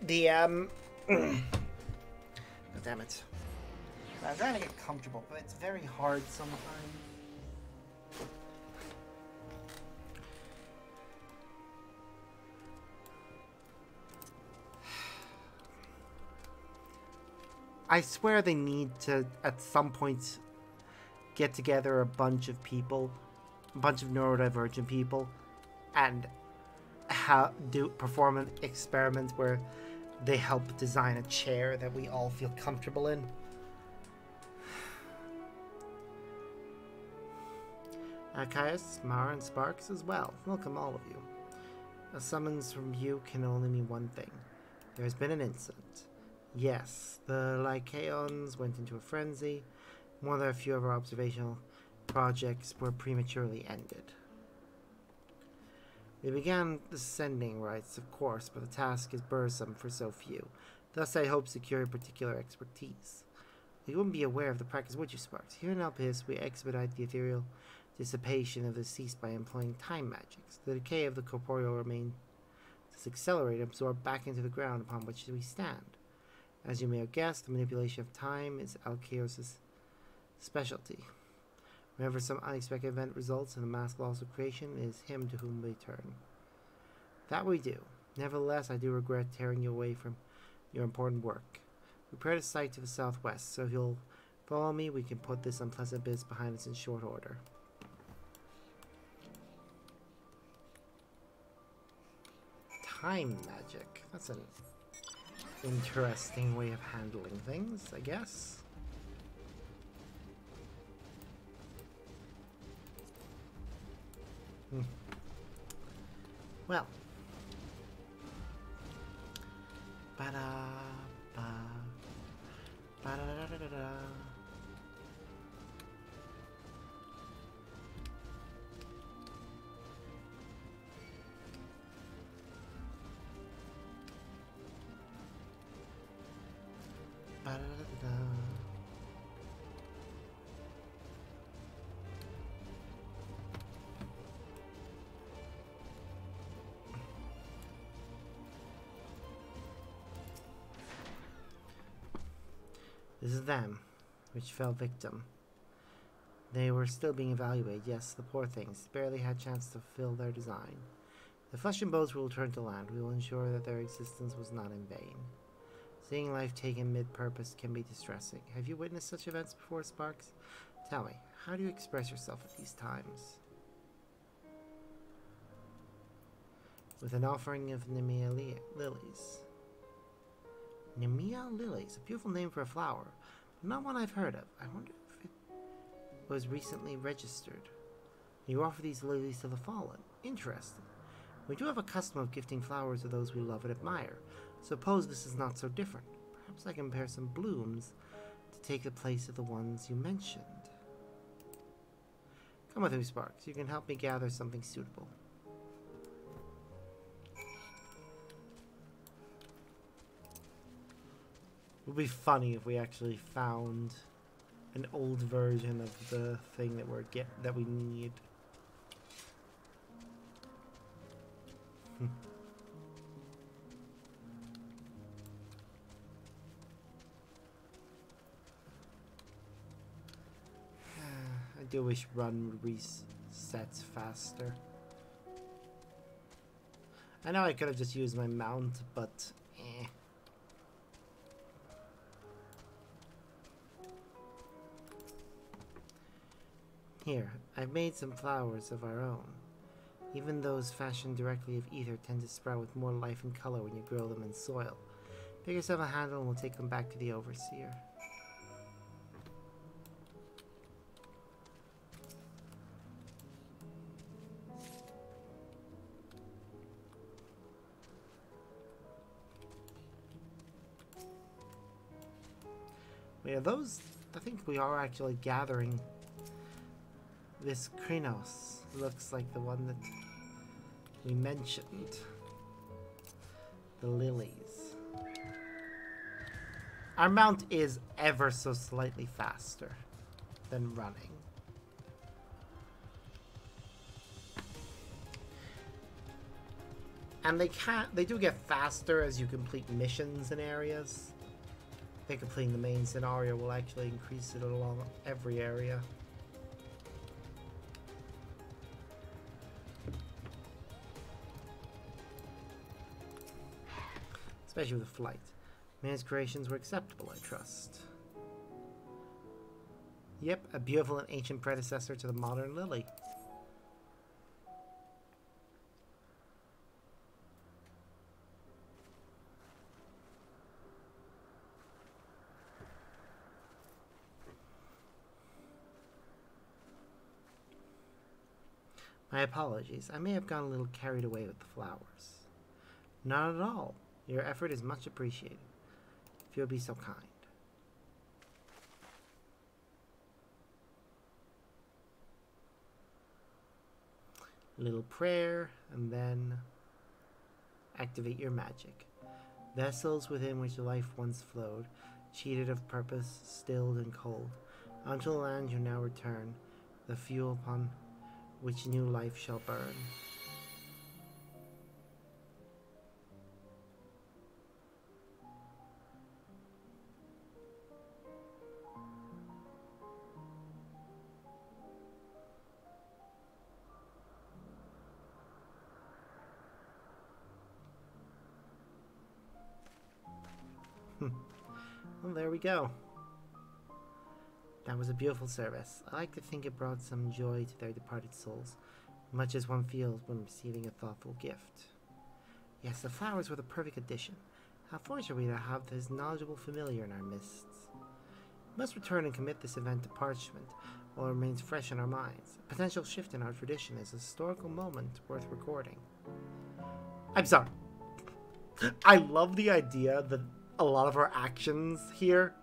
The, God damn it. I'm trying to get comfortable, but it's very hard sometimes. I swear they need to, at some point, get together a bunch of people, a bunch of neurodivergent people, and perform an experiment where they help design a chair that we all feel comfortable in. Caius, Mara, and Sparks as well. Welcome, all of you. A summons from you can only mean one thing. There has been an incident. Yes, the Lycaons went into a frenzy. More than a few of our observational projects were prematurely ended. We began the sending rites, of course, but the task is burdensome for so few. Thus I hope secure particular expertise. You wouldn't be aware of the practice, would you, Sparks? Here in Alpis, we expedite the ethereal dissipation of the deceased by employing time magics. The decay of the corporeal remains is accelerated, absorbed back into the ground upon which we stand. As you may have guessed, the manipulation of time is Alkeos' specialty. Whenever some unexpected event results in a mass loss of creation, it is him to whom we turn. That we do. Nevertheless, I do regret tearing you away from your important work. We prepared a site to the southwest, so if you'll follow me, we can put this unpleasant biz behind us in short order. Time magic. That's an interesting way of handling things, I guess. Well. Ba-da-ba. Ba-da-da-da-da-da. Ba-da-da-da-da. This is them, which fell victim. They were still being evaluated. Yes, the poor things barely had a chance to fulfill their design. The flesh and bones will return to land. We will ensure that their existence was not in vain. Seeing life taken mid-purpose can be distressing. Have you witnessed such events before, Sparks? Tell me, how do you express yourself at these times? With an offering of Nemea lilies. Nemea lilies, a beautiful name for a flower, but not one I've heard of. I wonder if it was recently registered. You offer these lilies to the fallen. Interesting. We do have a custom of gifting flowers to those we love and admire. Suppose this is not so different. Perhaps I can prepare some blooms to take the place of the ones you mentioned. Come with me, Sparks. You can help me gather something suitable. It would be funny if we actually found an old version of the thing that we need. I do wish run resets faster. I know I could have just used my mount, but eh. Here, I've made some flowers of our own. Even those fashioned directly of ether tend to sprout with more life and color when you grow them in soil. Pick yourself a handle and we'll take them back to the overseer. Yeah, those, I think we are actually gathering. This Krynos looks like the one that we mentioned. The lilies. Our mount is ever so slightly faster than running. And they do get faster as you complete missions in areas. I think completing the main scenario will actually increase it along every area. Especially with flight. Man's creations were acceptable, I trust. Yep, a beautiful and ancient predecessor to the modern lily. My apologies. I may have gone a little carried away with the flowers. Not at all. Your effort is much appreciated. If you'll be so kind. Little prayer, and then activate your magic. Vessels within which life once flowed, cheated of purpose, stilled and cold. Unto the land you now return, the fuel upon which new life shall burn. Well, there we go. That was a beautiful service. I like to think it brought some joy to their departed souls, much as one feels when receiving a thoughtful gift. Yes, the flowers were the perfect addition. How fortunate we to have this knowledgeable familiar in our midst. We must return and commit this event to parchment while it remains fresh in our minds. A potential shift in our tradition is a historical moment worth recording. I'm sorry. I love the idea that a lot of our actions here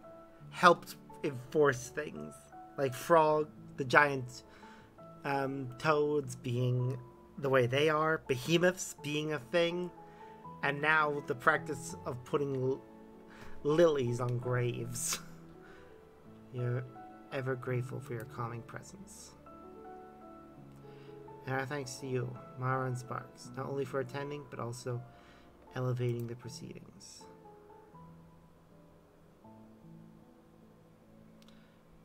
helped enforce things. Like Frog, the giant toads being the way they are, behemoths being a thing, and now the practice of putting lilies on graves. You're ever grateful for your calming presence. And our thanks to you, Mara and Sparks, not only for attending, but also elevating the proceedings.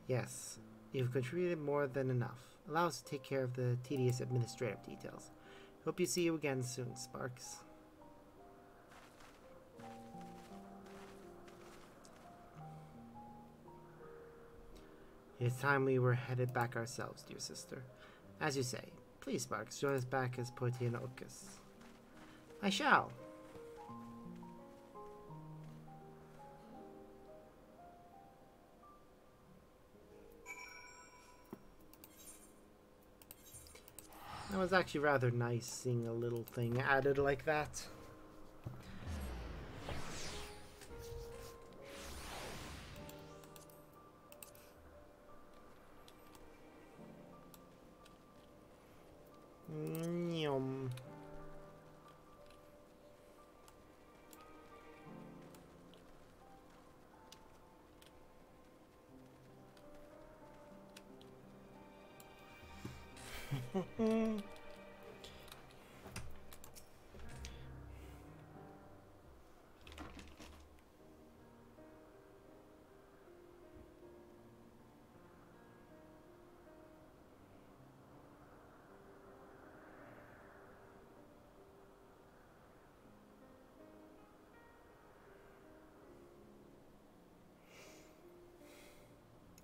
Yes, you've contributed more than enough. Allow us to take care of the tedious administrative details. Hope you see you again soon, Sparks. It's time we were headed back ourselves, dear sister. As you say, please, Sparks, join us back as Poetianocus. I shall. That was actually rather nice seeing a little thing added like that. Yum.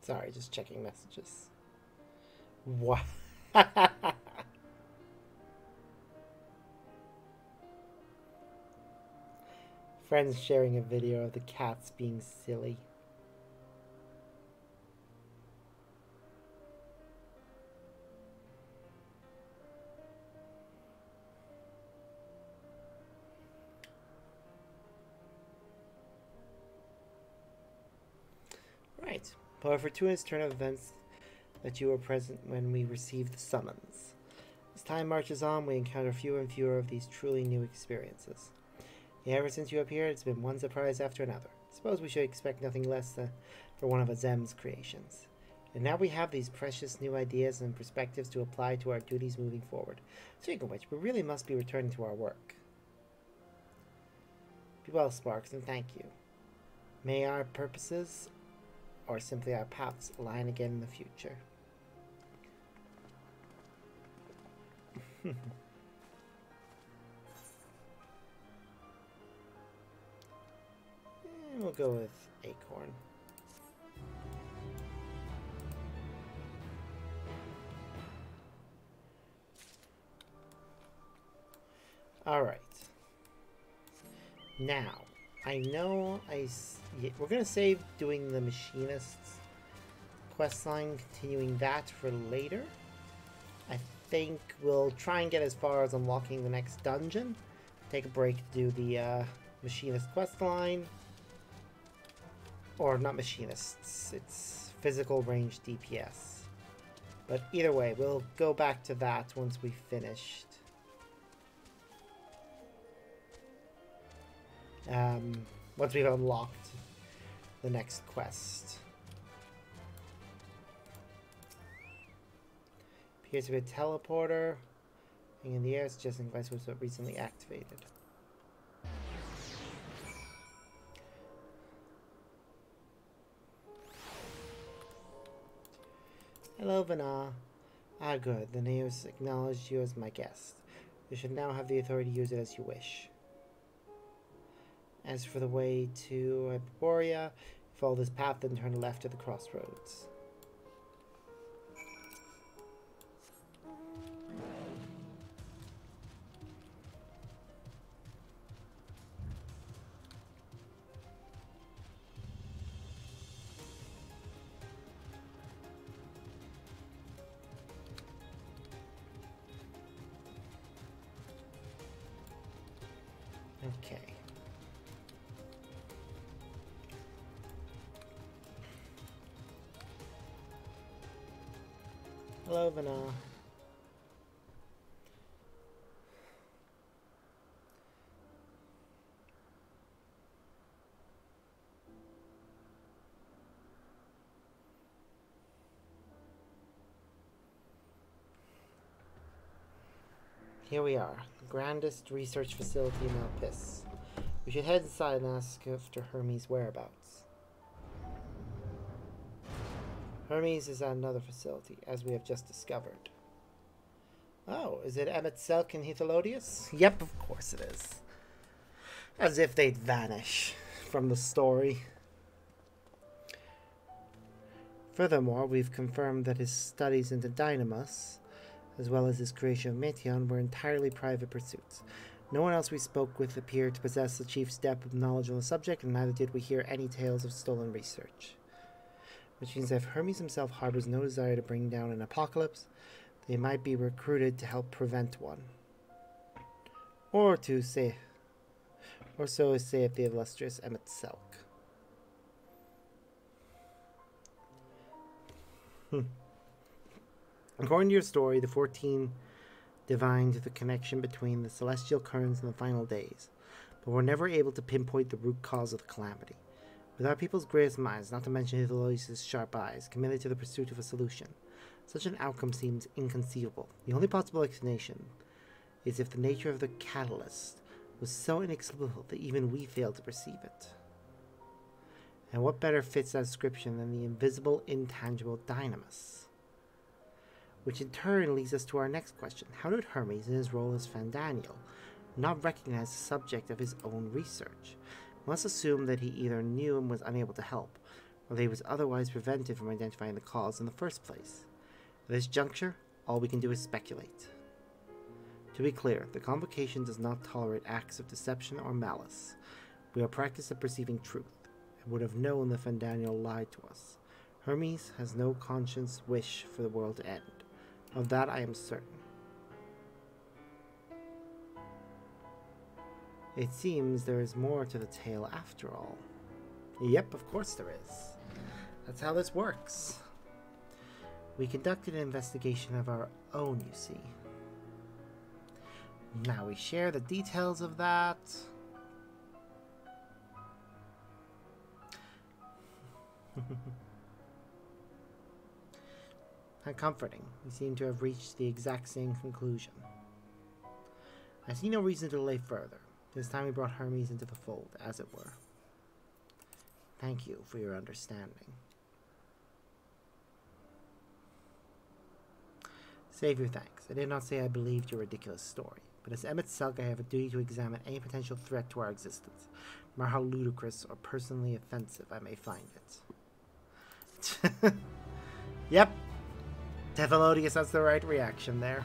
Sorry, just checking messages. What? Friends sharing a video of the cats being silly. Right. But a fortuitous turn of events that you were present when we received the summons. As time marches on, we encounter fewer and fewer of these truly new experiences. Yeah, ever since you appeared, it's been one surprise after another. Suppose we should expect nothing less for one of Azem's creations. And now we have these precious new ideas and perspectives to apply to our duties moving forward. Speaking of which, we really must be returning to our work. Be well, Sparks, and thank you. May our purposes, or simply our paths, align again in the future. And we'll go with Acorn. Alright. Now, I know we're going to save doing the Machinist's questline, continuing that for later. I think we'll try and get as far as unlocking the next dungeon. Take a break to do the Machinist questline. Or not Machinists, it's physical range DPS. But either way, we'll go back to that once we've finished. Once we've unlocked the next quest. Appears to be a teleporter. Hanging in the air, suggesting device was recently activated. Hello, Vana. Ah, good. The natives acknowledged you as my guest. You should now have the authority to use it as you wish. As for the way to Hyperborea, Follow this path, then turn left at the crossroads. Okay. Hello, Vana. Here we are, the grandest research facility in Alpis. We should head inside and ask after Hermes' whereabouts. Hermes is at another facility, as we have just discovered. Oh, is it Emmett Selk and Hethelodius? Yep, of course it is. As if they'd vanish from the story. Furthermore, we've confirmed that his studies into Dynamis, as well as his creation of Meteon, were entirely private pursuits. No one else we spoke with appeared to possess the chief's depth of knowledge on the subject, and neither did we hear any tales of stolen research. Which means that if Hermes himself harbors no desire to bring down an apocalypse, they might be recruited to help prevent one. Or so saith the illustrious Emmett Selk. According to your story, the 14 divined the connection between the celestial currents and the final days, but were never able to pinpoint the root cause of the calamity. With our people's greatest minds, not to mention Hethelodius' sharp eyes, committed to the pursuit of a solution, such an outcome seems inconceivable. The only possible explanation is if the nature of the catalyst was so inexplicable that even we failed to perceive it. And what better fits that description than the invisible, intangible Dynamis? Which in turn leads us to our next question. How did Hermes, in his role as Fandaniel, not recognize the subject of his own research? We must assume that he either knew and was unable to help, or that he was otherwise prevented from identifying the cause in the first place. At this juncture, all we can do is speculate. To be clear, the Convocation does not tolerate acts of deception or malice. We are practiced at perceiving truth, and would have known that Fandaniel lied to us. Hermes has no conscious wish for the world to end. Of that I am certain. It seems there is more to the tale after all. Yep, of course there is. That's how this works. We conducted an investigation of our own, you see. Now we share the details of that. How comforting. We seem to have reached the exact same conclusion. I see no reason to delay further. This time we brought Hermes into the fold, as it were. Thank you for your understanding. Save your thanks. I did not say I believed your ridiculous story, but as Emmett Selk, I have a duty to examine any potential threat to our existence, no matter how ludicrous or personally offensive I may find it. Yep. Hethelodius, that's the right reaction there.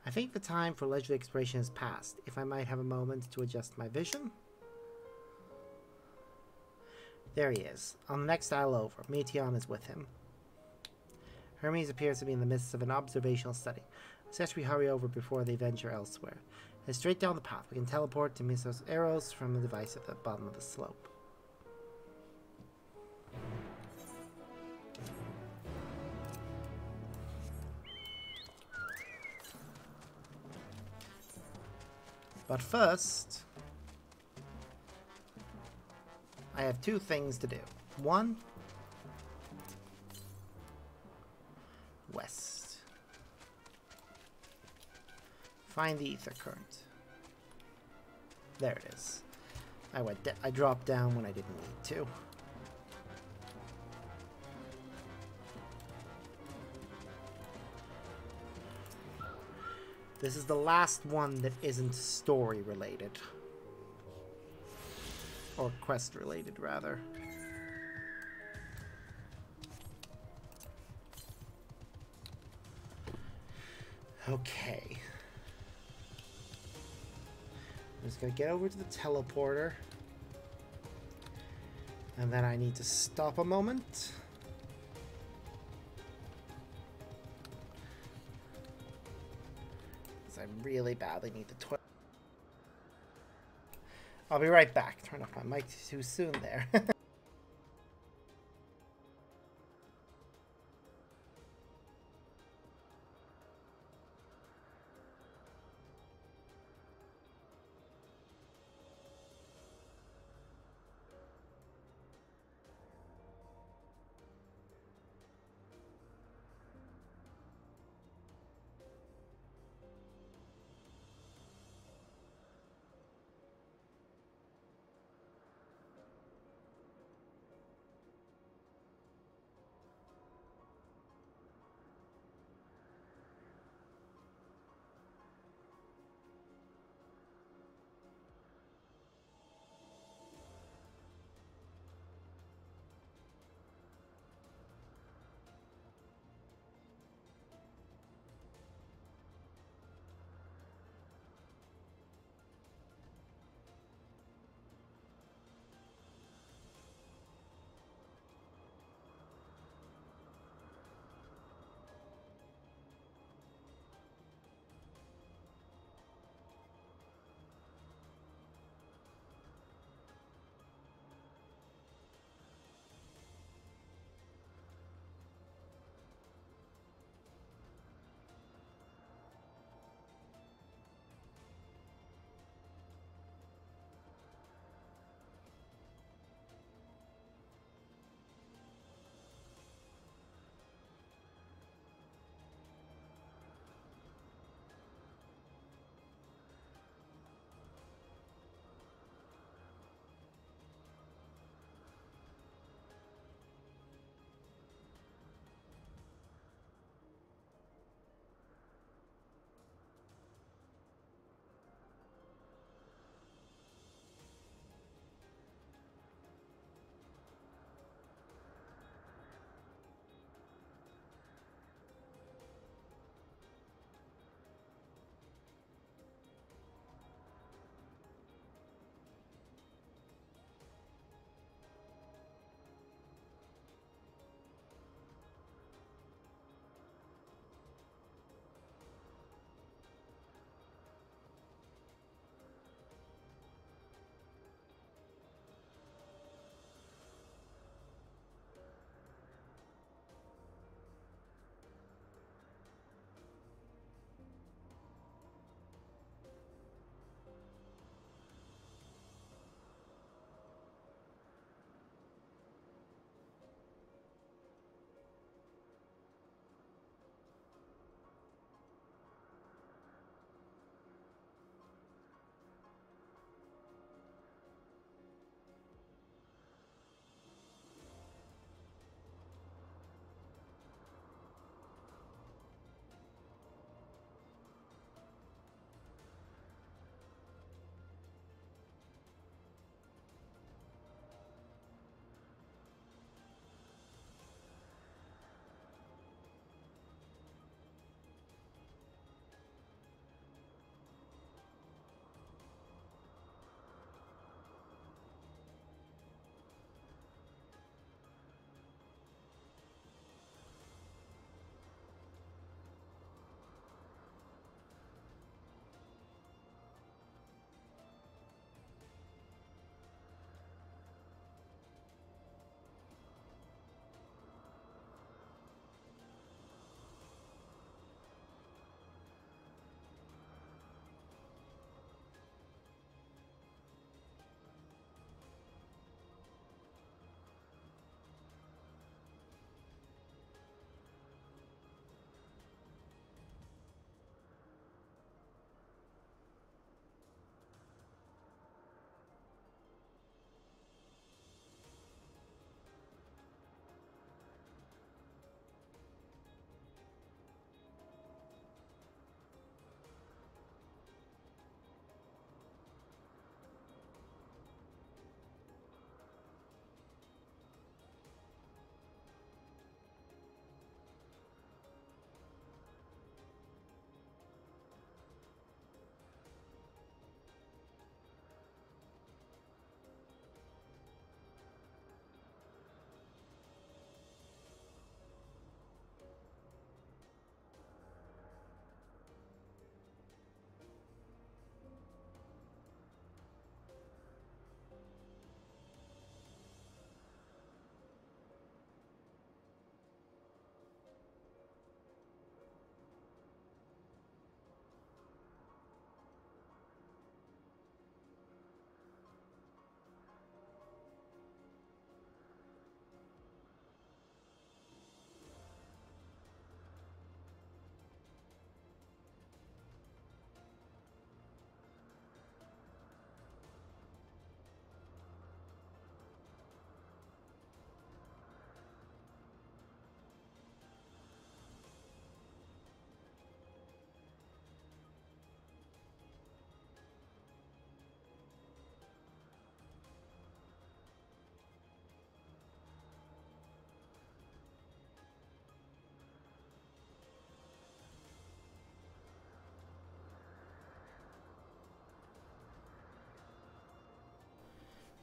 I think the time for leisurely exploration has passed. If I might have a moment to adjust my vision. There he is. On the next aisle over, Meteon is with him. Hermes appears to be in the midst of an observational study. I suggest we hurry over before they venture elsewhere. Head straight down the path. We can teleport to Misos Eros from the device at the bottom of the slope. But first, I have two things to do. One, west. Find the ether current. There it is. I dropped down when I didn't need to. This is the last one that isn't story related. Or quest related, rather. Okay. I'm just gonna get over to the teleporter. And then I need to stop a moment. Because I really badly need the toilet. I'll be right back. Turn off my mic too soon there.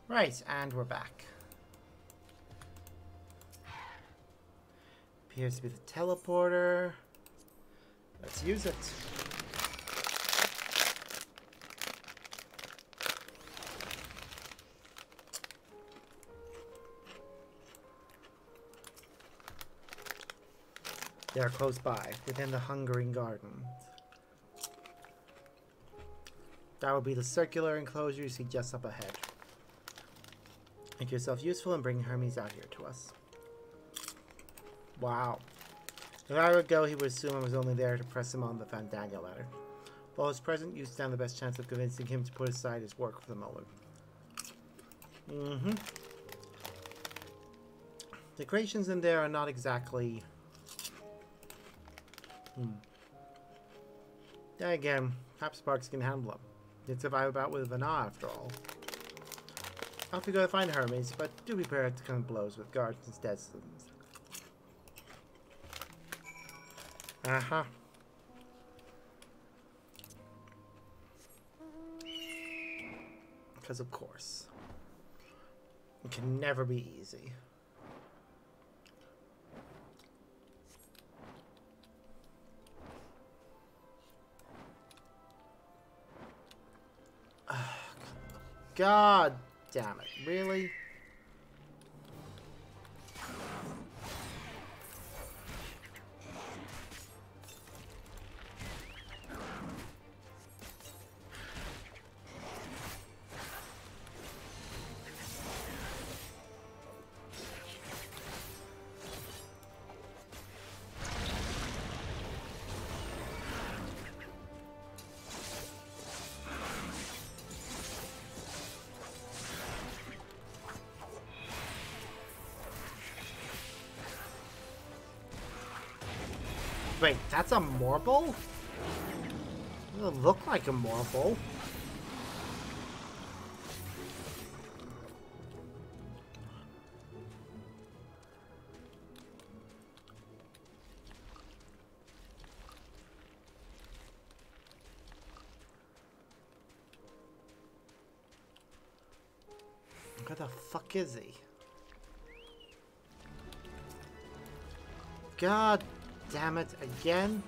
Right, and we're back. Appears to be the teleporter. Let's use it. They are close by, within the Hungering Gardens. That will be the circular enclosure you see just up ahead. Make yourself useful and bring Hermes out here to us. Wow. If I would go, he would assume I was only there to press him on the Fandango ladder. While he's present, you stand the best chance of convincing him to put aside his work for the moment. The creations in there are not exactly... Then again, perhaps Sparks can handle them. He'd survive about with Vana after all. Off you go to find Hermes, but do be prepared to come to blows with guards instead. Uh-huh. Because of course. It can never be easy. God damn it, really? Wait, that's a marble? It doesn't look like a marble. Where the fuck is he? God damn it, again?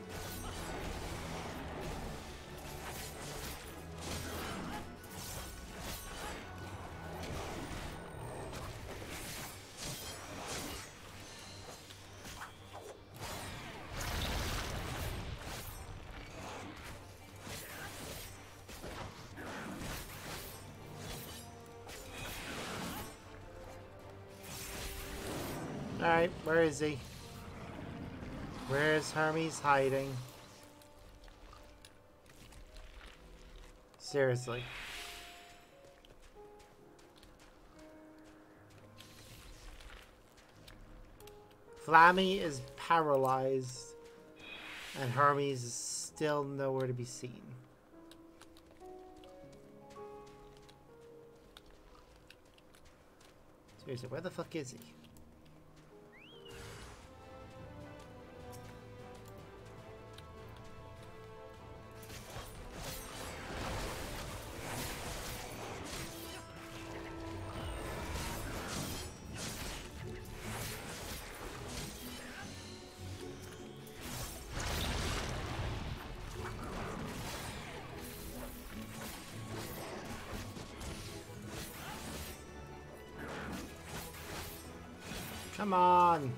Alright, where is he? Where's Hermes hiding? Seriously. Flammy is paralyzed, and Hermes is still nowhere to be seen. Seriously, where the fuck is he? Come on.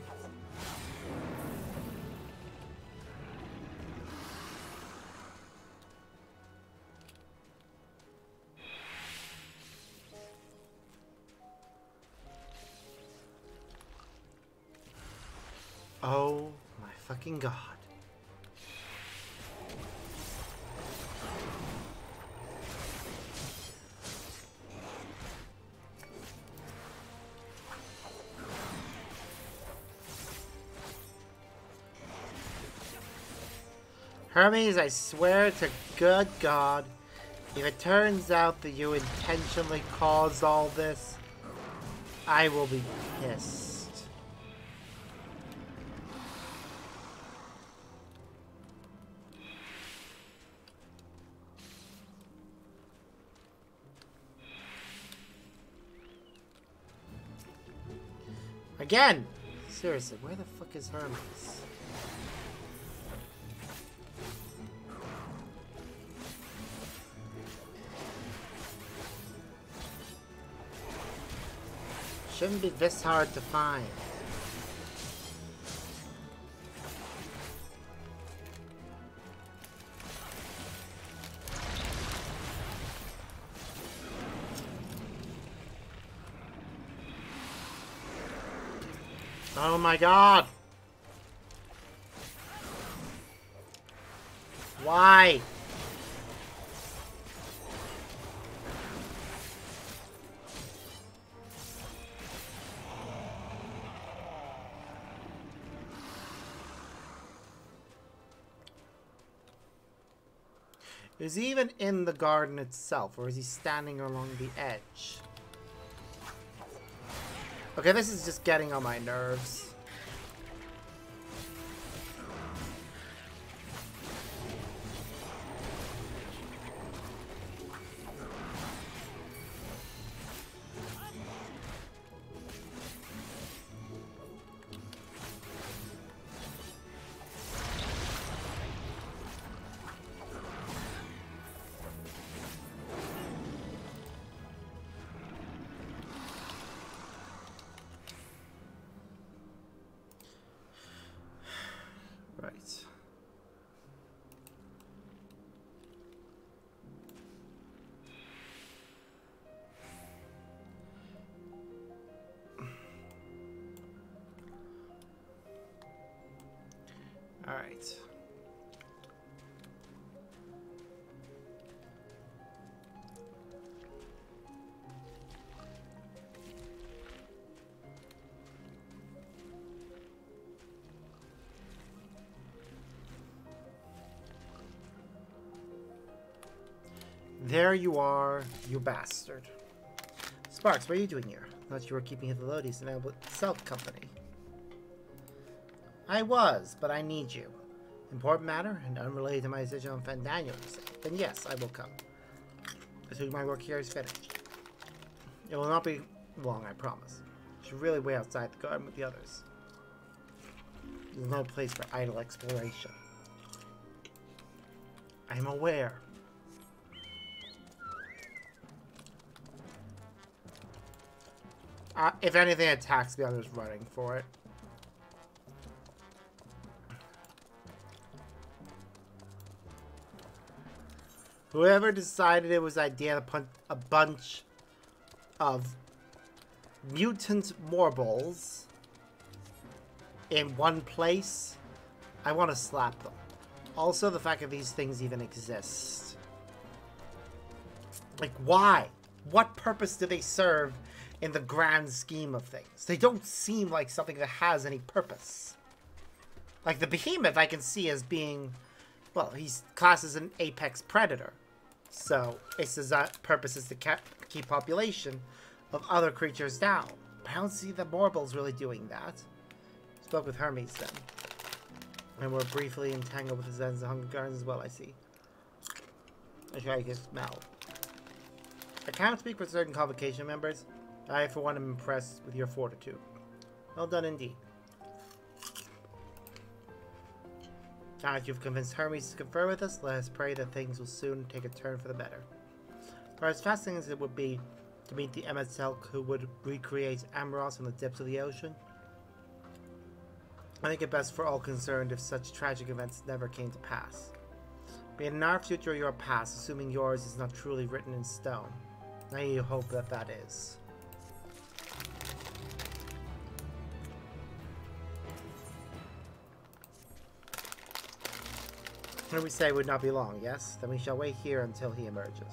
Oh my fucking God. Hermes, I swear to good God, if it turns out that you intentionally caused all this, I will be pissed. Again! Seriously, where the fuck is Hermes? Shouldn't be this hard to find. Oh my god! Why? Is he even in the garden itself, or is he standing along the edge? Okay, this is just getting on my nerves. Right. All right. There you are, you bastard. Sparks, what are you doing here? Thought you were keeping at the Lodi's and Self Company. I was, but I need you. Important matter and unrelated to my decision on Fandango, you say. Then yes, I will come. Assuming my work here is finished. It will not be long, I promise. You should really wait outside the garden with the others. There's no place for idle exploration. I am aware. If anything attacks me, I'm just running for it. Whoever decided it was idea to put a bunch of mutant morbles in one place, I want to slap them. Also, the fact that these things even exist. Like, why? What purpose do they serve in the grand scheme of things? They don't seem like something that has any purpose. Like the behemoth I can see as being, well, he's classed as an apex predator. So its purpose is to keep population of other creatures down. But I don't see the Morbles really doing that. Spoke with Hermes then. And we're briefly entangled with the Zens and Hunger Gardens as well, I see. I try to get smell. I cannot speak for certain convocation members. I, for one, am impressed with your fortitude. Well done indeed. Now that you've convinced Hermes to confer with us, let us pray that things will soon take a turn for the better. For as fascinating as it would be to meet the MSL who would recreate Amoros from the depths of the ocean, I think it best for all concerned if such tragic events never came to pass. Be it in our future or your past, assuming yours is not truly written in stone. I you hope that that is. Here we say would not be long, yes? Then we shall wait here until he emerges.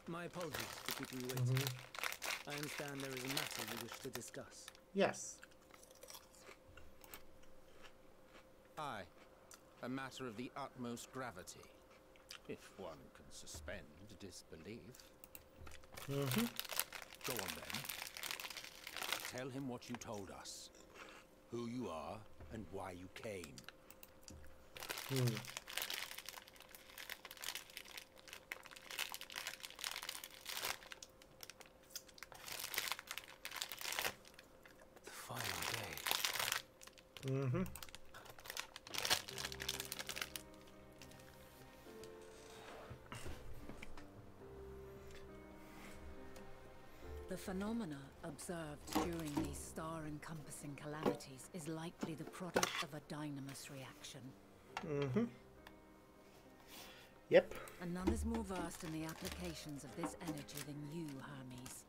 My apologies for keeping you waiting. I understand there is a matter we wish to discuss. Yes. Aye. A matter of the utmost gravity. If one can suspend disbelief. Mm-hmm. Go on then. Tell him what you told us. Who you are and why you came. The final day. Mm-hmm. The phenomena observed during these star-encompassing calamities is likely the product of a dynamis reaction. Mm-hmm. Yep. And none is more versed in the applications of this energy than you, Hermes.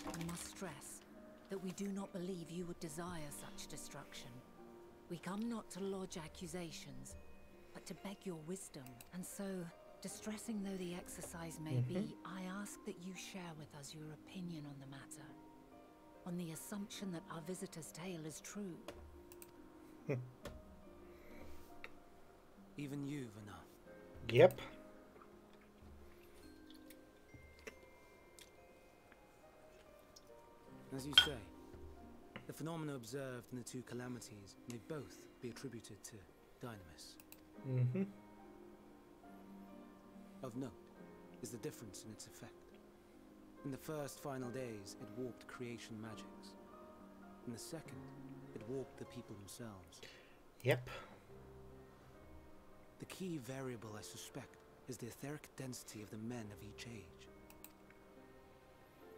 I must stress that we do not believe you would desire such destruction. We come not to lodge accusations, but to beg your wisdom. And so, distressing though the exercise may be, I ask that you share with us your opinion on the matter, on the assumption that our visitor's tale is true. Even you, Vana. Yep. As you say, the phenomena observed in the two calamities may both be attributed to dynamis. Mm-hmm. Of note is the difference in its effect. In the first final days, it warped creation magics. In the second, it warped the people themselves. Yep. The key variable, I suspect, is the etheric density of the men of each age.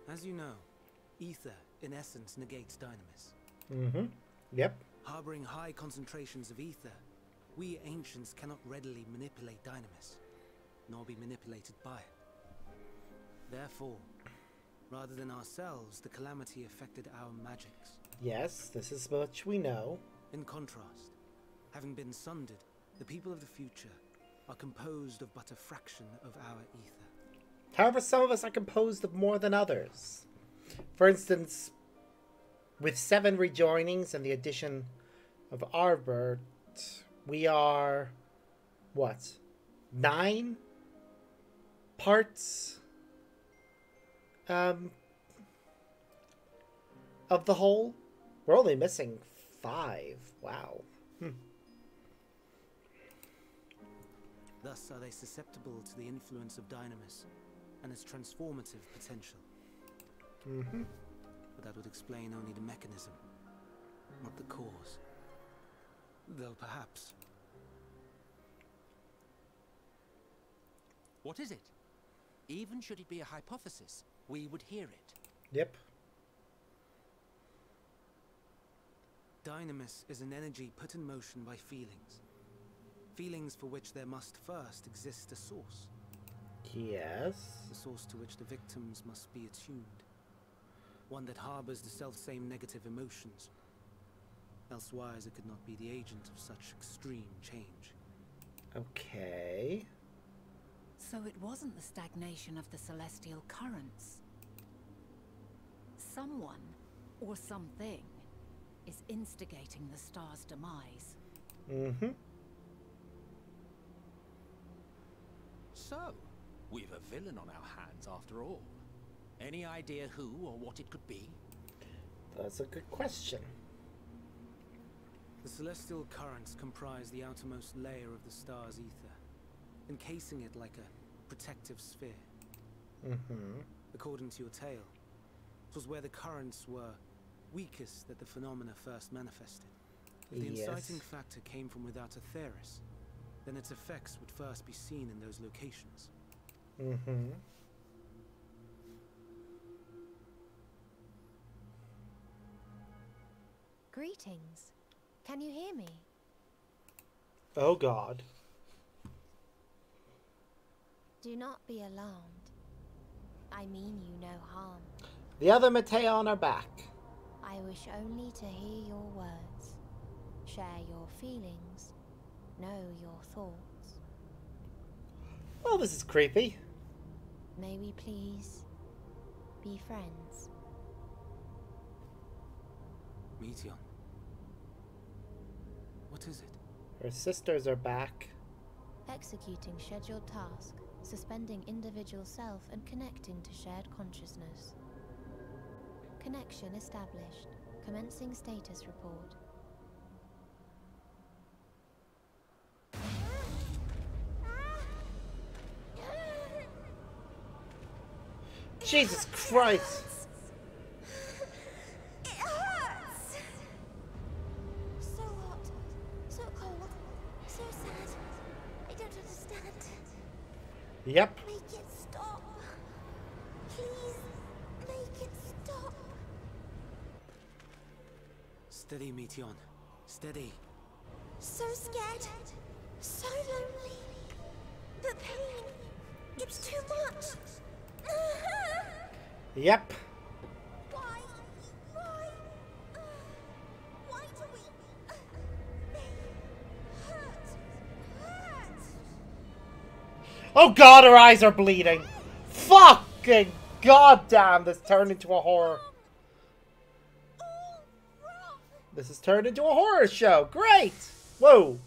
As you know, ether, in essence, negates dynamis. Mm-hmm. Yep. Harboring high concentrations of ether, we ancients cannot readily manipulate dynamis, nor be manipulated by it. Therefore, rather than ourselves, the calamity affected our magics. Yes, this is much we know. In contrast, having been sundered, the people of the future are composed of but a fraction of our ether. However, some of us are composed of more than others. For instance, with 7 rejoinings and the addition of Arbert, we are, what, 9 parts of the whole? We're only missing 5. Wow. Thus are they susceptible to the influence of dynamis and its transformative potential. But that would explain only the mechanism, not the cause. Though perhaps... What is it? Even should it be a hypothesis, we would hear it. Yep. dynamis is an energy put in motion by feelings. Feelings for which there must first exist a source. Yes. The source to which the victims must be attuned. One that harbors the self-same negative emotions. Elsewise it could not be the agent of such extreme change. Okay. So it wasn't the stagnation of the celestial currents. Someone, or something, is instigating the star's demise. Mm-hmm. So, we've a villain on our hands after all. Any idea who or what it could be? That's a good question. The celestial currents comprise the outermost layer of the star's ether, encasing it like a protective sphere. Mm-hmm. According to your tale, it was where the currents were weakest that the phenomena first manifested. If the inciting factor came from without Aetheris, then its effects would first be seen in those locations. Mm-hmm. Greetings. Can you hear me? Oh God. Do not be alarmed. I mean you no harm. The other Mateon are back. I wish only to hear your words, share your feelings, know your thoughts. Well, this is creepy. May we please be friends? Meteon. What is it? Her sisters are back. Executing scheduled task. suspending individual self and connecting to shared consciousness. Connection established. Commencing status report. Jesus Christ! It hurts! So hot, so cold, so sad. I don't understand. Yep. Make it stop. Please, make it stop. Steady, Meteon. Steady. So scared, so lonely. The pain, it's too much. Yep. Why? Why do we? They hurt. Oh god, her eyes are bleeding. Fucking goddamn, this turned into a horror. All wrong. This has turned into a horror show. Great! Whoa.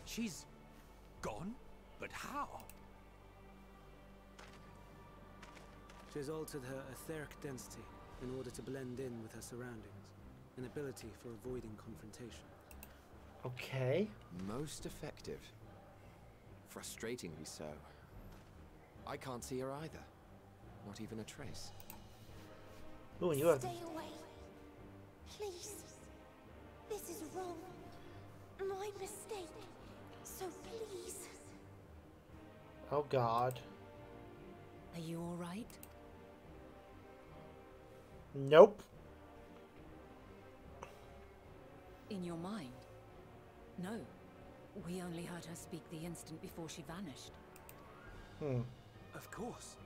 She's gone? But how? She has altered her etheric density in order to blend in with her surroundings, an ability for avoiding confrontation. Okay. Most effective. Frustratingly so. I can't see her either. Not even a trace. Ooh, and you have... Stay away. Please. This is wrong. My mistake. So please. Oh god. Are you all right? Nope. In your mind? No. We only heard her speak the instant before she vanished. Of course.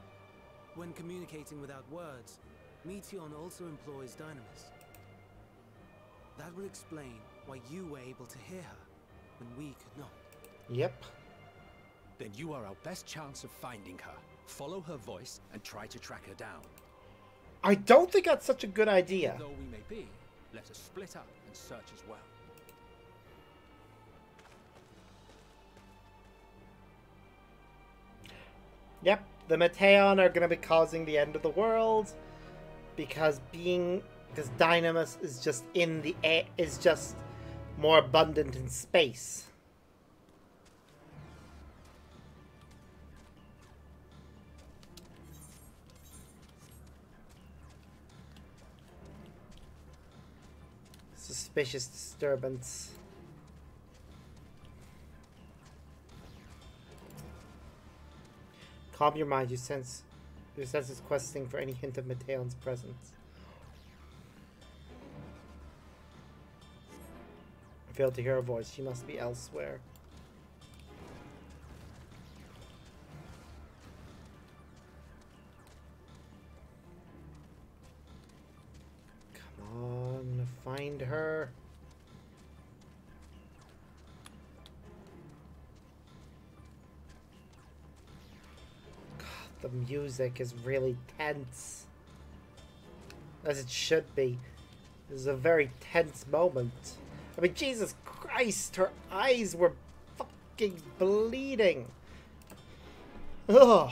When communicating without words, Meteon also employs Dynamis. That will explain why you were able to hear her when we could not. Yep. Then you are our best chance of finding her. Follow her voice and try to track her down. I don't think that's such a good idea. Though we may be, let us split up and search as well. Yep, the Meteon are gonna be causing the end of the world because Dynamis is just in the air, is just more abundant in space. Suspicious disturbance. Calm your mind. Your sense is questing for any hint of Meteon's presence. I failed to hear her voice. She must be elsewhere. Come on, find her. The music is really tense. As it should be. This is a very tense moment. I mean, Jesus Christ, her eyes were fucking bleeding. Ugh.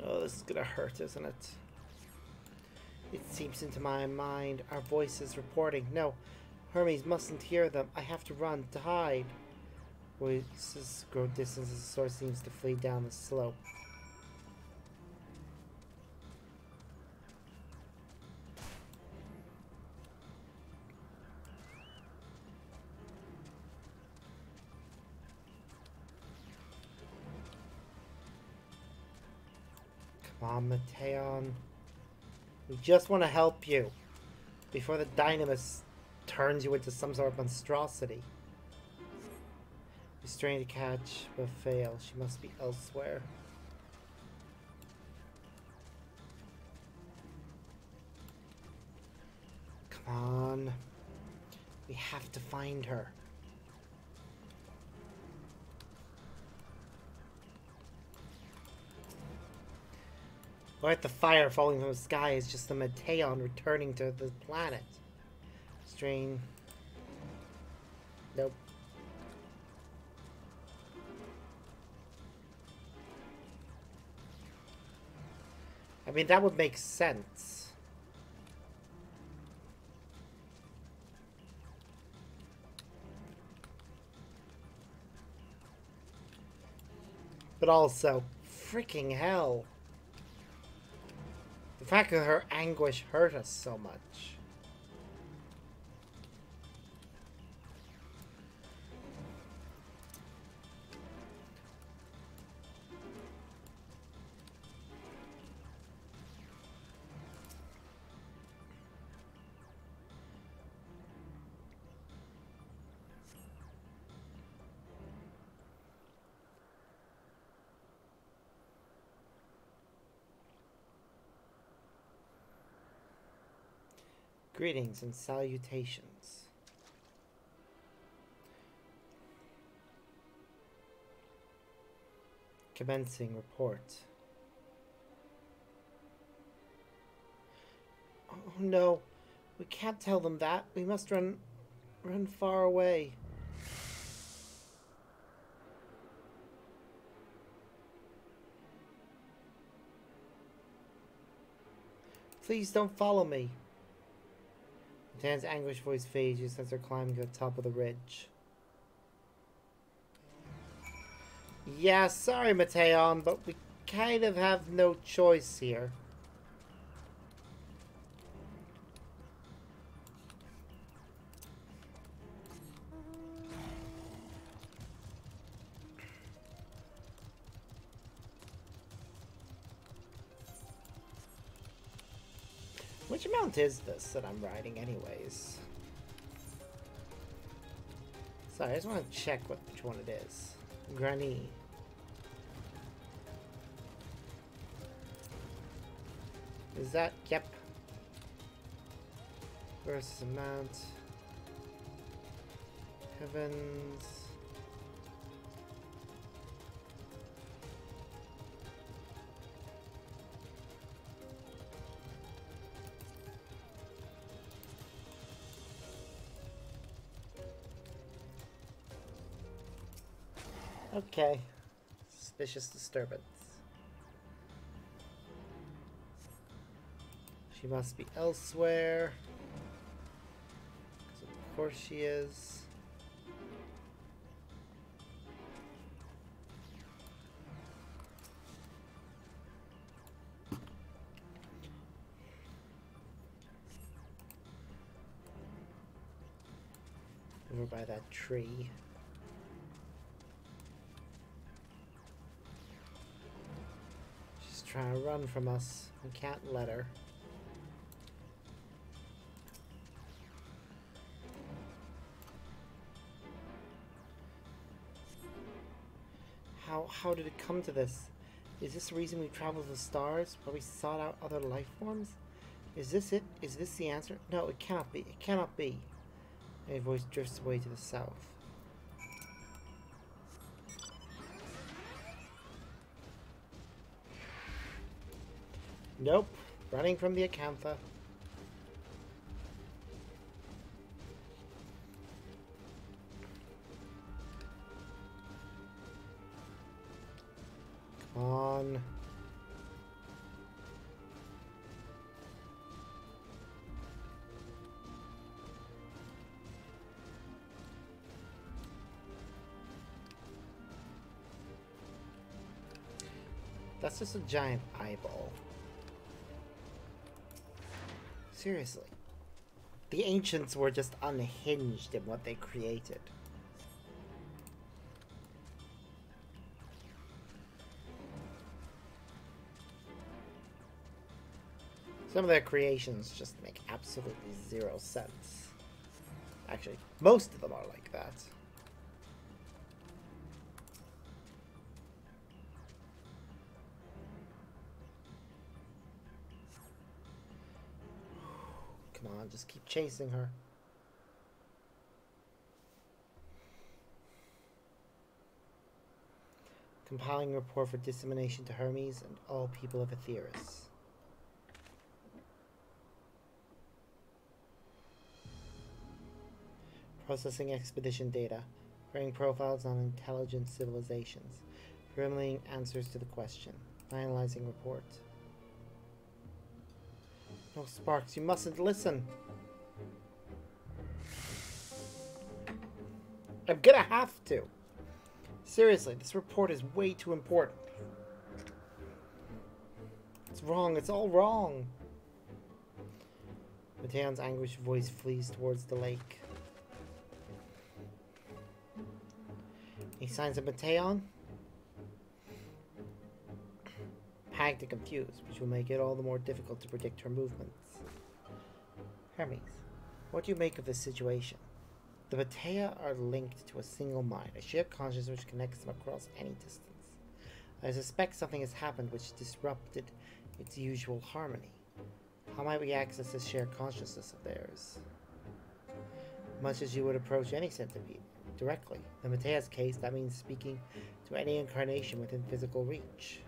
Oh, this is gonna hurt, isn't it? It seeps into my mind. Our voices reporting. No, Hermes mustn't hear them. I have to run, to hide. Voices grow distant as the source seems to flee down the slope. Come on, Meteon. We just want to help you before the Dynamis turns you into some sort of monstrosity. She's trying to catch, but fail. She must be elsewhere. Come on. We We have to find her. Or at the fire falling from the sky is just the Mateon returning to the planet. Strain. Nope. I mean, that would make sense. But also, freaking hell. The fact that her anguish hurt us so much. Greetings and salutations. Commencing report. Oh no, we can't tell them that. We must run far away. Please don't follow me. Dan's anguished voice fades as they're climbing to the top of the ridge. Yeah, sorry, Mateon, but we kind of have no choice here. Which mount is this that I'm riding anyways? Sorry, I just want to check which one it is. Granny. Is that? Yep. Versus a mount. Heavens. Okay. Suspicious disturbance. She must be elsewhere. 'Cause of course she is. Over by that tree. Trying to run from us. We can't let her. How did it come to this? Is this the reason we traveled to the stars? Where we sought out other life forms? Is this it? Is this the answer? No, it cannot be. It cannot be. A voice drifts away to the south. Nope. Running from the Acantha. Come on. That's just a giant eyeball. Seriously. The ancients were just unhinged in what they created. Some of their creations just make absolutely zero sense. Actually, most of them are like that. Come on, just keep chasing her. Compiling a report for dissemination to Hermes and all people of Aetheris. Processing expedition data. Creating profiles on intelligent civilizations. Formulating answers to the question. Finalizing report. No, Sparks, you mustn't listen. I'm gonna have to. Seriously, this report is way too important. It's wrong. It's all wrong. Mateon's anguished voice flees towards the lake. Any signs of Mateon? Packed and confused, which will make it all the more difficult to predict her movements. Hermes, what do you make of this situation? The Batea are linked to a single mind, a shared consciousness which connects them across any distance. I suspect something has happened which disrupted its usual harmony. How might we access this shared consciousness of theirs? Much as you would approach any centipede, directly. In Batea's case, that means speaking to any incarnation within physical reach.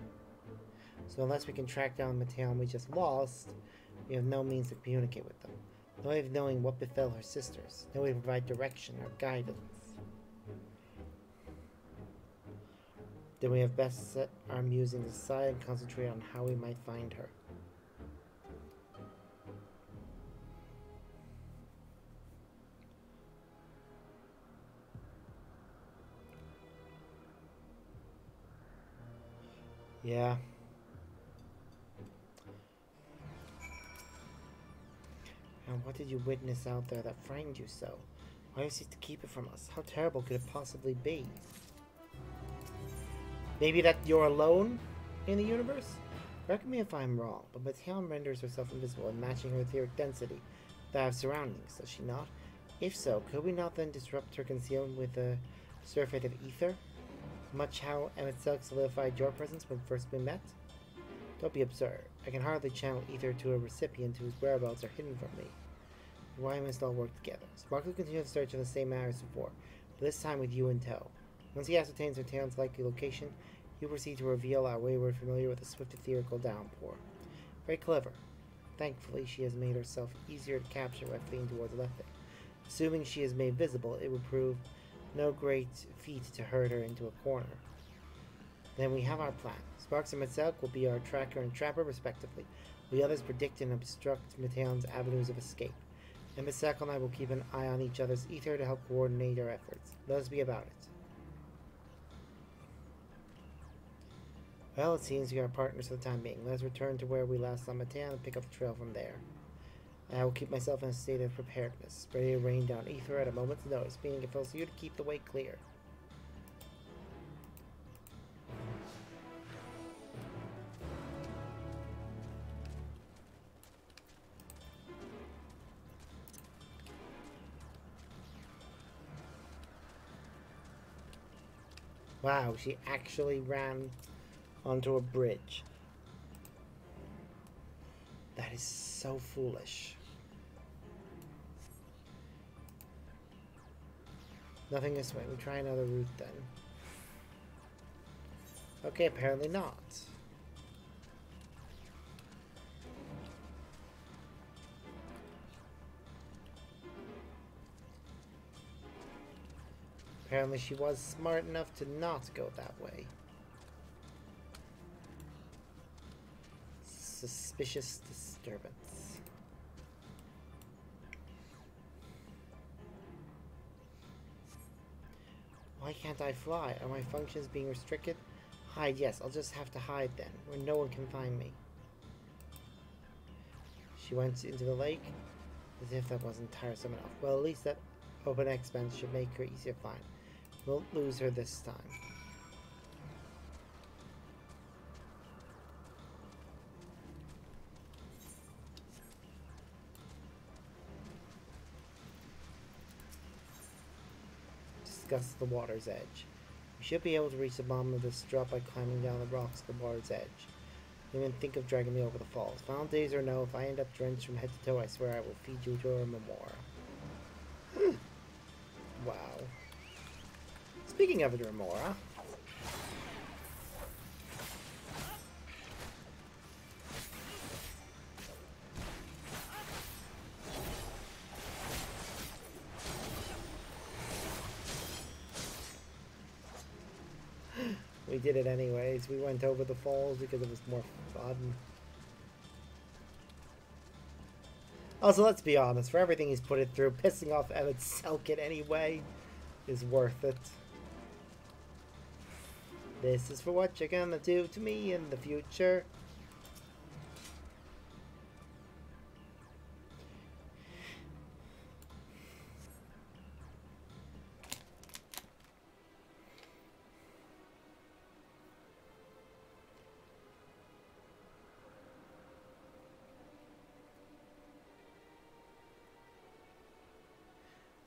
So unless we can track down the Mateon we just lost, we have no means to communicate with them. No way of knowing what befell her sisters. No way to provide direction or guidance. Then we have best set our musings aside and concentrate on how we might find her. Yeah. And what did you witness out there that frightened you so? Why do you seek to keep it from us? How terrible could it possibly be? Maybe that you're alone in the universe? Correct me if I'm wrong, but Mateon renders herself invisible and matching her etheric density with that of surroundings, does she not? If so, could we not then disrupt her concealment with a surfeit of ether? Much how Emet-Selch solidified your presence when first we met? Don't be absurd. I can hardly channel ether to a recipient whose whereabouts are hidden from me. Why must all work together? Spark will continue the search in the same manner as before, but this time with you in tow. Once he ascertains Mateon's likely location, he will proceed to reveal our wayward familiar with a swift etherical downpour. Very clever. Thankfully, she has made herself easier to capture by fleeing towards Lethe. Assuming she is made visible, it will prove no great feat to herd her into a corner. Then we have our plan. Sparks and Emet-Selch will be our tracker and trapper, respectively. The others predict and obstruct Mateon's avenues of escape. Emet-Selch and I will keep an eye on each other's ether to help coordinate our efforts. Let us be about it. Well, it seems we are partners for the time being. Let us return to where we last saw Mateon and pick up the trail from there. I will keep myself in a state of preparedness, ready to rain down ether at a moment's notice, meaning it falls to you to keep the way clear. Wow, she actually ran onto a bridge. That is so foolish. Nothing this way. We try another route then. Okay, apparently not. Apparently she was smart enough to not go that way. Suspicious disturbance. Why can't I fly? Are my functions being restricted? Hide, yes. I'll just have to hide then, where no one can find me. She went into the lake, as if that wasn't tiresome enough. Well, at least that open expanse should make her easier to find. Won't lose her this time. Discuss the water's edge. We should be able to reach the bottom of this drop by climbing down the rocks to the water's edge. Don't even think of dragging me over the falls. Final days or no, if I end up drenched from head to toe, I swear I will feed you to a remora. Wow. Speaking of a remora, we did it anyways. We went over the falls because it was more fun. Also, let's be honest, for everything he's put it through, pissing off Emmett Selkit anyway is worth it. This is for what you're gonna do to me in the future.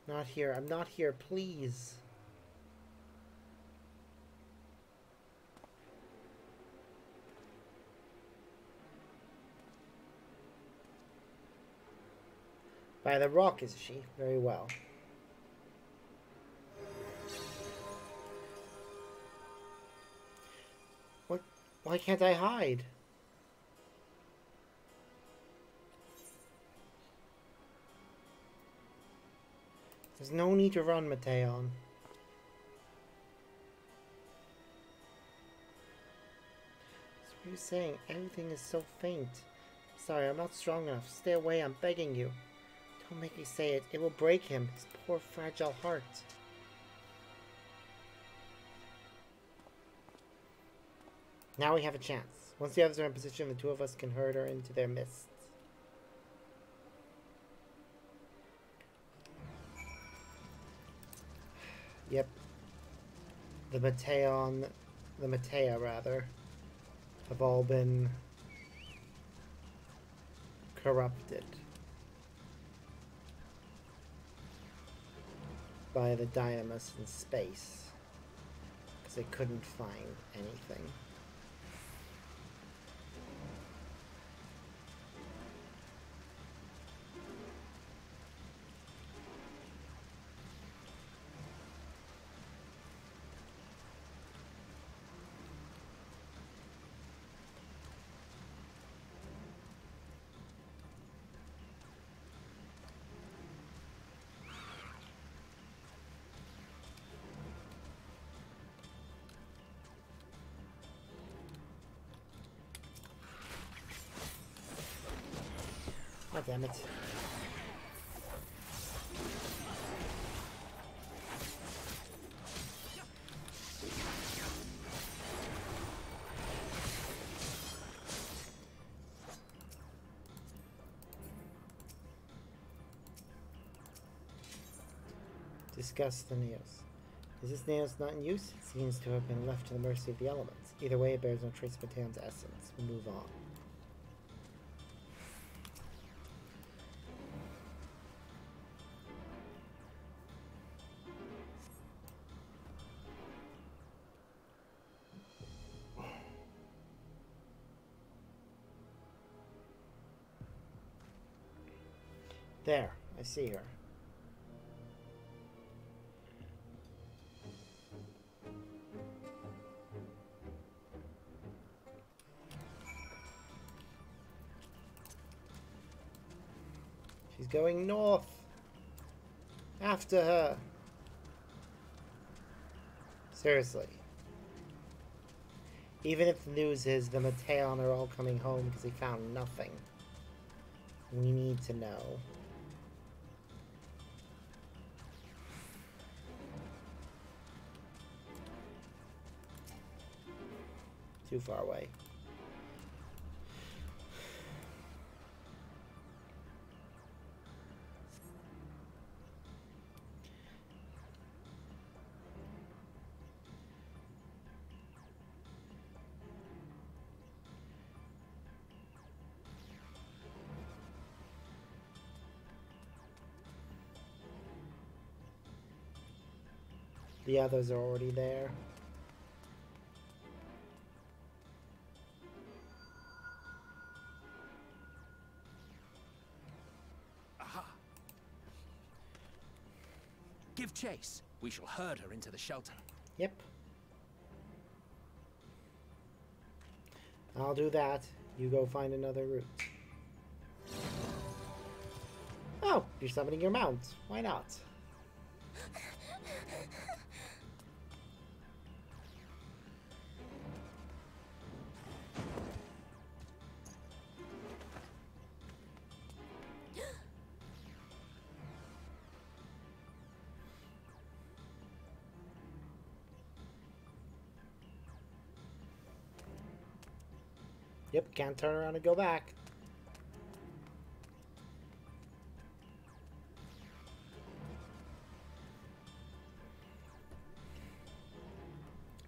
Not here. I'm not here, please. By the rock, is she? Very well. What? Why can't I hide? There's no need to run, Mateon. So what are you saying? Everything is so faint. Sorry, I'm not strong enough. Stay away, I'm begging you. Don't make me say it. It will break him. His poor, fragile heart. Now we have a chance. Once the others are in position, the two of us can herd her into their midst. Yep. The Matea rather, have all been corrupted by the Dynamis in space, because they couldn't find anything. Oh, damn it. Discuss the Neos. Is this Neos not in use? It seems to have been left to the mercy of the elements. Either way, it bears no trace of Mateon's essence. We'll move on. There, I see her. She's going north. After her. Seriously. Even if the news is the Mateon are all coming home because they found nothing. We need to know. Too far away. The others are already there. Aha! Give chase. We shall herd her into the shelter. Yep. I'll do that. You go find another route. Oh, you're summoning your mount. Why not? Yep, can't turn around and go back.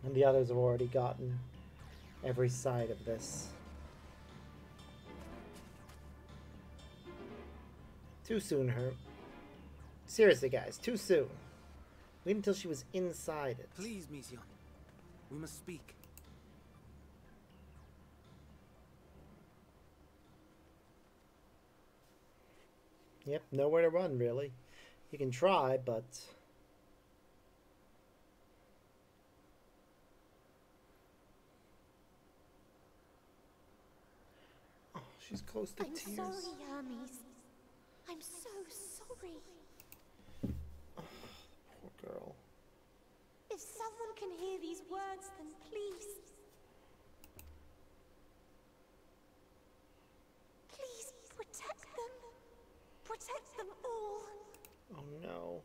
And the others have already gotten every side of this. Too soon, her. Seriously, guys, too soon. Wait until she was inside it. Please, Mission. We must speak. Yep, nowhere to run, really. You can try, but... Oh, she's close to I'm tears. sorry, Hermes. I'm so sorry. Oh, poor girl. If someone can hear these words, then please. Please protect them. Protect them all. Oh no.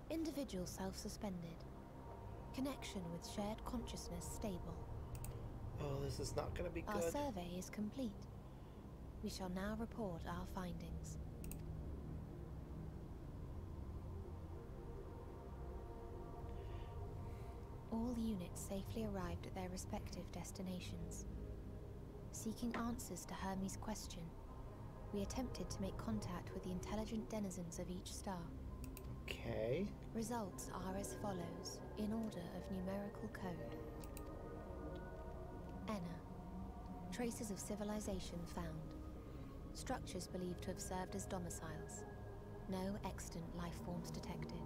Individual self-suspended. Connection with shared consciousness stable. Oh, this is not going to be Our good. survey is complete. We shall now report our findings. All units safely arrived at their respective destinations. Seeking answers to Hermes' question, we attempted to make contact with the intelligent denizens of each star. Okay. Results are as follows, in order of numerical code. Enna. Traces of civilization found. Structures believed to have served as domiciles. No extant life forms detected.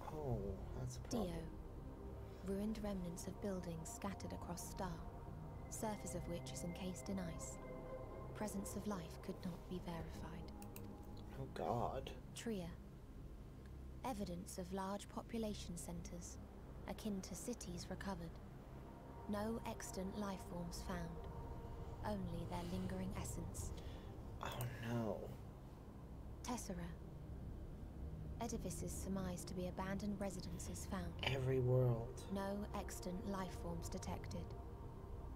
Oh, that's a problem. Dio. Ruined remnants of buildings scattered across star, surface of which is encased in ice. Presence of life could not be verified. Oh god. Tria. Evidence of large population centers, akin to cities recovered. No extant life forms found, only their lingering essence. Oh no. Tessera. Edifices surmised to be abandoned residences found. Every world. No extant life forms detected.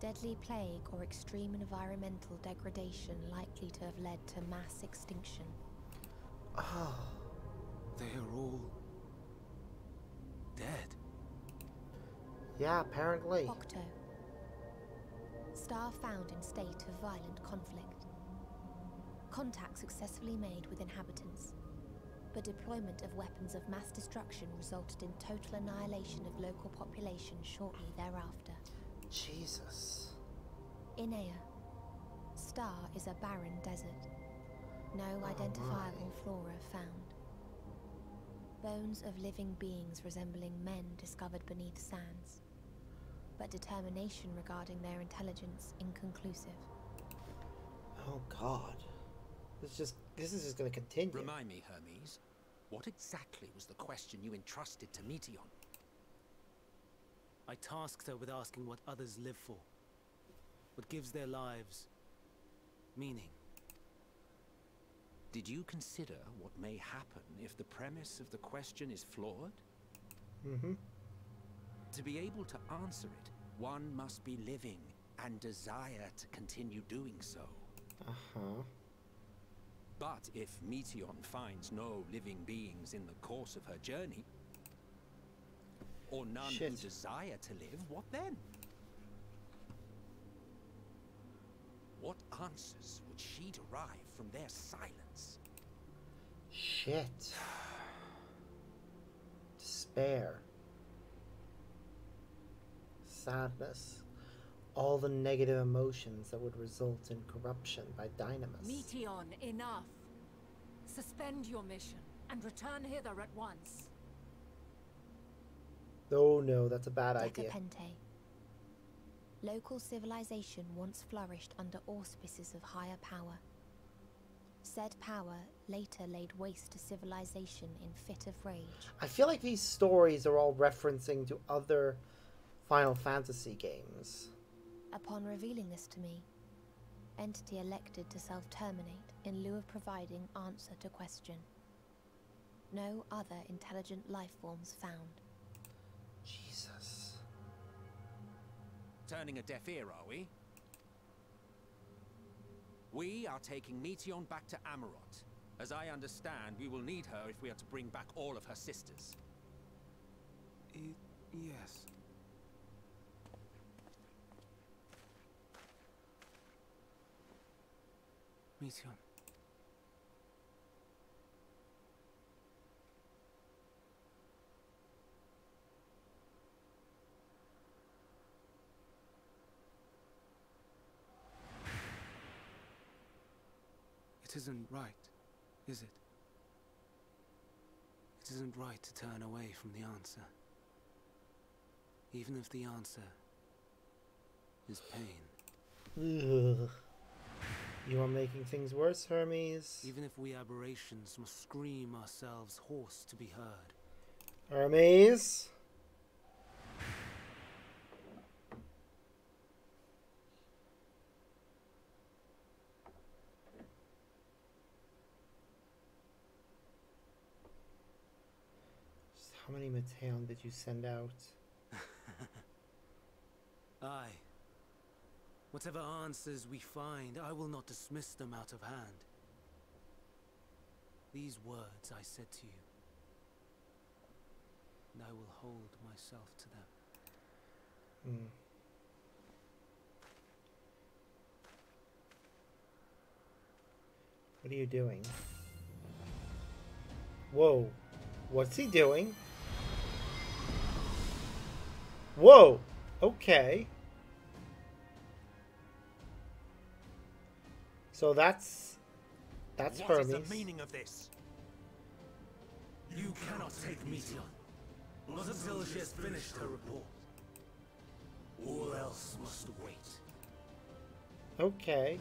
Deadly plague or extreme environmental degradation likely to have led to mass extinction. Oh. They are all dead. Yeah, apparently. Octo. Star found in state of violent conflict. Contact successfully made with inhabitants, but deployment of weapons of mass destruction resulted in total annihilation of local population shortly thereafter. Jesus. Inea. Star is a barren desert. No identifiable flora found. Bones of living beings resembling men discovered beneath sands, but determination regarding their intelligence inconclusive. Oh god. This is just gonna continue. Remind me, Hermes, what exactly was the question you entrusted to Meteon? I tasked her with asking what others live for. What gives their lives meaning. Did you consider what may happen if the premise of the question is flawed? Mm-hmm. To be able to answer it, one must be living and desire to continue doing so. Uh-huh. But if Meteon finds no living beings in the course of her journey, or none who Shit. desire to live, what then? What answers would she derive from their silence? Shit. Despair. Sadness. All the negative emotions that would result in corruption by Dynamis. Meteon, enough. Suspend your mission and return hither at once. Oh no, that's a bad idea. Decapente. Local civilization once flourished under auspices of higher power. Said power later laid waste to civilization in fit of rage. I feel like these stories are all referencing to other Final Fantasy games. Upon revealing this to me, entity elected to self-terminate in lieu of providing answer to question. no other intelligent life forms found. Jesus. Turning a deaf ear, are we? We are taking Meteon back to Amarot. As I understand, we will need her if we are to bring back all of her sisters. Yes. Meteon. It isn't right, is it? It isn't right to turn away from the answer. Even if the answer is pain. Ugh. You are making things worse, Hermes. Even if we aberrations must scream ourselves hoarse to be heard. Hermes. How many Mateon did you send out? Aye. Whatever answers we find, I will not dismiss them out of hand. These words I said to you, and I will hold myself to them. What are you doing? Whoa. What's he doing? Whoa. Okay. So that's Hermes. What is the meaning of this? You cannot take Meteon, not until she has finished her report. All else must wait. Okay.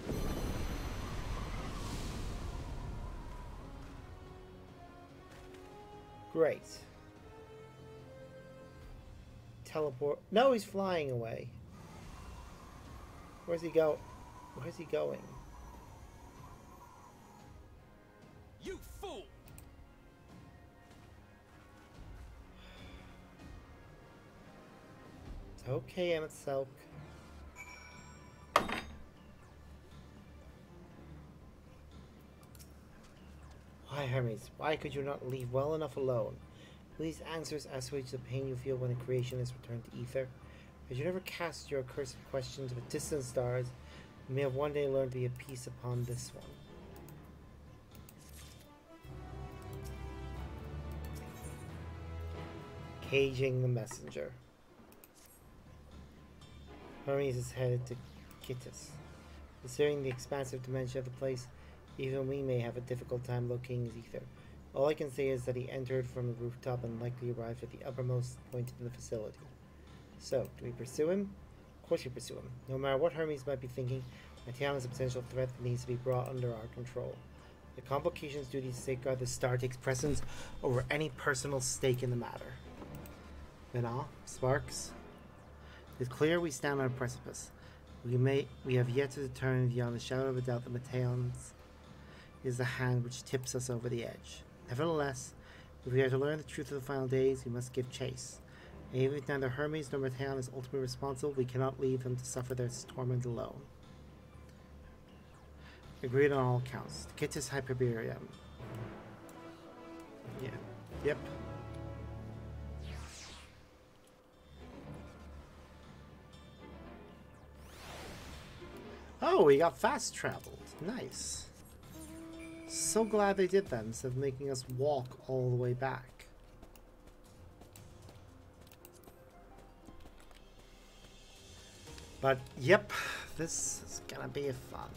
Great. Teleport. No, he's flying away. Where's he go? Where's he going? You fool! Okay, Emmett Selk. Why, Hermes? Why could you not leave well enough alone? Please answers assuage the pain you feel when a creation is returned to ether. As you never cast your accursed questions of distant stars, you may have one day learned to be at peace upon this one. Caging the messenger. Hermes is headed to Kittis. Considering the expansive dimension of the place, even we may have a difficult time locating his ether. All I can say is that he entered from the rooftop and likely arrived at the uppermost point in the facility. So, do we pursue him? Of course we pursue him. No matter what Hermes might be thinking, Mateon is a potential threat that needs to be brought under our control. The Complications' duty to safeguard the star takes precedence over any personal stake in the matter. Venal, Sparks, it's clear we stand on a precipice. We have yet to determine beyond the shadow of a doubt that Mateon's is the hand which tips us over the edge. Nevertheless, if we are to learn the truth of the final days, we must give chase. And even if neither Hermes nor Mateon is ultimately responsible, we cannot leave them to suffer their torment alone. Agreed on all accounts. Kittis Hyperbarium. Yeah. Yep. Oh, we got fast traveled. Nice. So glad they did that instead of making us walk all the way back. But, yep, this is gonna be fun.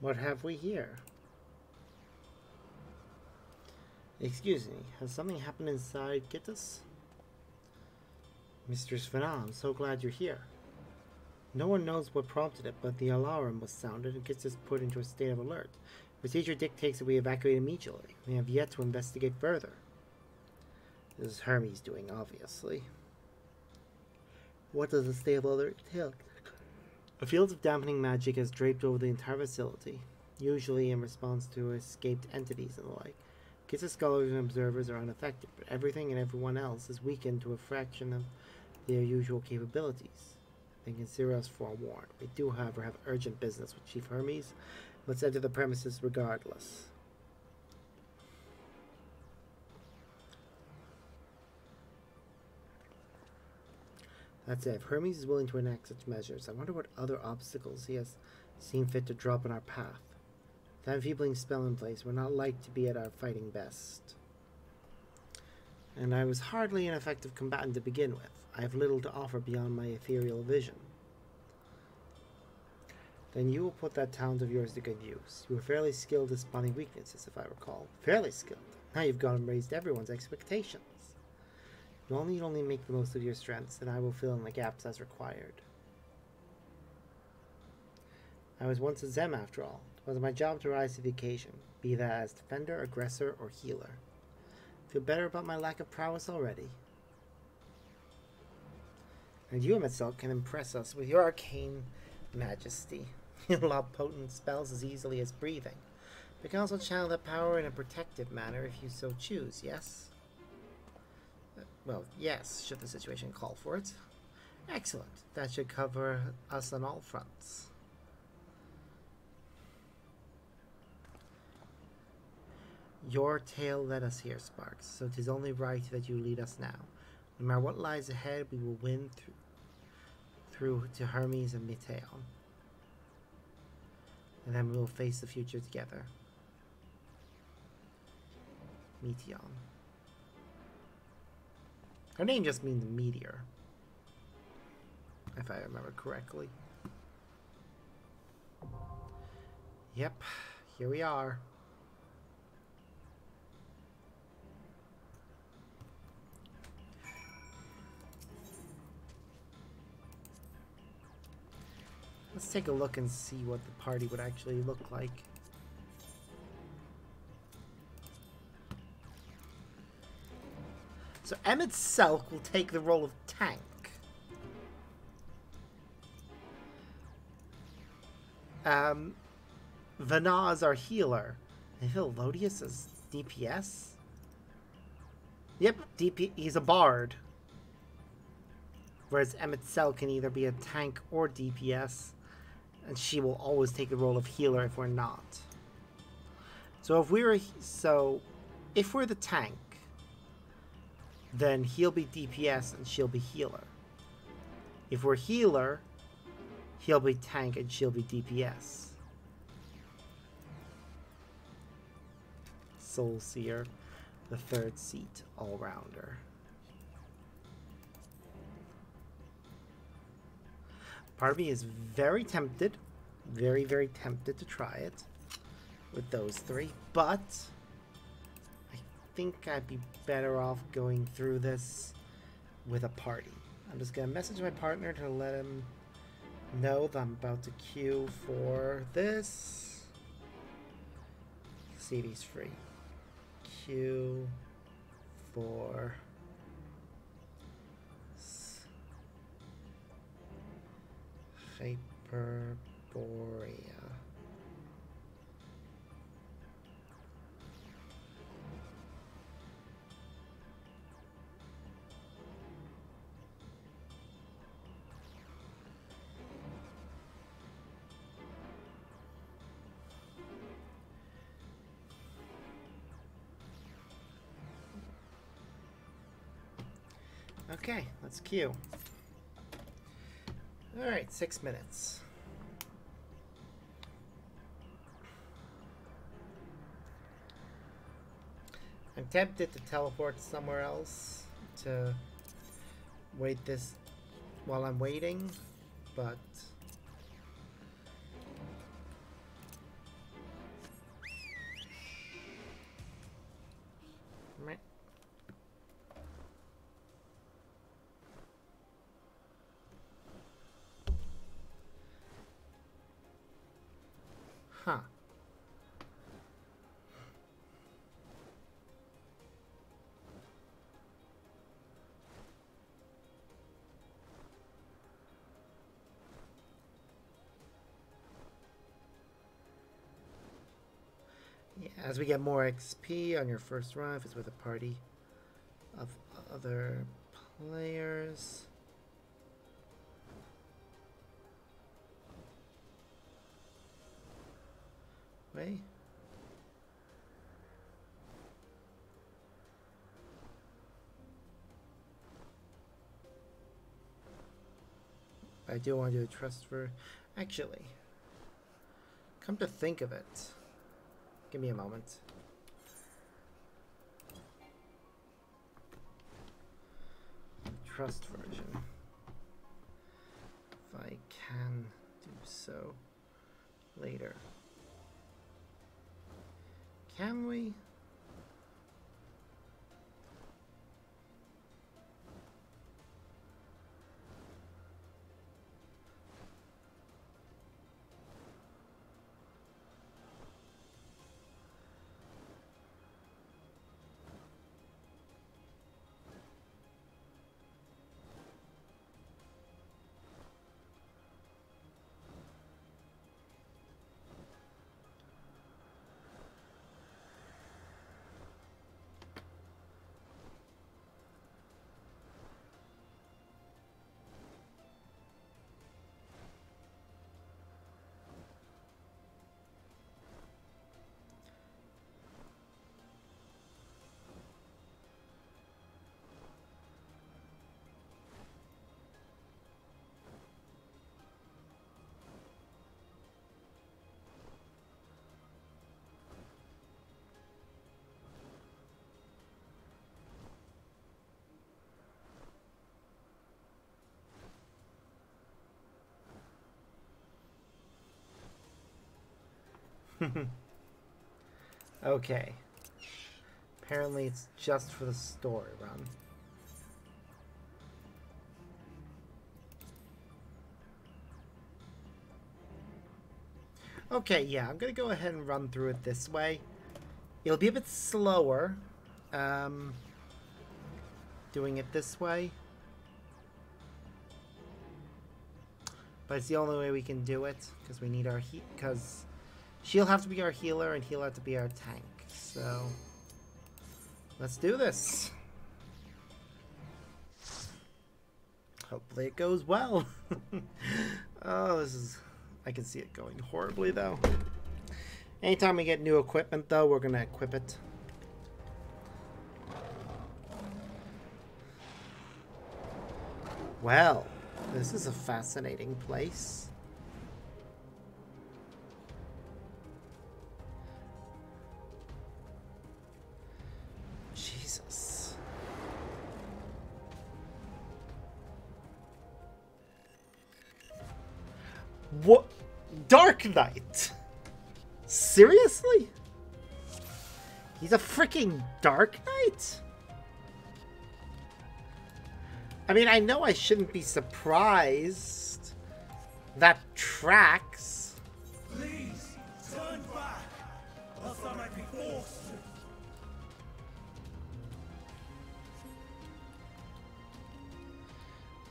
What have we here? Excuse me, has something happened inside Kittis? Mistress Venal, I'm so glad you're here. No one knows what prompted it, but the alarm was sounded and gets us put into a state of alert. Procedure dictates that we evacuate immediately. We have yet to investigate further. This is Hermes doing, obviously. What does the state of alert entail? A field of dampening magic has draped over the entire facility, usually in response to escaped entities and the like. Kitsa scholars and observers are unaffected, but everything and everyone else is weakened to a fraction of their usual capabilities. They consider us forewarned. We do, however, have urgent business with Chief Hermes. Let's enter the premises regardless. That said, if Hermes is willing to enact such measures, I wonder what other obstacles he has seen fit to drop in our path. With that enfeebling spell in place, we're not like to be at our fighting best. And I was hardly an effective combatant to begin with. I have little to offer beyond my ethereal vision. Then you will put that talent of yours to good use. You were fairly skilled at spotting weaknesses, if I recall. Fairly skilled. Now you've gone and raised everyone's expectations. You all need only make the most of your strengths, and I will fill in the gaps as required. I was once a Zem, after all. It was my job to rise to the occasion, be that as defender, aggressor, or healer. I feel better about my lack of prowess already. And you, Emetzel, can impress us with your arcane majesty. You lob potent spells as easily as breathing, but can also channel that power in a protective manner if you so choose, yes? Well, yes, should the situation call for it. Excellent. That should cover us on all fronts. Your tale led us here, Sparks, so 'tis only right that you lead us now. No matter what lies ahead, we will win through to Hermes and Meteion. And then we will face the future together. Meteion. Her name just means meteor, if I remember correctly. Yep, here we are. Let's take a look and see what the party would actually look like. So Emetzel will take the role of tank. Vana is our healer. And Lodius is DPS? Yep, he's a bard. Whereas Emetzel can either be a tank or DPS. And she will always take the role of healer if we're not. So if we're the tank, then he'll be DPS and she'll be healer. If we're healer, he'll be tank and she'll be DPS. Soul Seer, the third seat all-rounder. Part of me is very tempted, very, very tempted to try it with those three, but I think I'd be better off going through this with a party. I'm just going to message my partner to let him know that I'm about to queue for this. See if he's free. Queue for Hyperborea. Okay, let's queue. Alright, 6 minutes. I'm tempted to teleport somewhere else to wait this while I'm waiting, but Huh. Yeah, as we get more XP on your first run, if it's with a party of other players. Wait. I do want to do a trust for... Actually, come to think of it. Give me a moment. Trust version. If I can do so later. Can we? Okay. Apparently it's just for the story run. Okay, yeah, I'm gonna go ahead and run through it this way. It'll be a bit slower, doing it this way. But it's the only way we can do it, because we need our because she'll have to be our healer and he'll have to be our tank. So let's do this. Hopefully it goes well. Oh, I can see it going horribly though. Anytime we get new equipment though, we're gonna equip it. Well, this is a fascinating place. Jesus. What? Dark Knight? Seriously? He's a freaking Dark Knight? I mean, I know I shouldn't be surprised. That tracks. Please, turn back, else I might be forced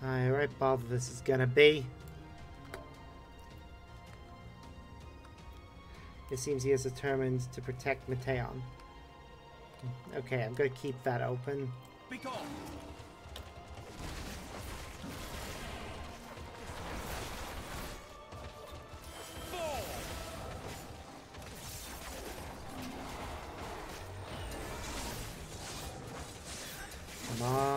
to. Alright, bother this is gonna be. It seems he is determined to protect Mateon. Okay, I'm gonna keep that open. Be gone. Come on.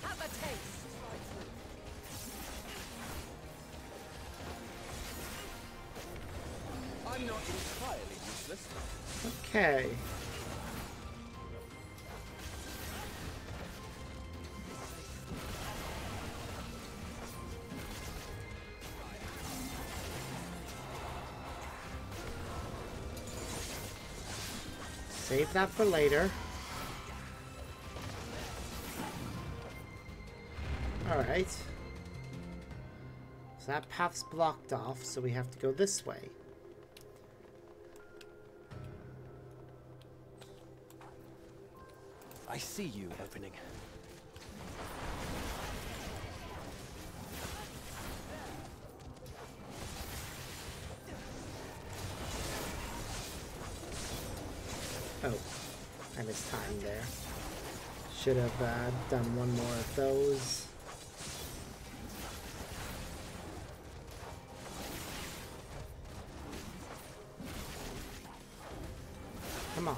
Have a taste. I'm not entirely useless. Okay. Save that for later. Alright. So that path's blocked off, so we have to go this way. I see you opening. Oh, I missed time there. Should have done one more of those. Come on.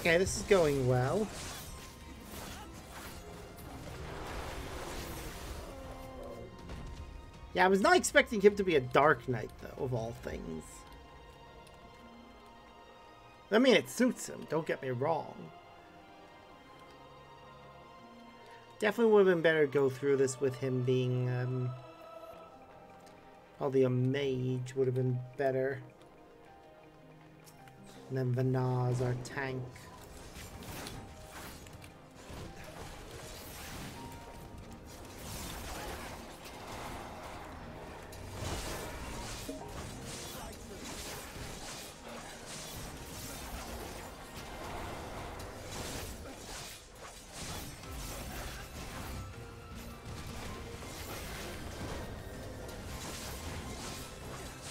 Okay, this is going well. Yeah, I was not expecting him to be a Dark Knight, though, of all things. I mean, it suits him, don't get me wrong. Definitely would have been better to go through this with him being, probably a mage would have been better. And then Vanaz, our tank.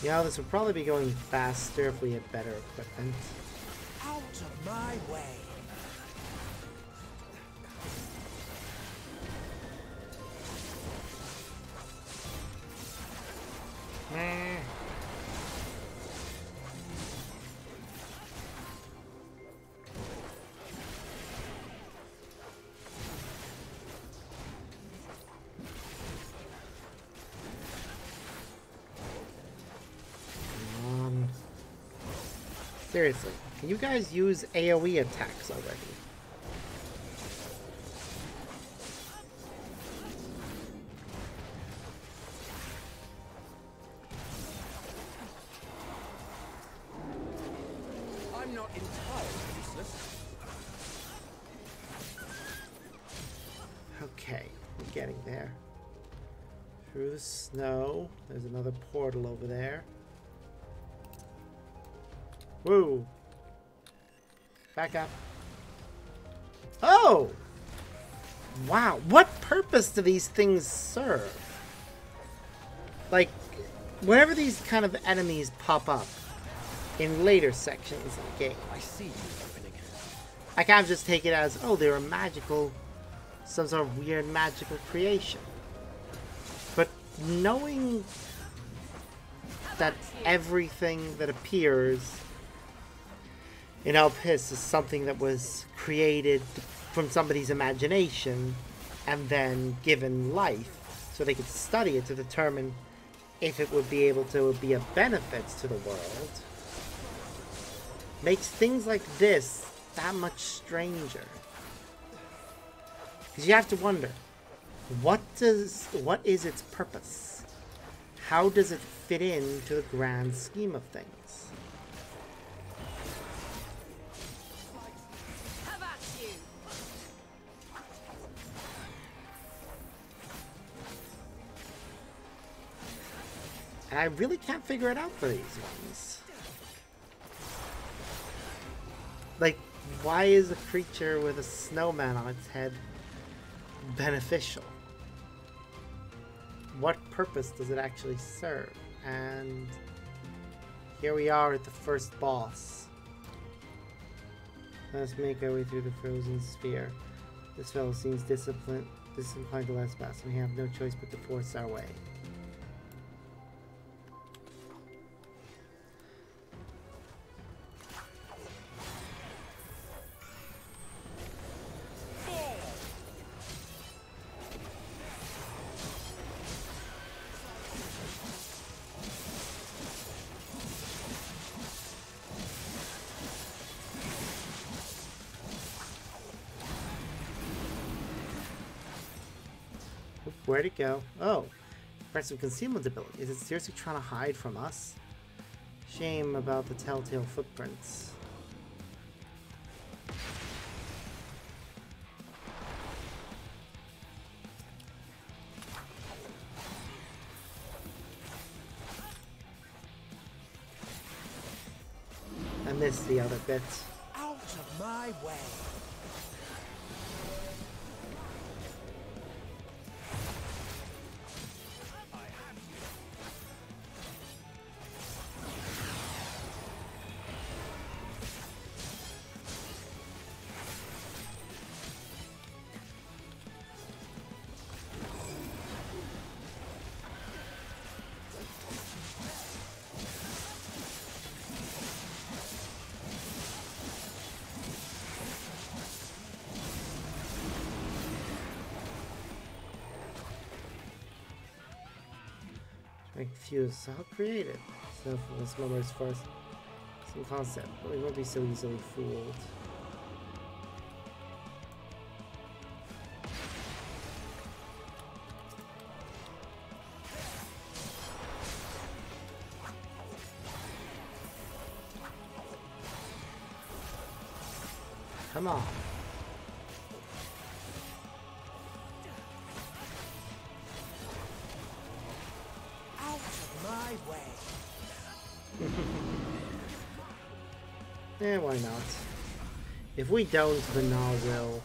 Yeah, this would probably be going faster if we had better equipment. Out of my way. Seriously, can you guys use AoE attacks already? I'm not entirely useless. Okay, we're getting there. Through the snow. There's another portal over there. Woo! Back up. Oh! Wow, what purpose do these things serve? Like, whenever these kind of enemies pop up in later sections of the game, I see you opening. I can't just take it as, oh, they're a magical, some sort of weird magical creation. But knowing that everything that appears in Alpis is something that was created from somebody's imagination and then given life so they could study it to determine if it would be able to be of benefit to the world, makes things like this that much stranger. Because you have to wonder, what is its purpose? How does it fit into the grand scheme of things? And I really can't figure it out for these ones. Like, why is a creature with a snowman on its head beneficial? What purpose does it actually serve? And here we are at the first boss. Let's make our way through the frozen sphere. This fellow seems disinclined to let us pass, and we have no choice but to force our way. where'd it go? Oh, impressive concealment ability. Is it seriously trying to hide from us? Shame about the telltale footprints. I missed the other bits. Out of my way. Confused. How creative. So for this moment first some concept, but we won't be so easily fooled. Come on. Eh, why not? If we don't, then Gnaw will.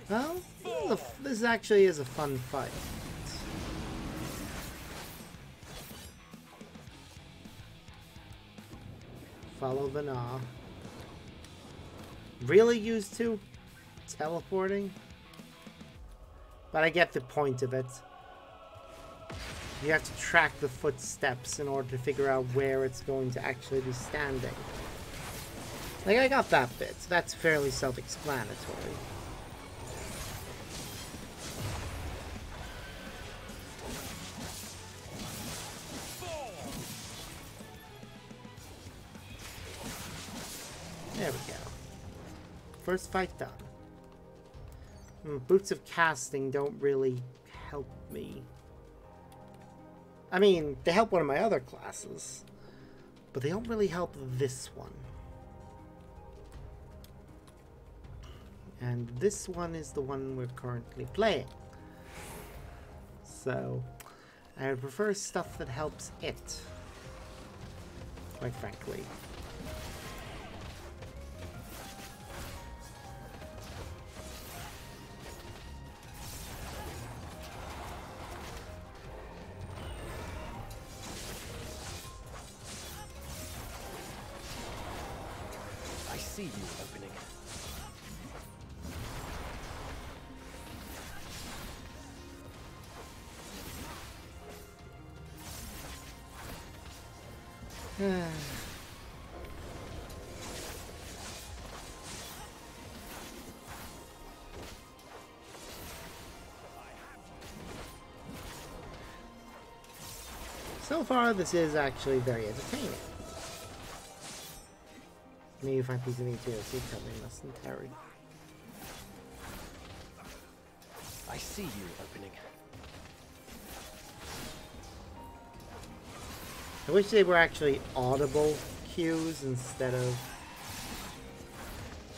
Well, this actually is a fun fight. Follow the Gnaw. Really used to? Teleporting? But I get the point of it. You have to track the footsteps in order to figure out where it's going to actually be standing. Like, I got that bit. That's fairly self-explanatory. There we go. First fight done. Boots of casting don't really help me. I mean, they help one of my other classes, but they don't really help this one. And this one is the one we're currently playing. So, I would prefer stuff that helps it, quite frankly. I see you opening. So far, this is actually very entertaining. Maybe if I piece of DLC coming less than Terry. I see you opening. I wish they were actually audible cues instead of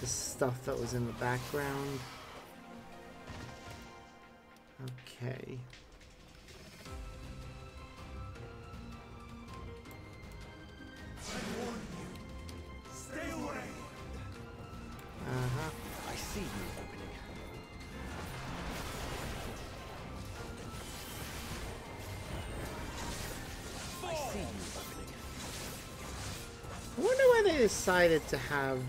just stuff that was in the background. Okay. I see you opening. I see you opening. I wonder why they decided to have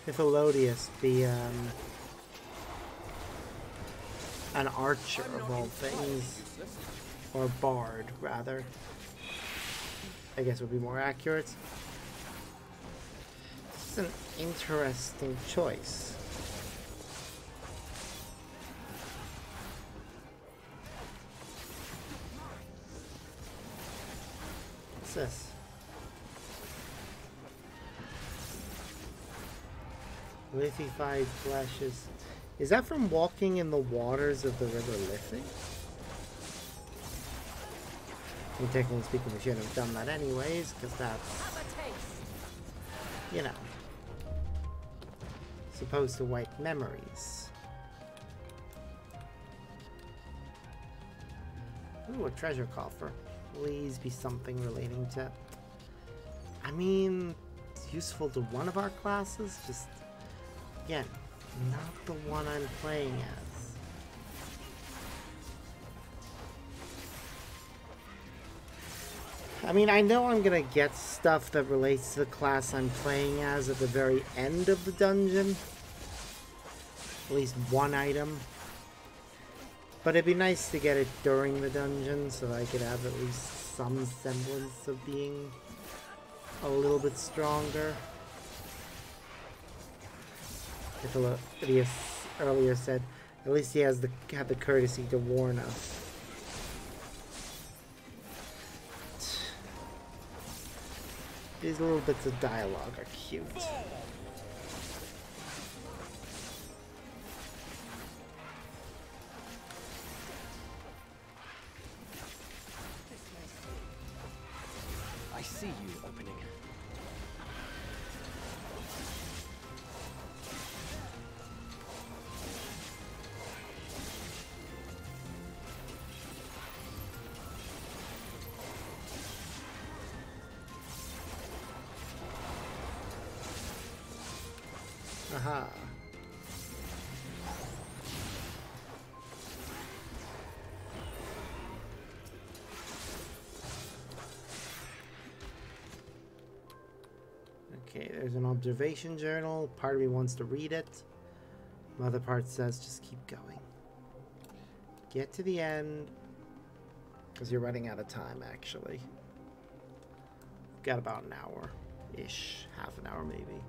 Ephialodius be an archer of all things, or bard rather. I guess would be more accurate. This is an interesting choice. What's this? Lithified flashes. Is that from walking in the waters of the river Liffey? I mean, technically speaking, we should have done that anyways, because that's, you know, supposed to wipe memories. Ooh, a treasure coffer. Please be something relating to... I mean, it's useful to one of our classes, just, again, not the one I'm playing as. I mean, I know I'm gonna get stuff that relates to the class I'm playing as at the very end of the dungeon. At least one item. But it'd be nice to get it during the dungeon so that I could have at least some semblance of being a little bit stronger. Ephialodius earlier said, at least he has had the courtesy to warn us. These little bits of dialogue are cute. I see you opening. Aha. Okay, there's an observation journal. Part of me wants to read it. My other part says just keep going. Get to the end. Because you're running out of time, actually. Got about an hour-ish. Half an hour, maybe.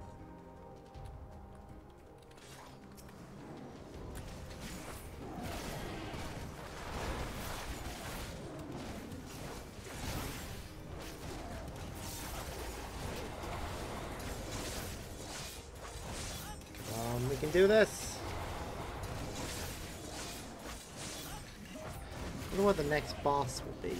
We can do this. I wonder what the next boss will be.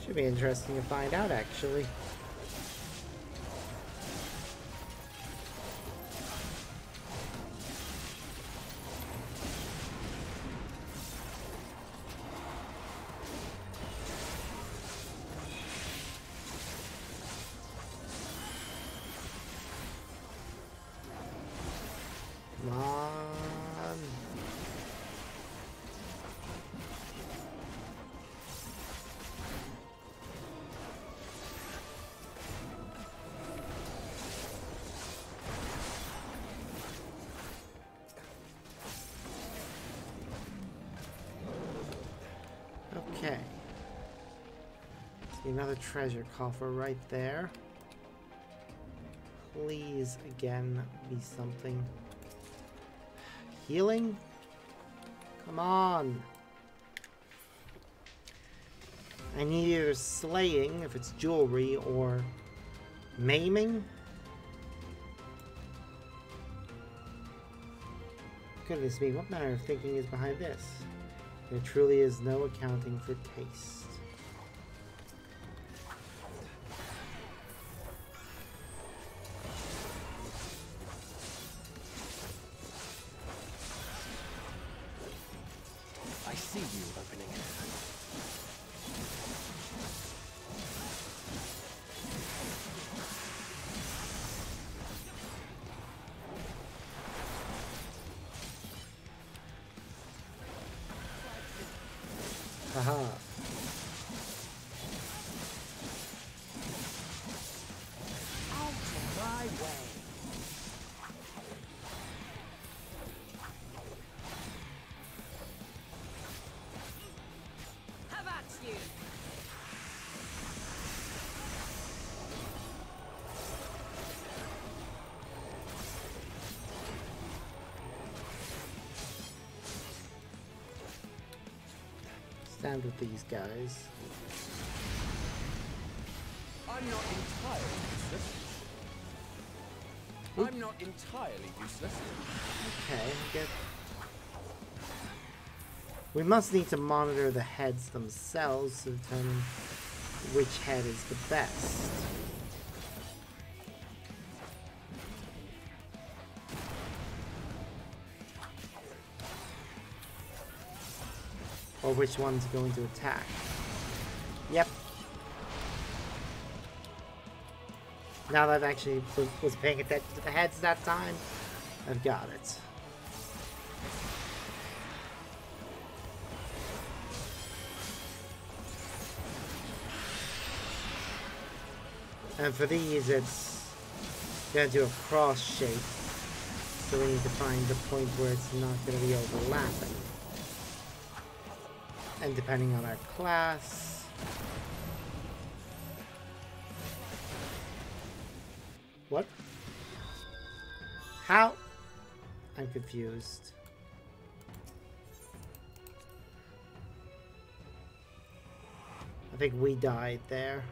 Should be interesting to find out, actually. Okay. See another treasure coffer right there. Please, again, be something. Healing? Come on. I need either slaying, if it's jewelry, or maiming. Goodness me, what manner of thinking is behind this? There truly is no accounting for taste. I see you opening. stand with these guys. I'm not entirely useless. I'm not entirely useless. Okay, good. We must need to monitor the heads themselves to determine which head is the best. Or which one's going to attack. Yep. Now that I've actually was paying attention to the heads that time, I've got it. And for these, it's gonna do a cross shape, so we need to find the point where it's not gonna be overlapping. And depending on our class, what? How? I'm confused. I think we died there.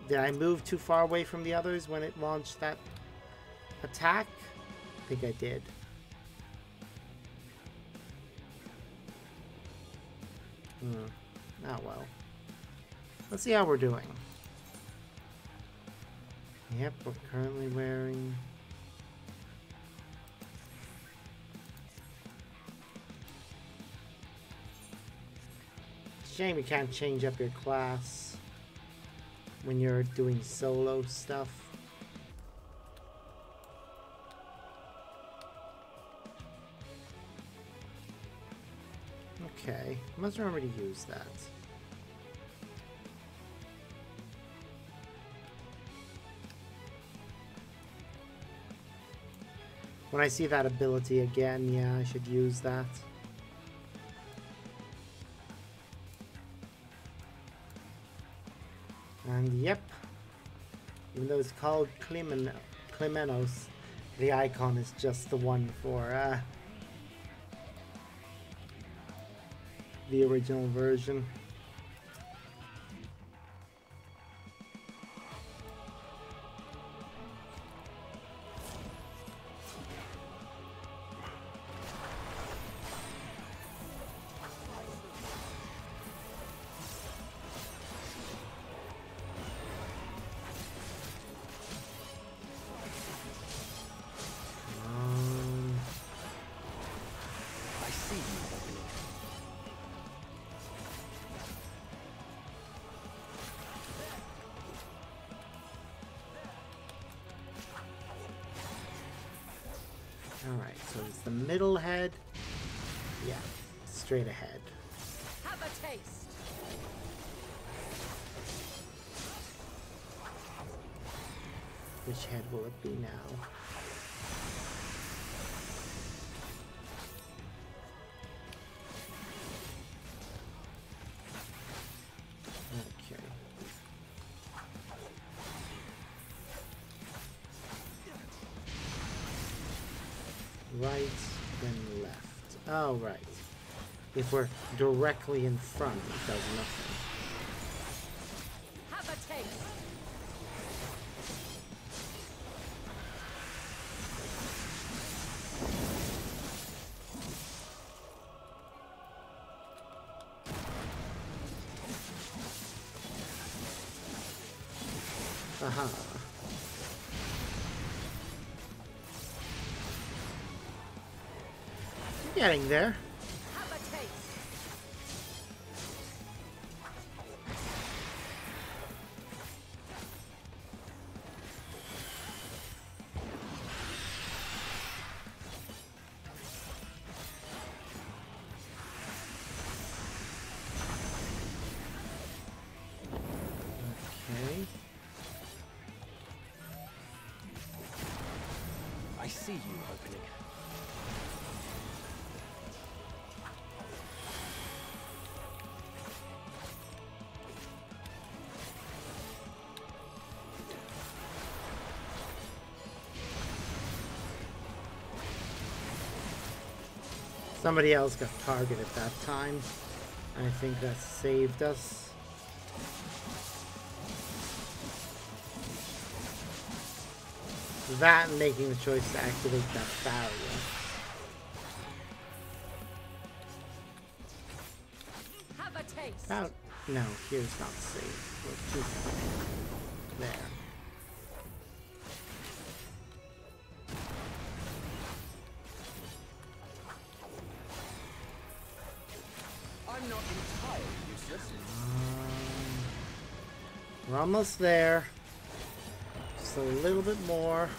Did I move too far away from the others when it launched that attack? I think I did. Oh well. Let's see how we're doing. Yep, we're currently wearing... Shame you can't change up your class when you're doing solo stuff. Okay, must remember to use that. When I see that ability again, yeah, I should use that. And yep, even though it's called Clemenos, the icon is just the one for the original version. Alright, so it's the middle head. Yeah, straight ahead. Have a taste. Which head will it be now? Okay. Right, then left. Oh, right. If we're directly in front, it does nothing. Have a taste. Aha. Getting there. Have a taste. Okay. I see you opening. Somebody else got targeted that time. I think that saved us. That and making the choice to activate that barrier. Have a taste. About, no, here's not safe. We're too far. There. I'm not entirely useless. We're almost there. Just a little bit more.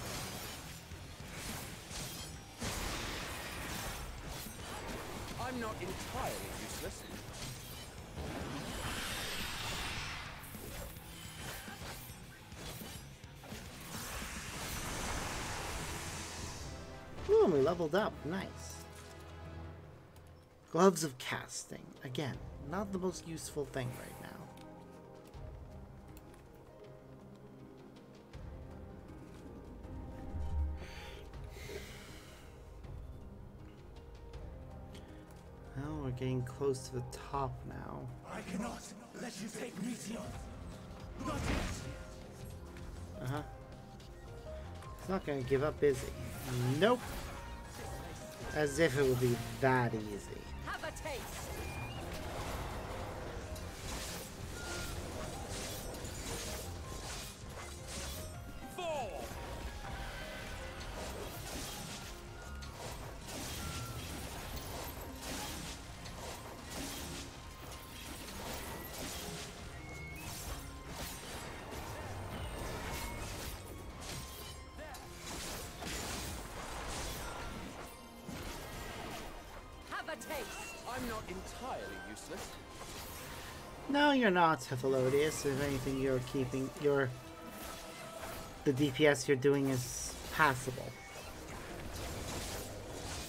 I'm not entirely useless. Ooh, we leveled up. Nice. Gloves of casting. Again, not the most useful thing right now. Well, we're getting close to the top now. I cannot let you take Meteor. Not yet. Uh-huh. He's not gonna give up, is he? Nope. As if it would be that easy. Have a taste. I'm not entirely useless. No, you're not, Cephalodius. If anything, you're keeping the DPS you're doing is passable.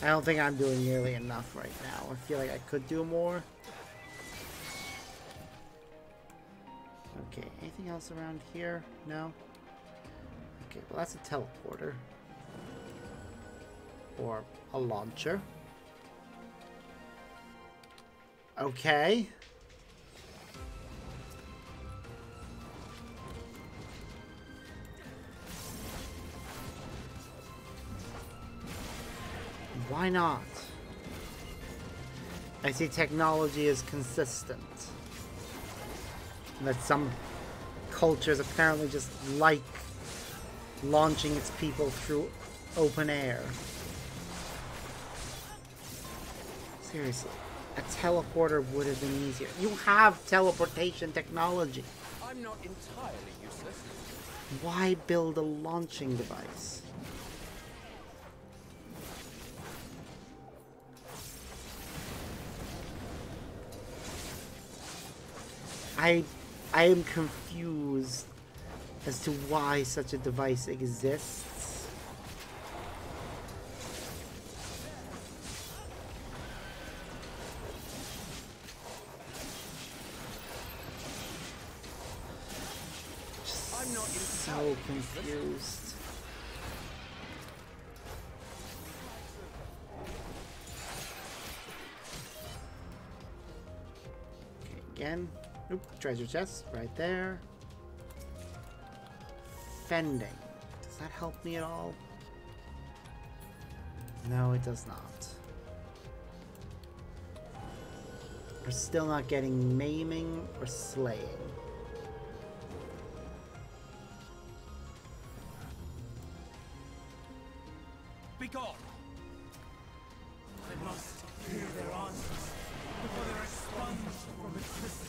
I don't think I'm doing nearly enough right now. I feel like I could do more. Okay, anything else around here? No? Okay, well that's a teleporter. Or a launcher. Okay. Why not? I see technology is consistent. That some cultures apparently just like launching its people through open air. Seriously, a teleporter would have been easier. You have teleportation technology. I'm not entirely useless. Why build a launching device? I am confused as to why such a device exists. I'm not So confused. Okay, again. Oop, treasure chest right there. Fending. Does that help me at all? No, it does not. We're still not getting maiming or slaying. Be gone. I must hear their answers before they're expunged from existence.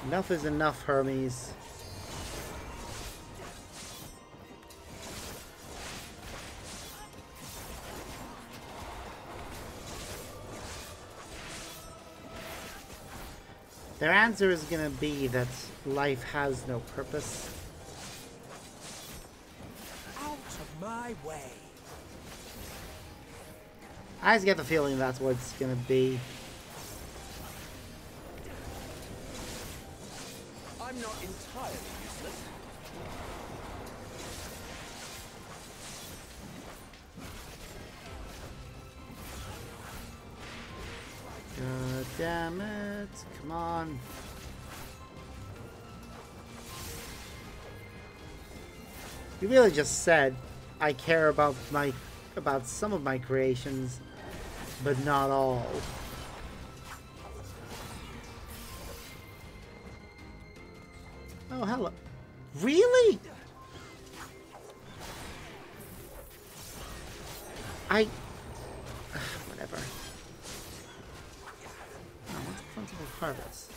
Enough is enough, Hermes. Their answer is gonna be that life has no purpose. Out of my way. I just get the feeling that's what it's gonna be. I'm not entirely useless. Damn it. Come on. You really just said I care about some of my creations, but not all. Oh, hello. Really? Whatever. Oh, what's the principal purpose?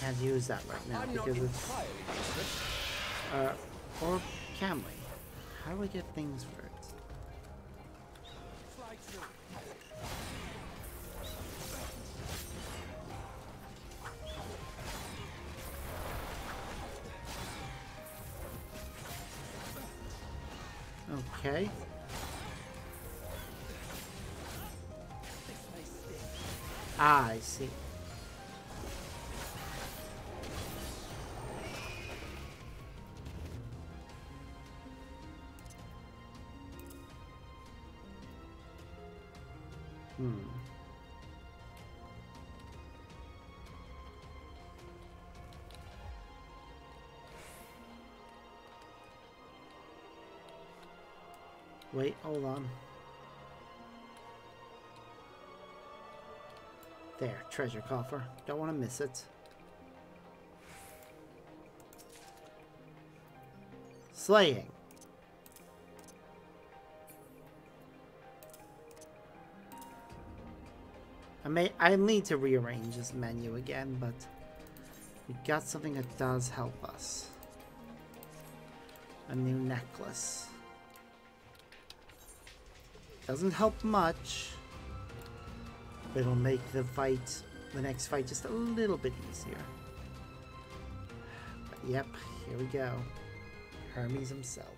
Can't use that right now because it's or can we? How do we get things for it? Okay. Ah, I see. Wait, hold on. There, treasure coffer. Don't want to miss it. Slaying. I need to rearrange this menu again, but we got something that does help us. A new necklace. Doesn't help much, but it'll make the next fight just a little bit easier. But yep, here we go. Hermes himself.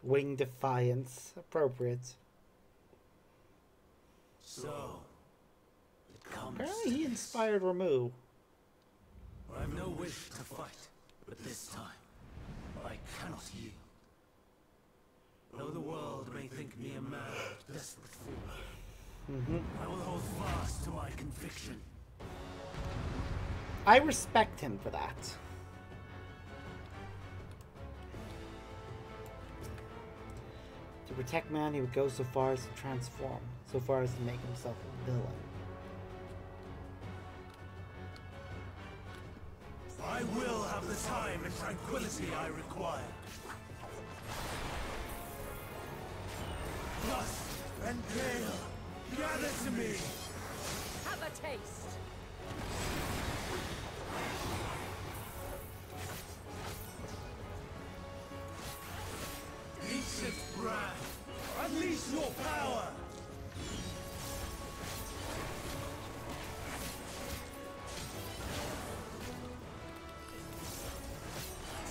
Wing Defiance. Appropriate. So, it comes. Apparently he inspired Ramu. I've no wish to fight, but this time, I cannot yield. Though the world may think me a mad, desperate fool, I will hold fast to my conviction. I respect him for that. To protect man, he would go so far as to transform, so far as to make himself a villain. I will have the time and tranquility I require. Lust and gale, gather to me! Have a taste! Ancient breath, unleash your power!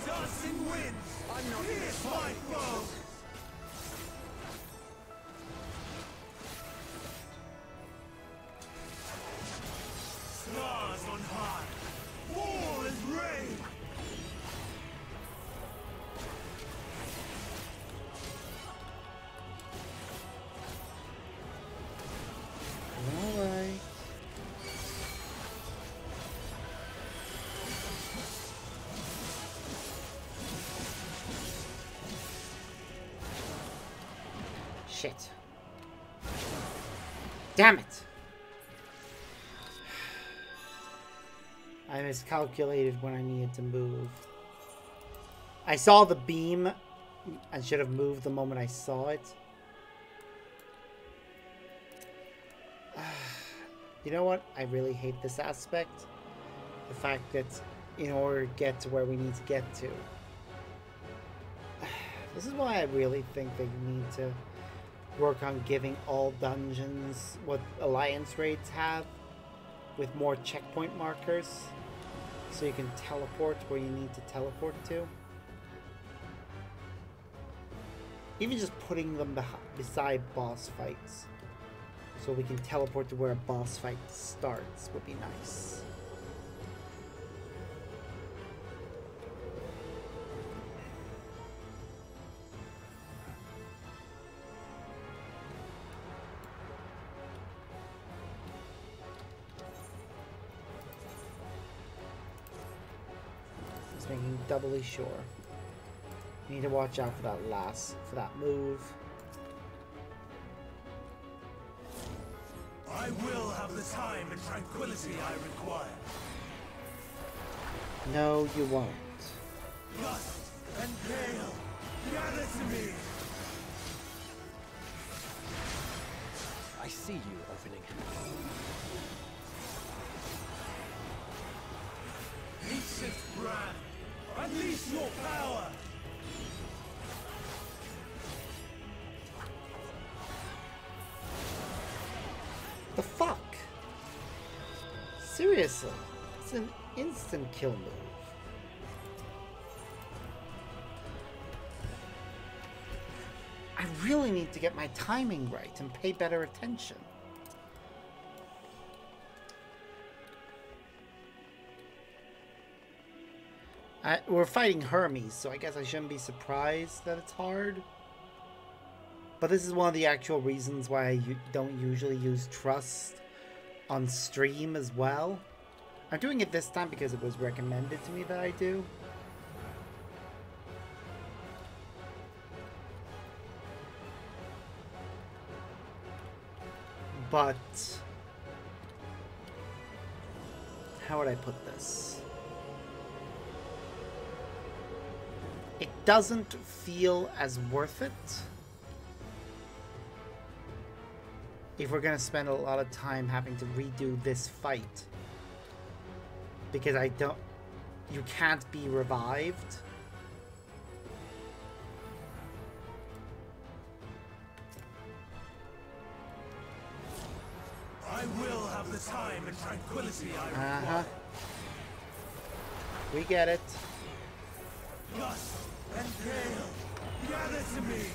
Dancing winds, I'm not pierce my foes! Stars on high, war and rain! Alright. Shit. Damn it! I miscalculated when I needed to move. I saw the beam and should have moved the moment I saw it. You know what? I really hate this aspect. The fact that in order to get to where we need to get to. This is why I really think they need to work on giving all dungeons what Alliance raids have. with more checkpoint markers, so you can teleport where you need to teleport to. Even just putting them beside boss fights, so we can teleport to where a boss fight starts, would be nice. Just making doubly sure. You need to watch out for that move. I will have the time and tranquility I require. No, you won't. Gust and gale, gather to me. I see you opening. Heatshift brand, unleash your power. The fuck? Seriously, it's an instant kill move. I really need to get my timing right and pay better attention. We're fighting Hermes, so I guess I shouldn't be surprised that it's hard. But this is one of the actual reasons why I don't usually use Trust on stream as well. I'm doing it this time because it was recommended to me that I do. But how would I put this? It doesn't feel as worth it if we're gonna spend a lot of time having to redo this fight, because you can't be revived. I will have the time and tranquility I require. We get it. Gust and gale, gather to me.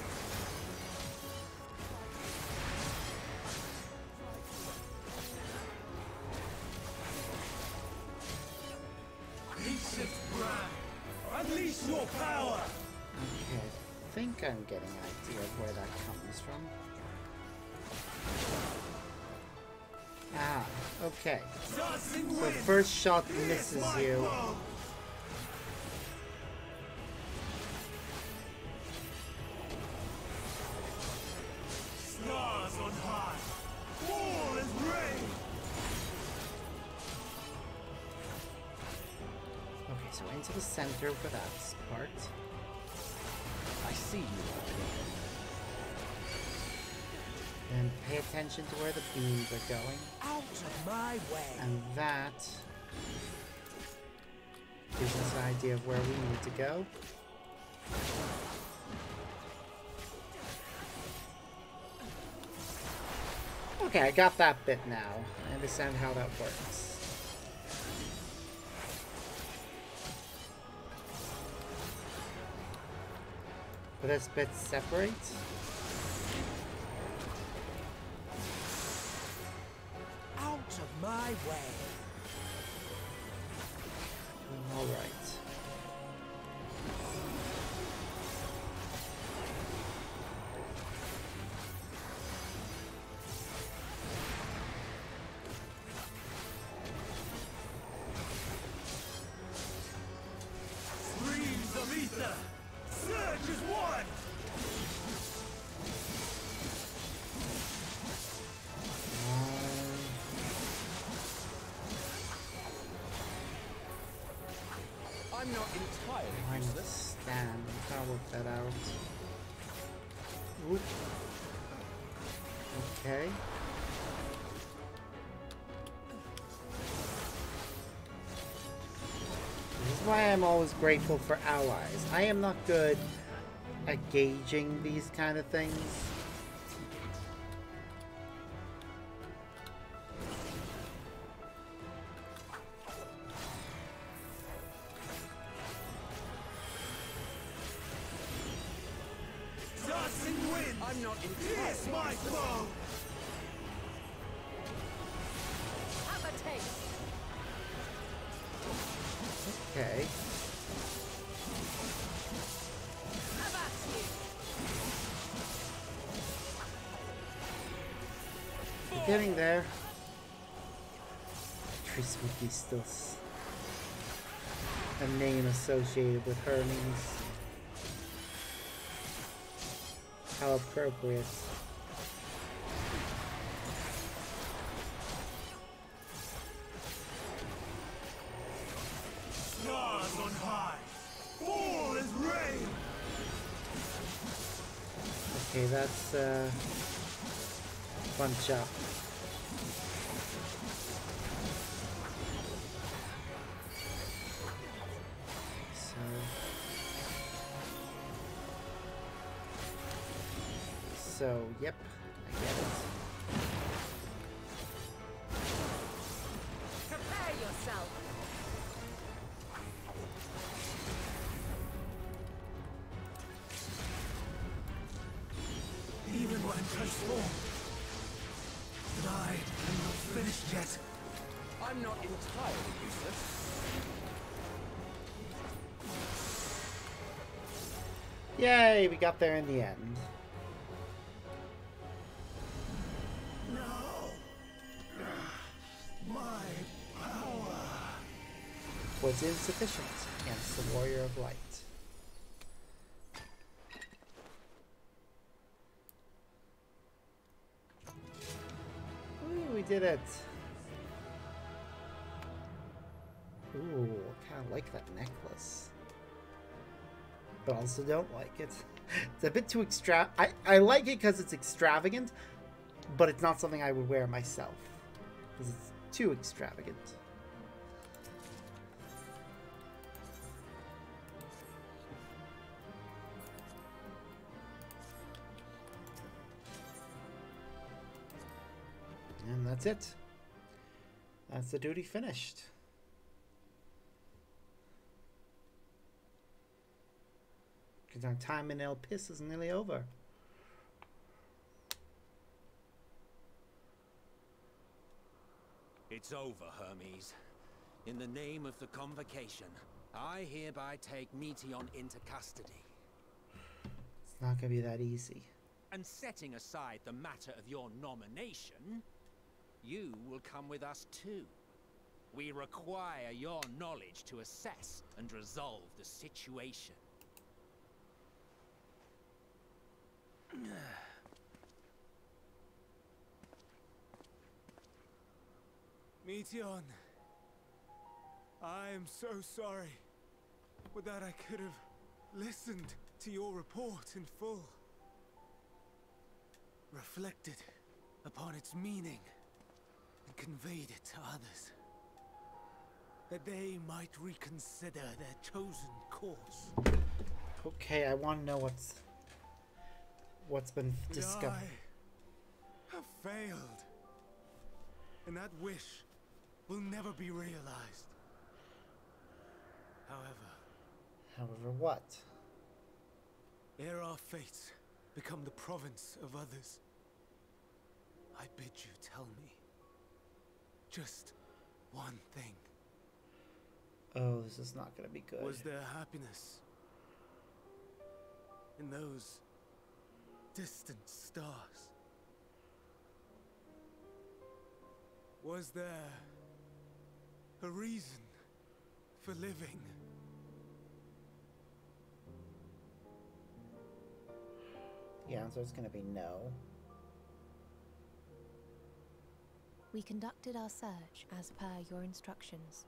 Heatshift brand, unleash your power. Okay, I think I'm getting an idea of where that comes from. Ah, okay. So first shot misses you. Stars on high, war is rain. Okay, so into the center for that part. I see you opening. And pay attention to where the beams are going. Out of my way. And that gives us an idea of where we need to go. Okay, I got that bit now. I understand how that works. But this bit separates. Out of my way. All right. Streams of ether. Surge is one. I'm not entirely I'm the useless. stand. I'll work that out. Oop. Okay. This is why I'm always grateful for allies. I am not good at gauging these kind of things. not Here's my blow! Have a taste. Okay. Have at you. We're getting there. Triswiki's still a name associated with Hermes. How appropriate. Stars on high! Fall as rain! Okay, that's bunch up. So, yep, I get it. Prepare yourself. Even when transformed. But I am not finished yet. I'm not entirely useless. Yay, we got there in the end. Was insufficient against the Warrior of Light. Ooh, we did it. Ooh, I kind of like that necklace. But also don't like it. It's a bit too I like it because it's extravagant, but it's not something I would wear myself. Because it's too extravagant. And that's it. That's the duty finished. Because our time in El Pis is nearly over. It's over, Hermes. In the name of the Convocation, I hereby take Meteon into custody. It's not going to be that easy. And setting aside the matter of your nomination, you will come with us too. We require your knowledge to assess and resolve the situation. Meteon, I am so sorry. With that, I could have listened to your report in full. Reflected upon its meaning and conveyed it to others. That they might reconsider their chosen course. Okay, I want to know what's been discovered. I have failed. And that wish will never be realized. However, what? Ere our fates become the province of others, I bid you tell me just one thing. Oh, this is not going to be good. Was there happiness in those distant stars? Was there a reason for living? The answer is going to be no. We conducted our search as per your instructions.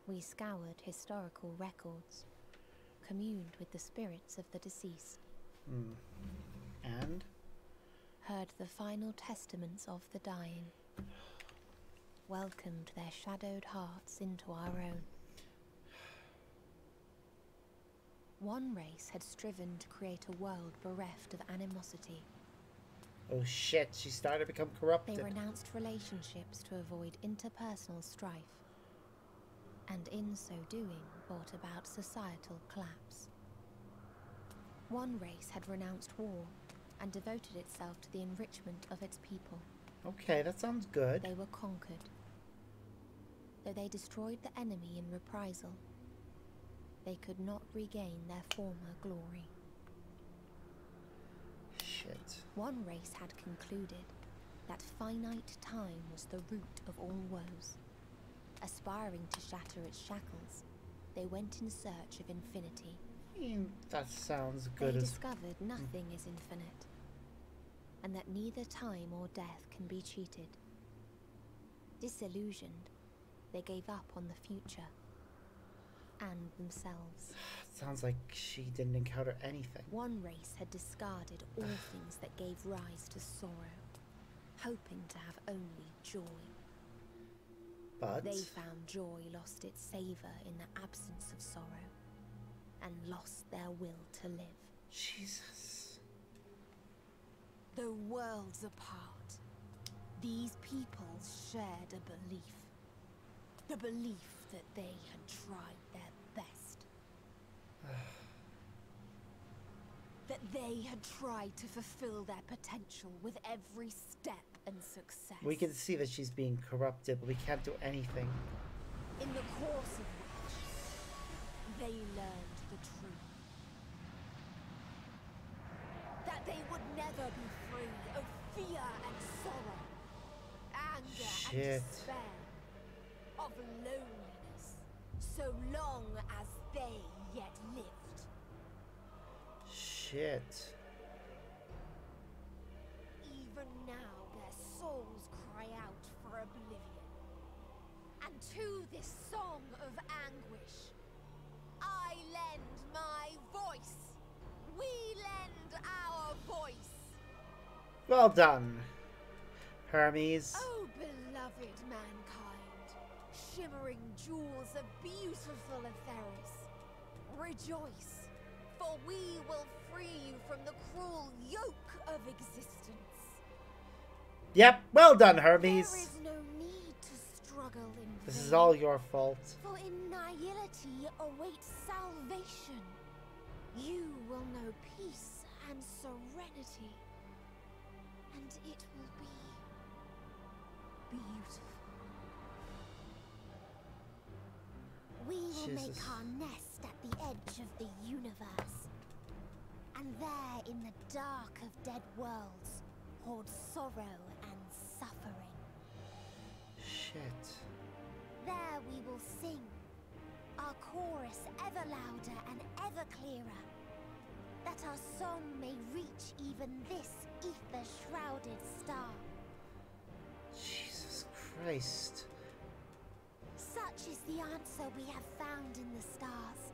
We scoured historical records, communed with the spirits of the deceased. And? Heard the final testaments of the dying. Welcomed their shadowed hearts into our own. One race had striven to create a world bereft of animosity. Oh shit, she started to become corrupted. They renounced relationships to avoid interpersonal strife, and in so doing brought about societal collapse. One race had renounced war and devoted itself to the enrichment of its people. Okay, that sounds good. They were conquered. Though they destroyed the enemy in reprisal, they could not regain their former glory. Shit. One race had concluded that finite time was the root of all woes. Aspiring to shatter its shackles, they went in search of infinity. That sounds They good as... discovered nothing is infinite, and that neither time or death can be cheated. Disillusioned, they gave up on the future and themselves. Sounds like she didn't encounter anything. One race had discarded all things that gave rise to sorrow, hoping to have only joy. But... They found joy lost its savor in the absence of sorrow, and lost their will to live. Jesus. Though worlds apart, these peoples shared a belief. The belief that they had tried their best. That they had tried to fulfill their potential with every step and success. We can see that she's being corrupted, but we can't do anything. In the course of which, they learned the truth. That they would never be free of fear and sorrow, anger and despair, of loneliness, so long as they yet lived. Shit. Even now their souls cry out for oblivion. And to this song of anguish, I lend my voice. We lend our voice. Well done, Hermes. Oh, beloved mankind, shimmering jewels of beautiful Etheris, rejoice, for we will free you from the cruel yoke of existence. Yep, well done, Hermes. There is no need to struggle in This vain, is all your fault. for in nihility awaits salvation. You will know peace and serenity, and it will be beautiful. We will make Jesus. our nest at the edge of the universe, and there in the dark of dead worlds hoard sorrow and suffering. Shit. There we will sing, our chorus ever louder and ever clearer, that our song may reach even this ether-shrouded star. Jesus Christ. Such is the answer we have found in the stars.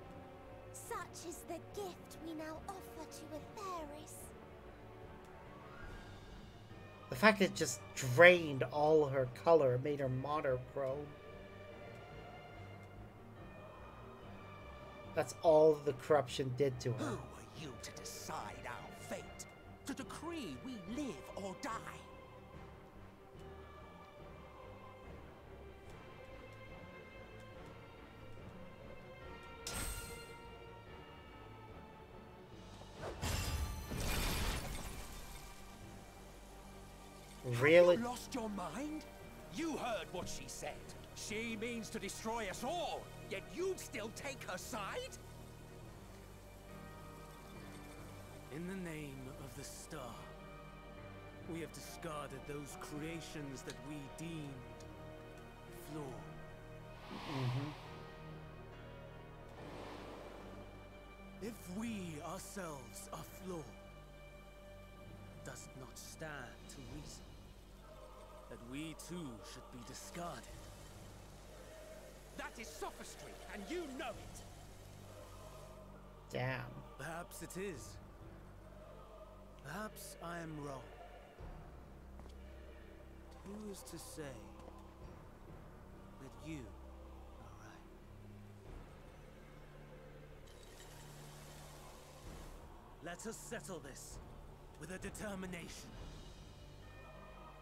Such is the gift we now offer to Etheris. The fact it just drained all her color made her monochrome. That's all the corruption did to Who her. are you to decide our fate? To decree we live or die? Really? Have you lost your mind? You heard what she said. She means to destroy us all, yet you'd still take her side? In the name of the star, we have discarded those creations that we deemed flawed. If we ourselves are flawed, does it not stand to reason that we too should be discarded? That is sophistry, and you know it. Damn. Perhaps it is. Perhaps I am wrong. Who is to say that you are right? Let us settle this with a determination.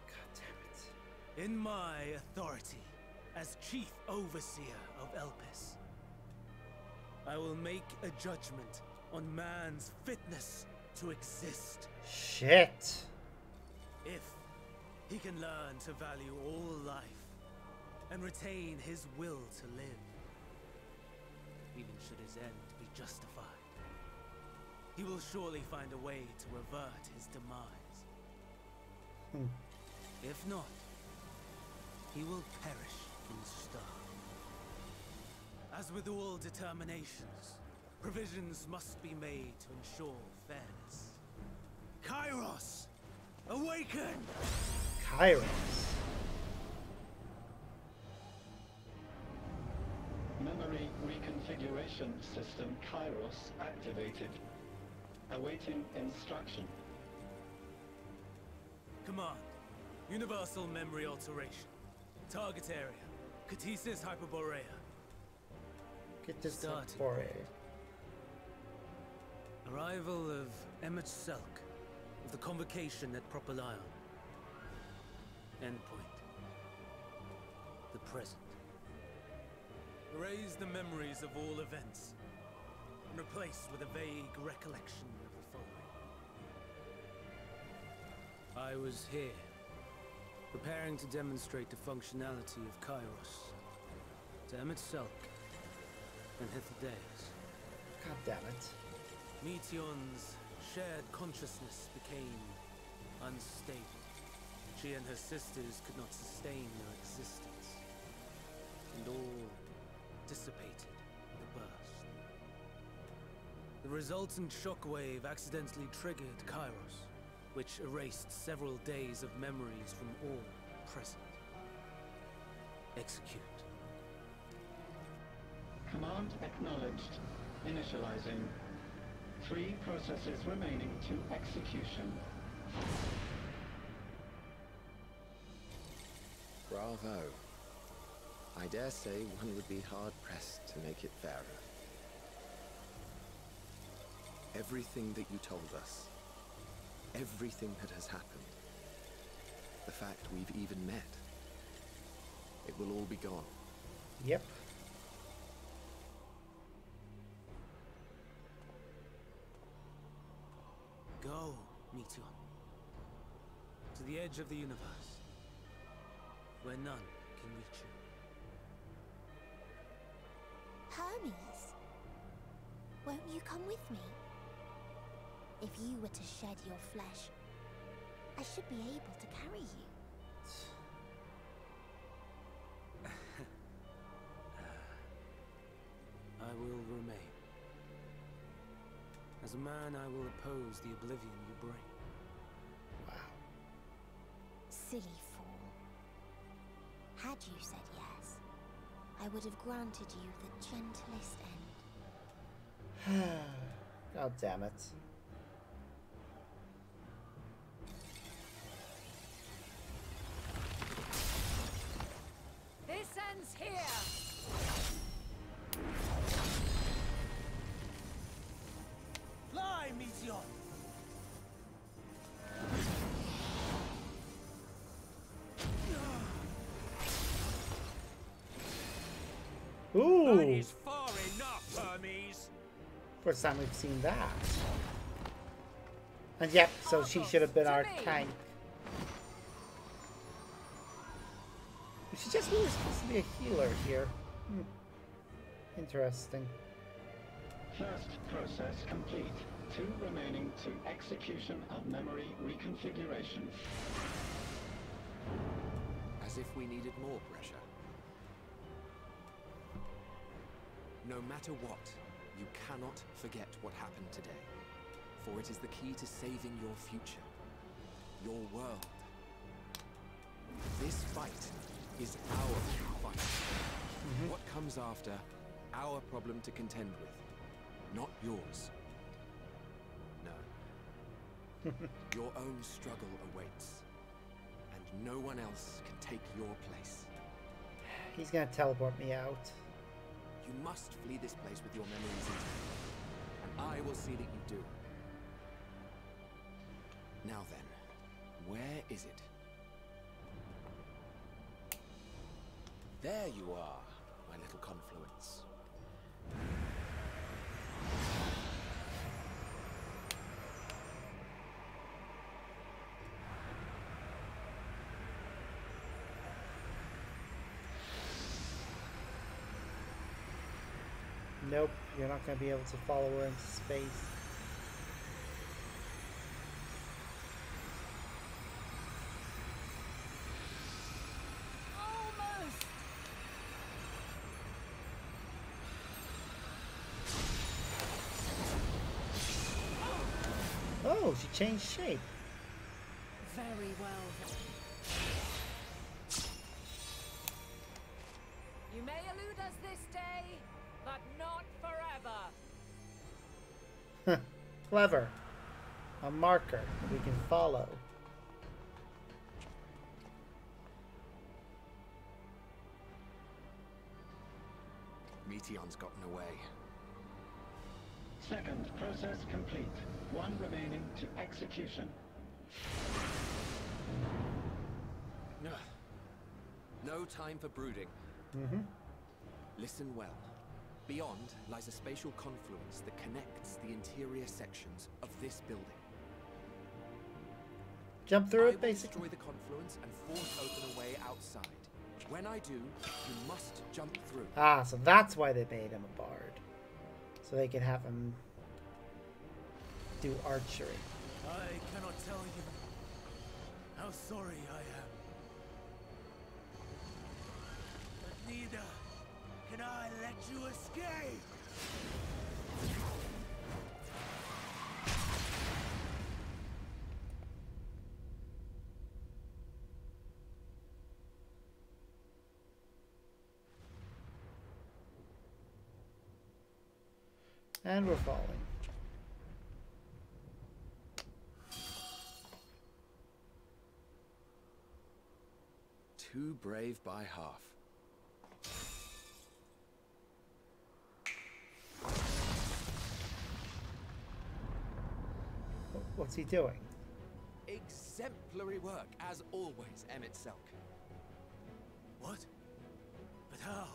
God damn it. In my authority as Chief Overseer of Elpis, I will make a judgment on man's fitness to exist. Shit. If he can learn to value all life and retain his will to live, even should his end be justified, he will surely find a way to avert his demise. If not, he will perish in stone. As with all determinations, provisions must be made to ensure fairness. Kairos, awaken! Kairos. Memory reconfiguration system Kairos activated. Awaiting instruction. Command. Universal memory alteration. Target area. Catesis Hyperborea. Get this Starting. for Arrival of Emmett Selk of the Convocation at Propylion. Endpoint. The present. Erase the memories of all events and replace with a vague recollection of the following. I was here, preparing to demonstrate the functionality of Kairos to Emmett Selk and Hithodeus. God damn it. Meteon's shared consciousness became unstable. She and her sisters could not sustain their existence, and all dissipated with the burst. The resultant shockwave accidentally triggered Kairos, which erased several days of memories from all present. Execute. Command acknowledged. Initializing. 3 processes remaining to execution. Bravo. I dare say one would be hard-pressed to make it fairer. Everything that you told us, everything that has happened, the fact we've even met, it will all be gone. Yep. Go, Meteon. To the edge of the universe, where none can reach you. Hermes, won't you come with me? If you were to shed your flesh, I should be able to carry you. I will remain. As a man, I will oppose the oblivion you bring. Wow. Silly fool. Had you said yes, I would have granted you the gentlest end. God damn it. This ends here! Fly, Meteon! Ooh! That is far enough, Hermes. First time we've seen that. And yep, so she should have been our tank. She just really supposed to be a healer here. Interesting. First process complete. 2 remaining to execution of memory reconfiguration. As if we needed more pressure. No matter what, you cannot forget what happened today. For it is the key to saving your future. Your world. This fight is our fight. What comes after, our problem to contend with. Not yours. No. Your own struggle awaits. And no one else can take your place. He's gonna teleport me out. You must flee this place with your memories intact. And I will see that you do. Now then, where is it? There you are, my little confluence. Nope, you're not going to be able to follow her into space. Almost. Oh, she changed shape. Very well then. You may elude us this day, but not forever. Clever. A marker that we can follow. Meteon's gotten away. Second process complete. One remaining to execution. No time for brooding. Listen well. Beyond lies a spatial confluence that connects the interior sections of this building. Jump through I it, will basically. destroy the confluence and force open a way outside. When I do, you must jump through. Ah, so that's why they made him a bard. So they could have him do archery. I cannot tell you how sorry I am. But neither can I let you escape! And we're falling. Too brave by half. What's he doing? Exemplary work, as always, Emmett Selk. What? But how?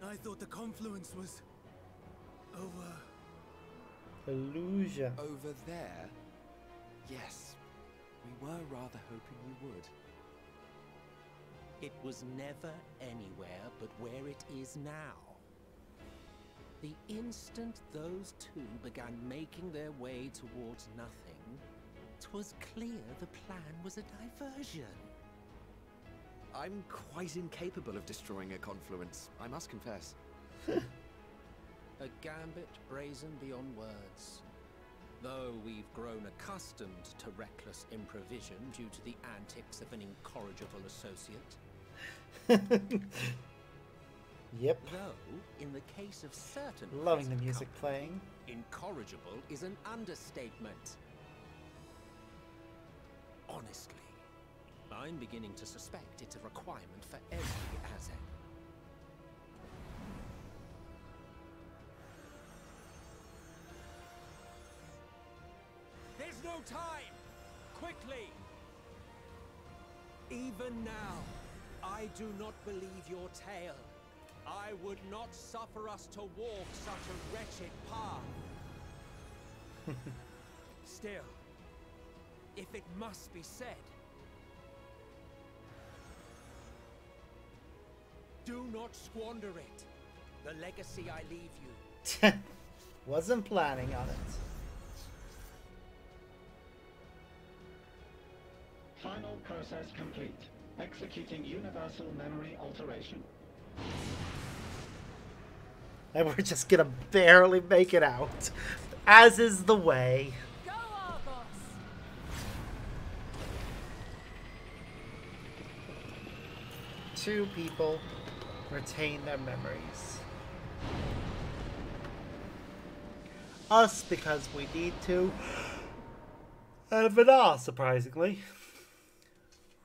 I thought the confluence was over. Illusion. Over there? Yes. We were rather hoping you would. It was never anywhere but where it is now. The instant those two began making their way towards nothing, 'twas clear the plan was a diversion. I'm quite incapable of destroying a confluence, I must confess. A gambit brazen beyond words. Though we've grown accustomed to reckless improvision due to the antics of an incorrigible associate. Yep. Though, in the case of certain Loving the present music company, playing. incorrigible is an understatement. Honestly, I'm beginning to suspect it's a requirement for every Azek. There's no time! Quickly! Even now, I do not believe your tale. I would not suffer us to walk such a wretched path. Still, if it must be said, do not squander it. The legacy I leave you. Wasn't planning on it. Final process complete. Executing universal memory alteration. And we're just gonna barely make it out. As is the way. Go, Argos! Two people retain their memories. Us because we need to. And Vidal, surprisingly.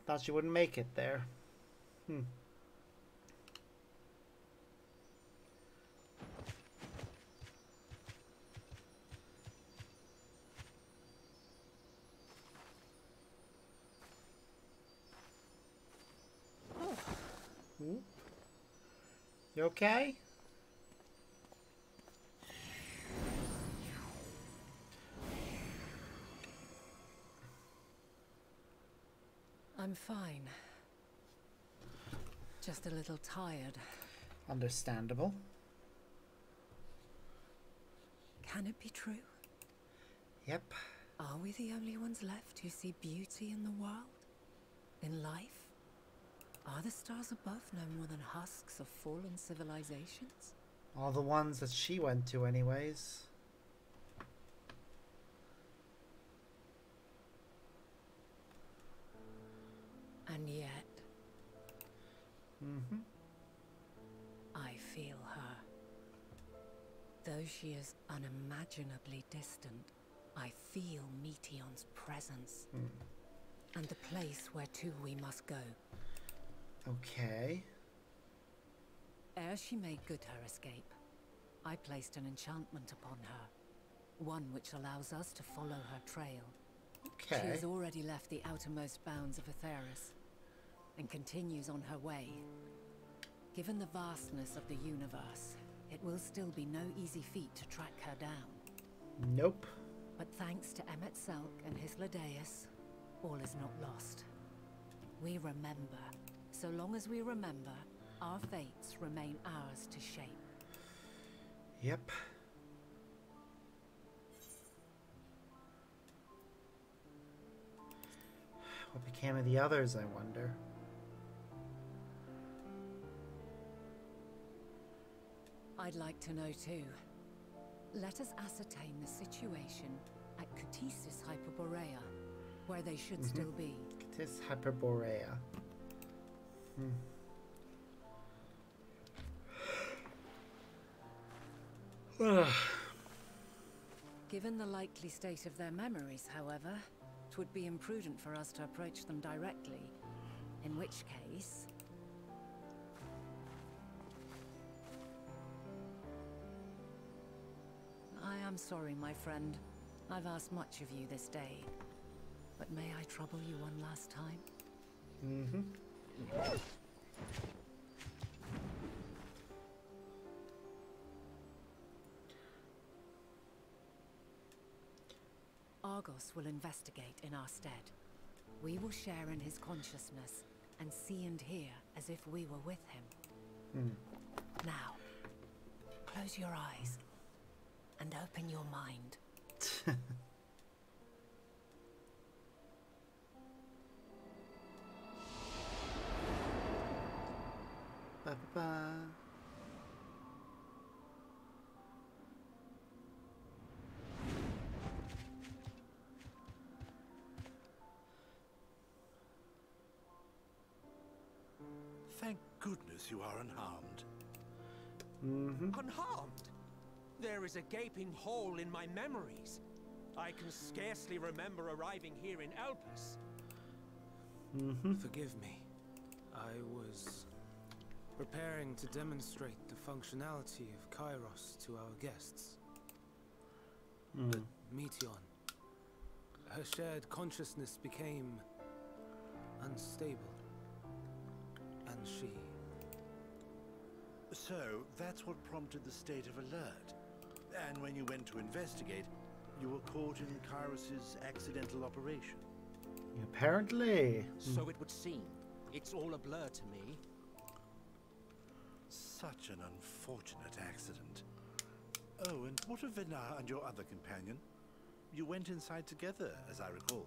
Thought she wouldn't make it there. You okay? I'm fine. Just a little tired. Understandable. Can it be true? Yep. Are we the only ones left who see beauty in the world? In life? Are the stars above no more than husks of fallen civilizations? All the ones that she went to anyways. And yet, I feel her. Though she is unimaginably distant, I feel Meteon's presence. And the place where to we must go. Okay. Ere she made good her escape, I placed an enchantment upon her. One which allows us to follow her trail. She Okay. has already left the outermost bounds of Aetheris and continues on her way. Given the vastness of the universe, it will still be no easy feat to track her down. Nope. But thanks to Emmet Selk and his Ladeus, all is not lost. We remember. So long as we remember, our fates remain ours to shape. Yep. What became of the others, I wonder? I'd like to know too. Let us ascertain the situation at Cutisis Hyperborea, where they should still be. This Hyperborea. Given the likely state of their memories, however, it would be imprudent for us to approach them directly. In which case... I am sorry, my friend. I've asked much of you this day. But may I trouble you one last time? Argos will investigate in our stead. We will share in his consciousness and see and hear as if we were with him. Now, close your eyes and open your mind. Ba, ba, ba. Thank goodness you are unharmed. Unharmed? There is a gaping hole in my memories. I can scarcely remember arriving here in Elpis. Forgive me. I was preparing to demonstrate the functionality of Kairos to our guests. But Meteon, her shared consciousness became unstable. And she... So, that's what prompted the state of alert. And when you went to investigate, you were caught in Kairos' accidental operation. Apparently. So it would seem. It's all a blur to me. Such an unfortunate accident. Oh, and what of Venar and your other companion? You went inside together, as I recall.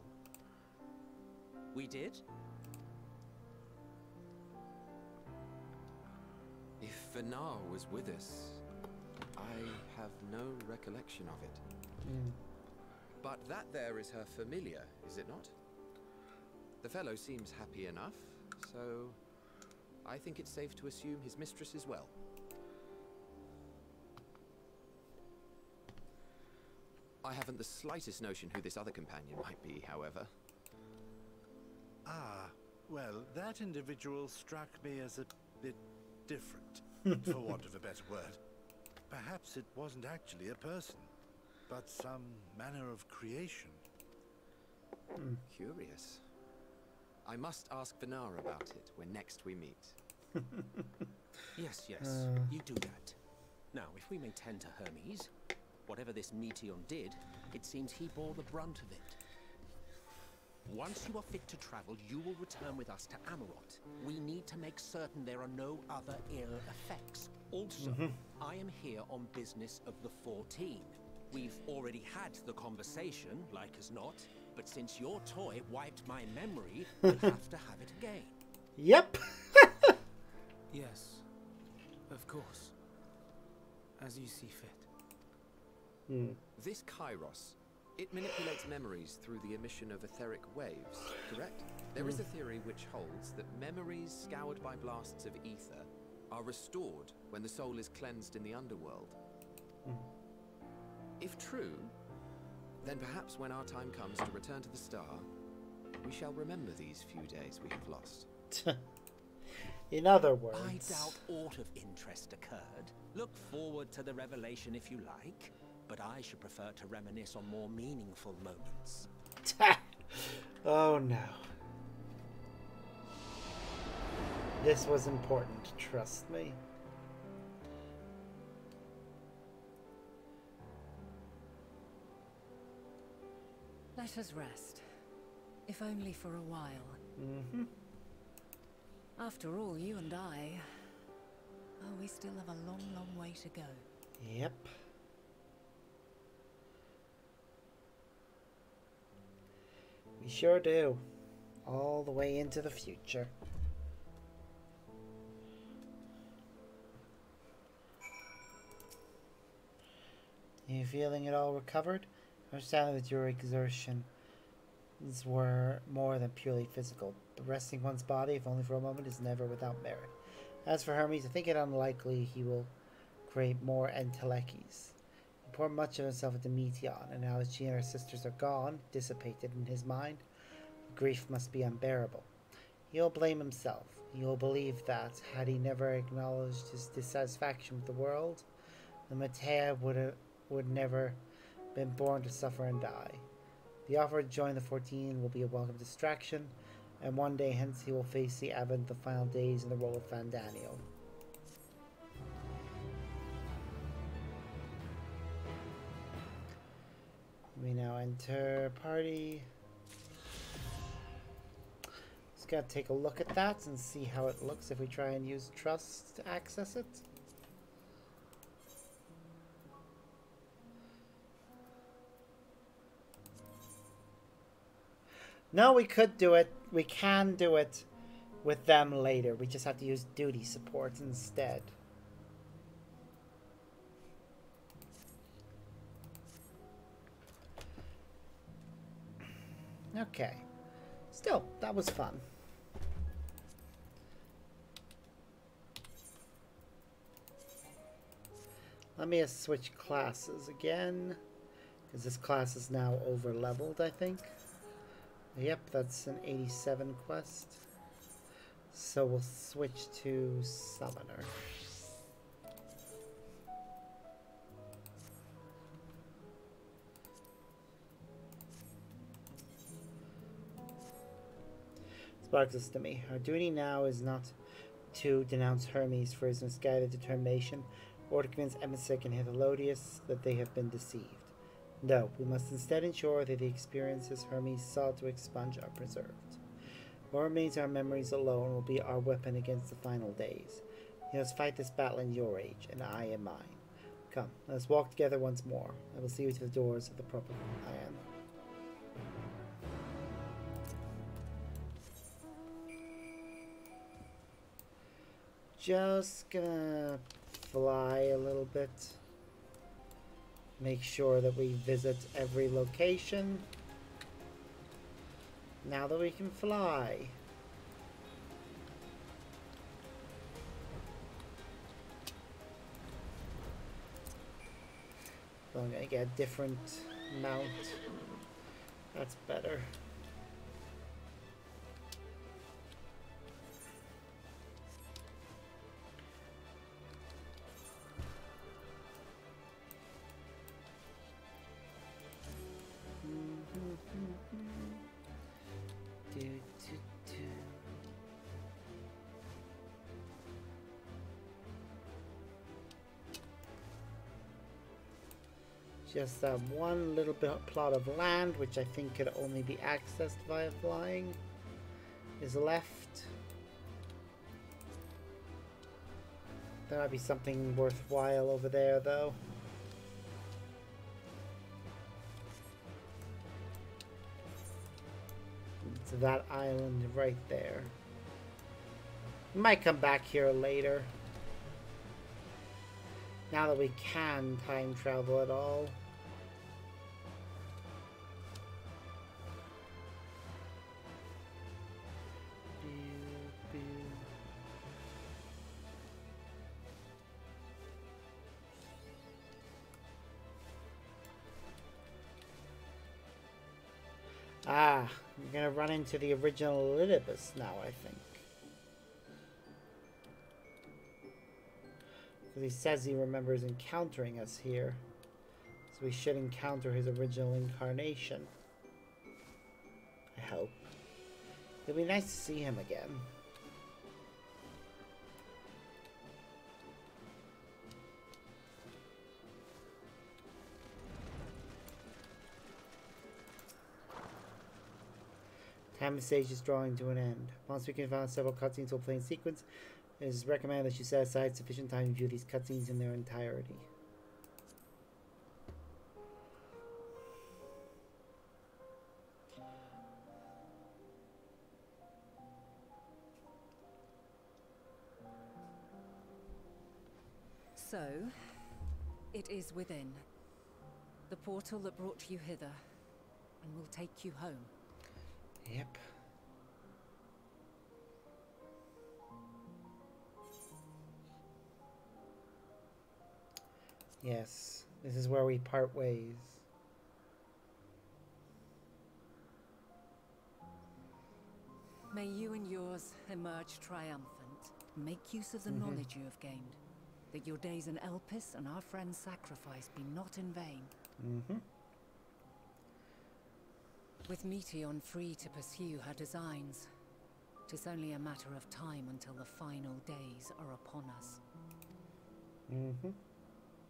We did? If Venar was with us, I have no recollection of it. But that there is her familiar, is it not? The fellow seems happy enough, so I think it's safe to assume his mistress as well. I haven't the slightest notion who this other companion might be, however. Ah, well, that individual struck me as a bit different, for want of a better word. Perhaps it wasn't actually a person, but some manner of creation. Curious. I must ask Venar about it when next we meet. Yes, you do that. Now, if we may tend to Hermes, whatever this Meteon did, it seems he bore the brunt of it. Once you are fit to travel, you will return with us to Amarot. We need to make certain there are no other ill effects. Also, I am here on business of the 14. We've already had the conversation, like as not, but since your toy wiped my memory, we'll have to have it again. Yep. Yes, of course. As you see fit. This Kairos, it manipulates memories through the emission of etheric waves, correct? There is a theory which holds that memories scoured by blasts of ether are restored when the soul is cleansed in the underworld. If true, then perhaps when our time comes to return to the star, we shall remember these few days we have lost. In other words, I doubt aught of interest occurred. Look forward to the revelation if you like, but I should prefer to reminisce on more meaningful moments. Oh no. This was important, trust me. Let us rest, if only for a while. After all, you and I, oh, we still have a long, long way to go. Yep. We sure do. All the way into the future. Are you feeling it all recovered? I understand that your exertions were more than purely physical, but resting one's body, if only for a moment, is never without merit. As for Hermes, I think it unlikely he will create more entelekis. He poured much of himself into Meteon, and now that she and her sisters are gone, dissipated in his mind, the grief must be unbearable. He'll blame himself. He'll believe that, had he never acknowledged his dissatisfaction with the world, the Matea would never been born to suffer and die. The offer to join the 14 will be a welcome distraction, and one day hence he will face the advent of the final days in the role of Fandaniel. We now enter party. Just gotta take a look at that and see how it looks if we try and use trust to access it. No, we could do it. We can do it with them later. We just have to use duty support instead. Okay. Still, that was fun. Let me switch classes again, because this class is now over leveled, I think. Yep, that's an 87 quest. So we'll switch to Summoner. Sparks this to me. Our duty now is not to denounce Hermes for his misguided determination, or to convince Emisik and Hithelodius that they have been deceived. No, we must instead ensure that the experiences Hermes sought to expunge are preserved. What remains our memories alone will be our weapon against the final days. You must fight this battle in your age, and I in mine. Come, let us walk together once more. I will see you to the doors of the proper Ion. Just gonna fly a little bit. Make sure that we visit every location. Now that we can fly. So I'm gonna get a different mount. That's better. Just that one little bit plot of land, which I think could only be accessed via flying, is left. There might be something worthwhile over there, though. to that island right there. We might come back here later. Now that we can time travel at all. Ah, you're gonna run into the original Elidibus now, I think. Because he says he remembers encountering us here. So we should encounter his original incarnation. I hope. It'd be nice to see him again. Time of stage is drawing to an end. Once we can find several cutscenes will play in sequence, it is recommended that you set aside sufficient time to view these cutscenes in their entirety. So, it is within. The portal that brought you hither, and will take you home. Yep. Yes, this is where we part ways. May you and yours emerge triumphant. Make use of the knowledge you have gained. That your days in Elpis and our friend's sacrifice be not in vain. With Meteon free to pursue her designs, 'tis only a matter of time until the final days are upon us.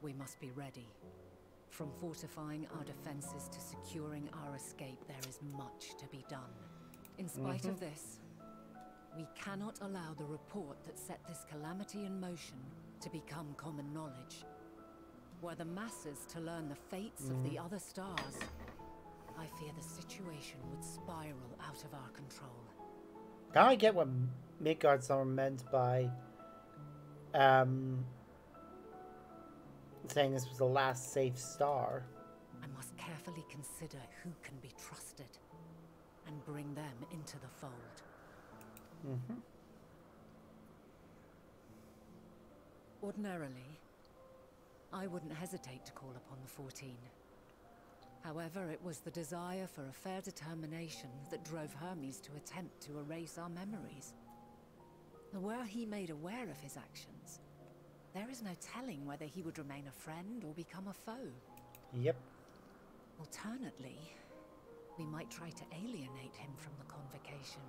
We must be ready. From fortifying our defenses to securing our escape, there is much to be done. In spite of this, we cannot allow the report that set this calamity in motion to become common knowledge. Were the masses to learn the fates of the other stars, I fear the situation would spiral out of our control. Now I get what Midgard's are meant by saying this was the last safe star. I must carefully consider who can be trusted and bring them into the fold. Ordinarily, I wouldn't hesitate to call upon the 14. However, it was the desire for a fair determination that drove Hermes to attempt to erase our memories. Were he made aware of his actions, there is no telling whether he would remain a friend or become a foe. Yep. Alternately, we might try to alienate him from the convocation.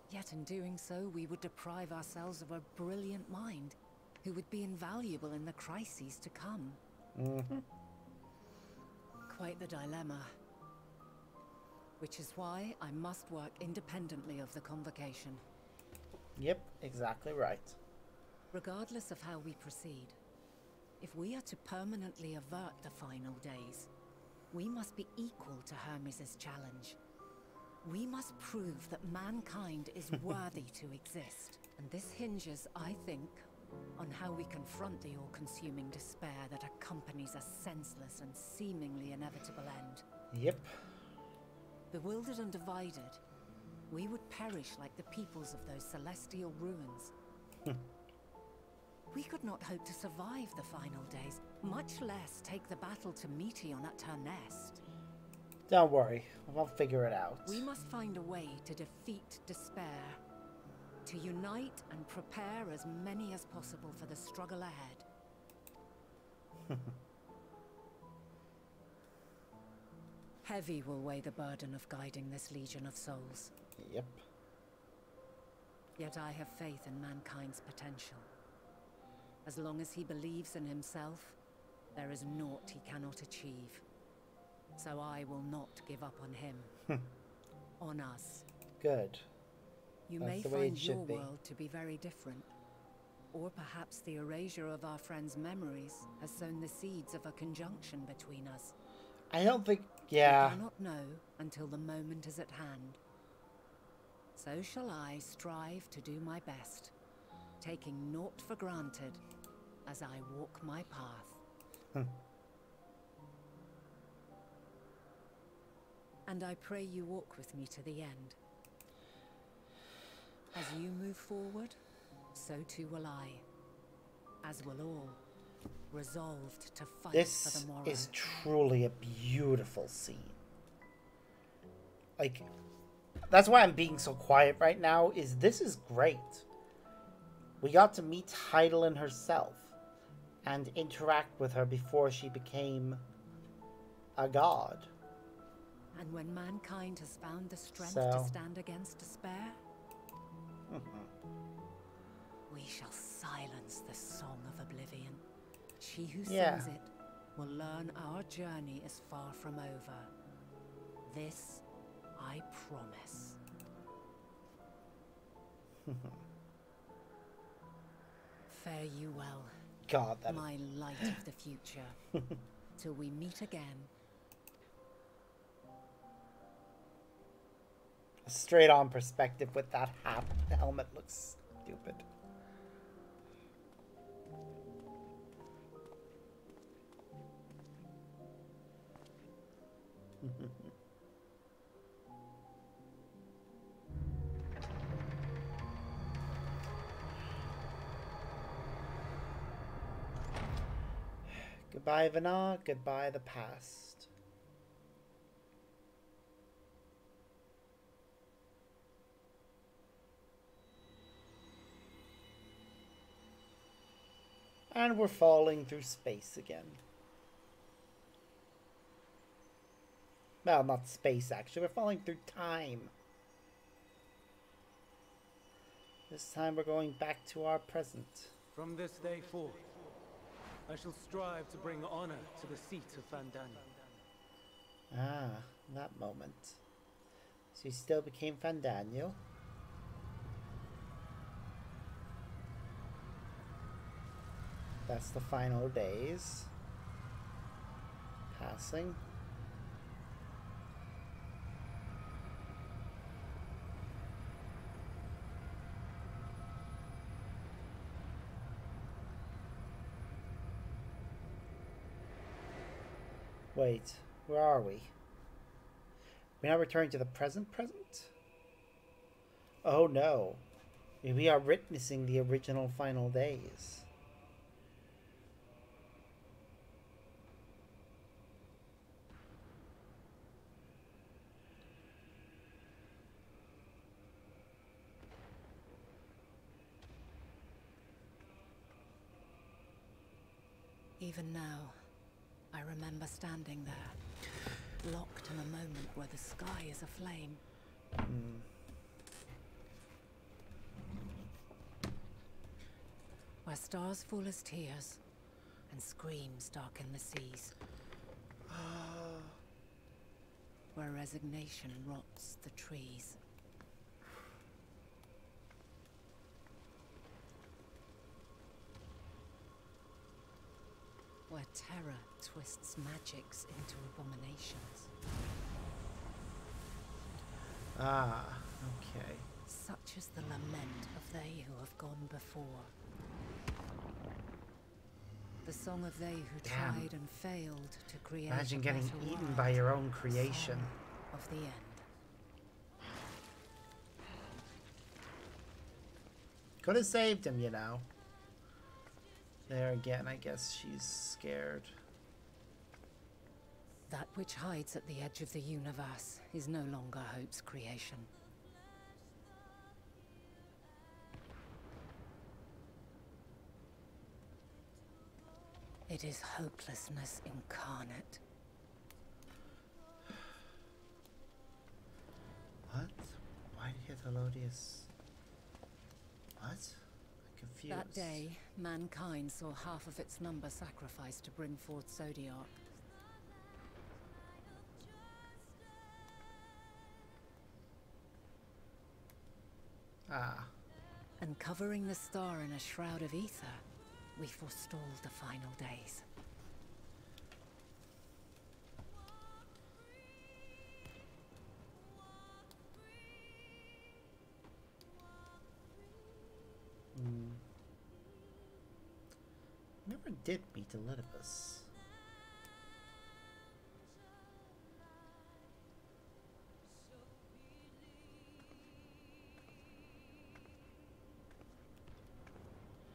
Yet in doing so, we would deprive ourselves of a brilliant mind who would be invaluable in the crises to come. Quite the dilemma. Which is why I must work independently of the convocation. Yep, exactly right. Regardless of how we proceed, if we are to permanently avert the final days, we must be equal to Hermes' challenge. We must prove that mankind is worthy to exist. And this hinges, I think, on how we confront the all-consuming despair that accompanies a senseless and seemingly inevitable end. Yep. Bewildered and divided, we would perish like the peoples of those celestial ruins. We could not hope to survive the final days, much less take the battle to Meteon at her nest. Don't worry, I'll figure it out. We must find a way to defeat despair, to unite and prepare as many as possible for the struggle ahead. Heavy will weigh the burden of guiding this legion of souls. Yep. Yet I have faith in mankind's potential. As long as he believes in himself, there is naught he cannot achieve. So I will not give up on him. On us. Good. You That's may the way it find should your be. world to be very different. Or perhaps the erasure of our friend's memories has sown the seeds of a conjunction between us. I don't think... We Yeah. cannot know until the moment is at hand. So shall I strive to do my best, taking naught for granted as I walk my path. And I pray you walk with me to the end. As you move forward, so too will I. As will all, resolved to fight for the morrow. This is truly a beautiful scene. Like, that's why I'm being so quiet right now, is this is great. We got to meet Heidelin herself and interact with her before she became a god. And when mankind has found the strength to stand against despair, we shall silence the song of oblivion. She who sings it will learn our journey is far from over. This I promise. Fare you well, God, my light of the future. Till we meet again. A straight-on perspective with that helmet looks stupid. Goodbye, Vana. Goodbye, the past. And we're falling through space again. Well, not space, actually. We're falling through time. This time we're going back to our present. From this day forth, I shall strive to bring honor to the seat of Fandania. Ah, that moment. So you still became Fandaniel? That's the final days. Passing. Wait, where are we? We're now returning to the present? Oh no. We are witnessing the original final days. Even now, I remember standing there, locked in a moment where the sky is aflame. Where stars fall as tears, and screams darken the seas. Where resignation rots the trees. Where terror twists magics into abominations. Ah, okay. Such is the lament of they who have gone before. The song of they who tried and failed to create. Imagine getting eaten by your own creation. Of the end. Could have saved him, you know. There again, I guess she's scared. That which hides at the edge of the universe is no longer Hope's creation. It is hopelessness incarnate. What? Why did Helodius... What? I'm confused. That day, mankind saw half of its number sacrificed to bring forth Zodiark. Ah. And covering the star in a shroud of ether, we forestalled the final days. Never did meet Elidibus.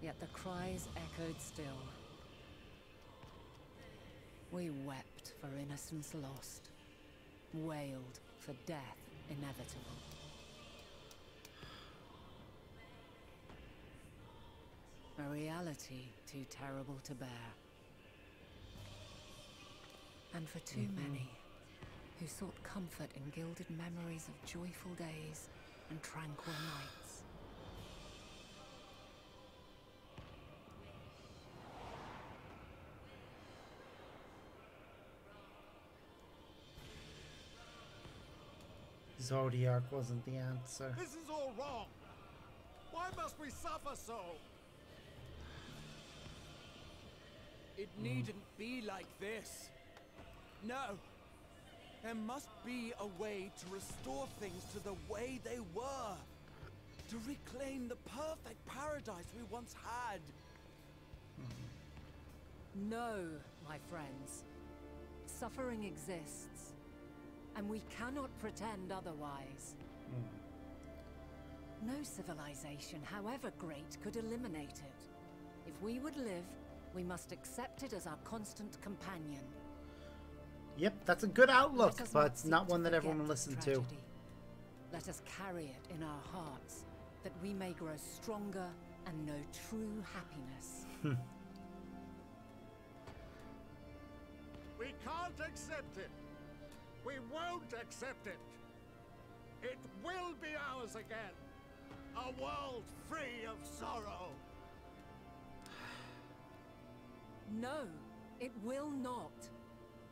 Yet the cries echoed still. We wept for innocence lost, wailed for death inevitable. A reality too terrible to bear. And for too many who sought comfort in gilded memories of joyful days and tranquil nights. Zodiac wasn't the answer. This is all wrong. Why must we suffer so? It needn't be like this. No. There must be a way to restore things to the way they were. To reclaim the perfect paradise we once had. No, my friends. Suffering exists, and we cannot pretend otherwise. No civilization, however great, could eliminate it. If we would live, we must accept it as our constant companion. Yep, that's a good outlook, Let us but it's seek not to one that forget everyone will the listen to. tragedy. Let us carry it in our hearts, that we may grow stronger and know true happiness. We can't accept it. We won't accept it. It will be ours again. A world free of sorrow. No, it will not.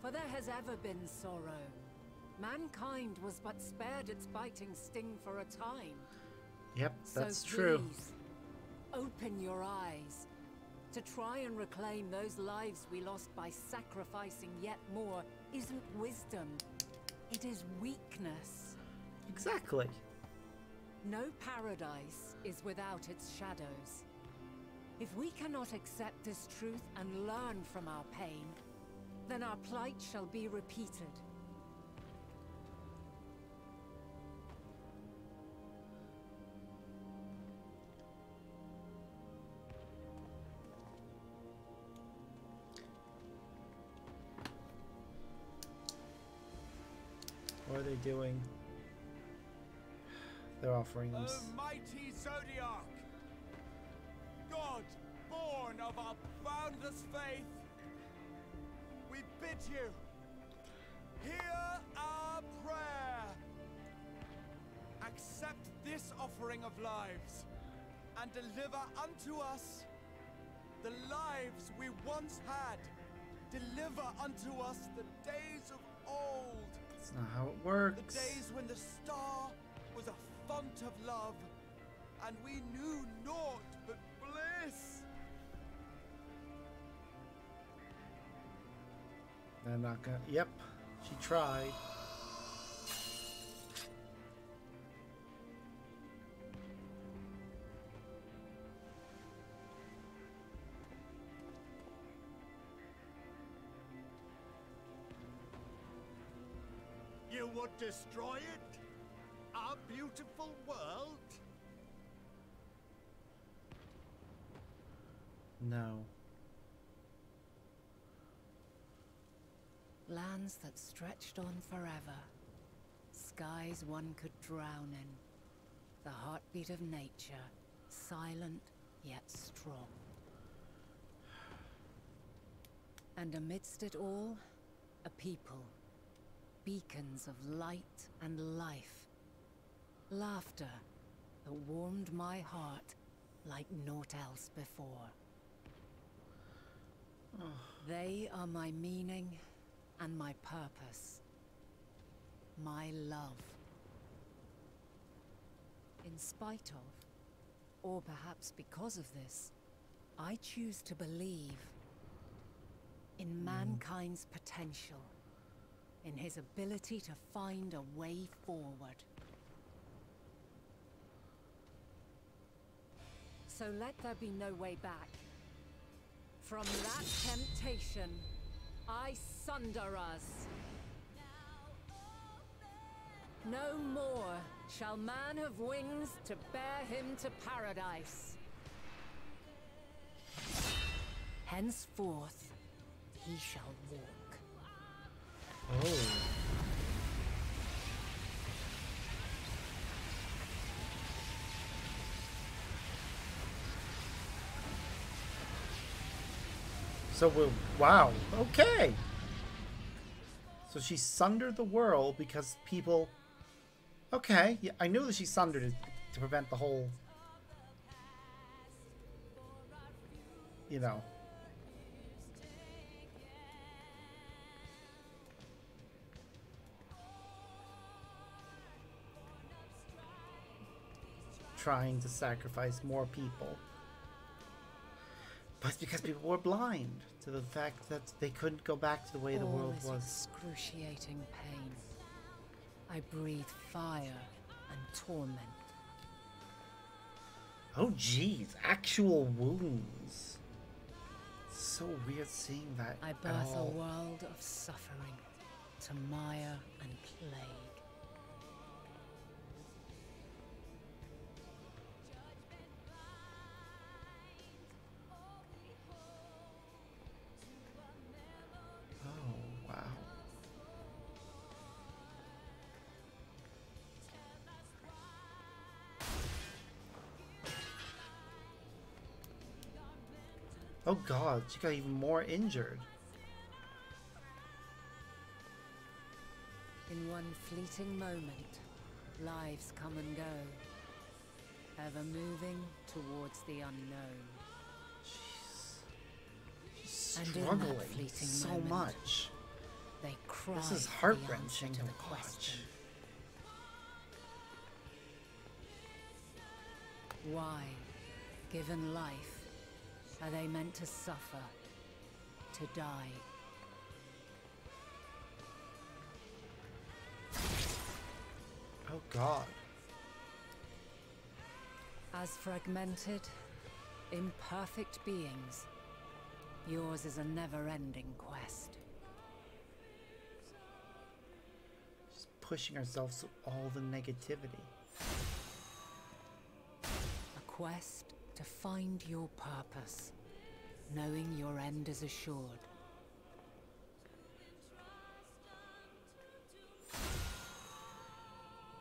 For there has ever been sorrow. Mankind was but spared its biting sting for a time. Yep, that's so true. Please, open your eyes. To try and reclaim those lives we lost by sacrificing yet more isn't wisdom. It is weakness. Exactly. No paradise is without its shadows. If we cannot accept this truth and learn from our pain, then our plight shall be repeated. What are they doing? They're offering them. Almighty Zodiac! God, born of our boundless faith, we bid you, hear our prayer. Accept this offering of lives, and deliver unto us the lives we once had. Deliver unto us the days of old. That's not how it works. The days when the star was a font of love, and we knew naught but bliss. They're not gonna. Yep, she tried. You would destroy it? Our beautiful world? No. Lands that stretched on forever. Skies one could drown in. The heartbeat of nature, silent yet strong. And amidst it all, a people. Beacons of light and life. Laughter that warmed my heart like naught else before. They are my meaning and my purpose. My love. In spite of, or perhaps because of this, I choose to believe in mankind's potential. In his ability to find a way forward. So let there be no way back. From that temptation, I sunder us. No more shall man have wings to bear him to paradise. Henceforth, he shall walk. Oh. So we'll... Wow. Okay. So she sundered the world because people... Okay. Yeah, I knew that she sundered it to prevent the whole... You know... trying to sacrifice more people. But it's because people were blind to the fact that they couldn't go back to the way the world was. Excruciating pain. I breathe fire and torment. Oh geez, actual wounds. So weird seeing that. I birth a world of suffering to mire and plague. Oh god, she got even more injured. In one fleeting moment, lives come and go, ever moving towards the unknown. She's struggling so moment, much. They cry. This is heart-wrenching to watch. Question. Why, given life, are they meant to suffer, to die? Oh god. As fragmented, imperfect beings, yours is a never-ending quest. Just pushing ourselves to all the negativity. A quest to find your purpose, knowing your end is assured.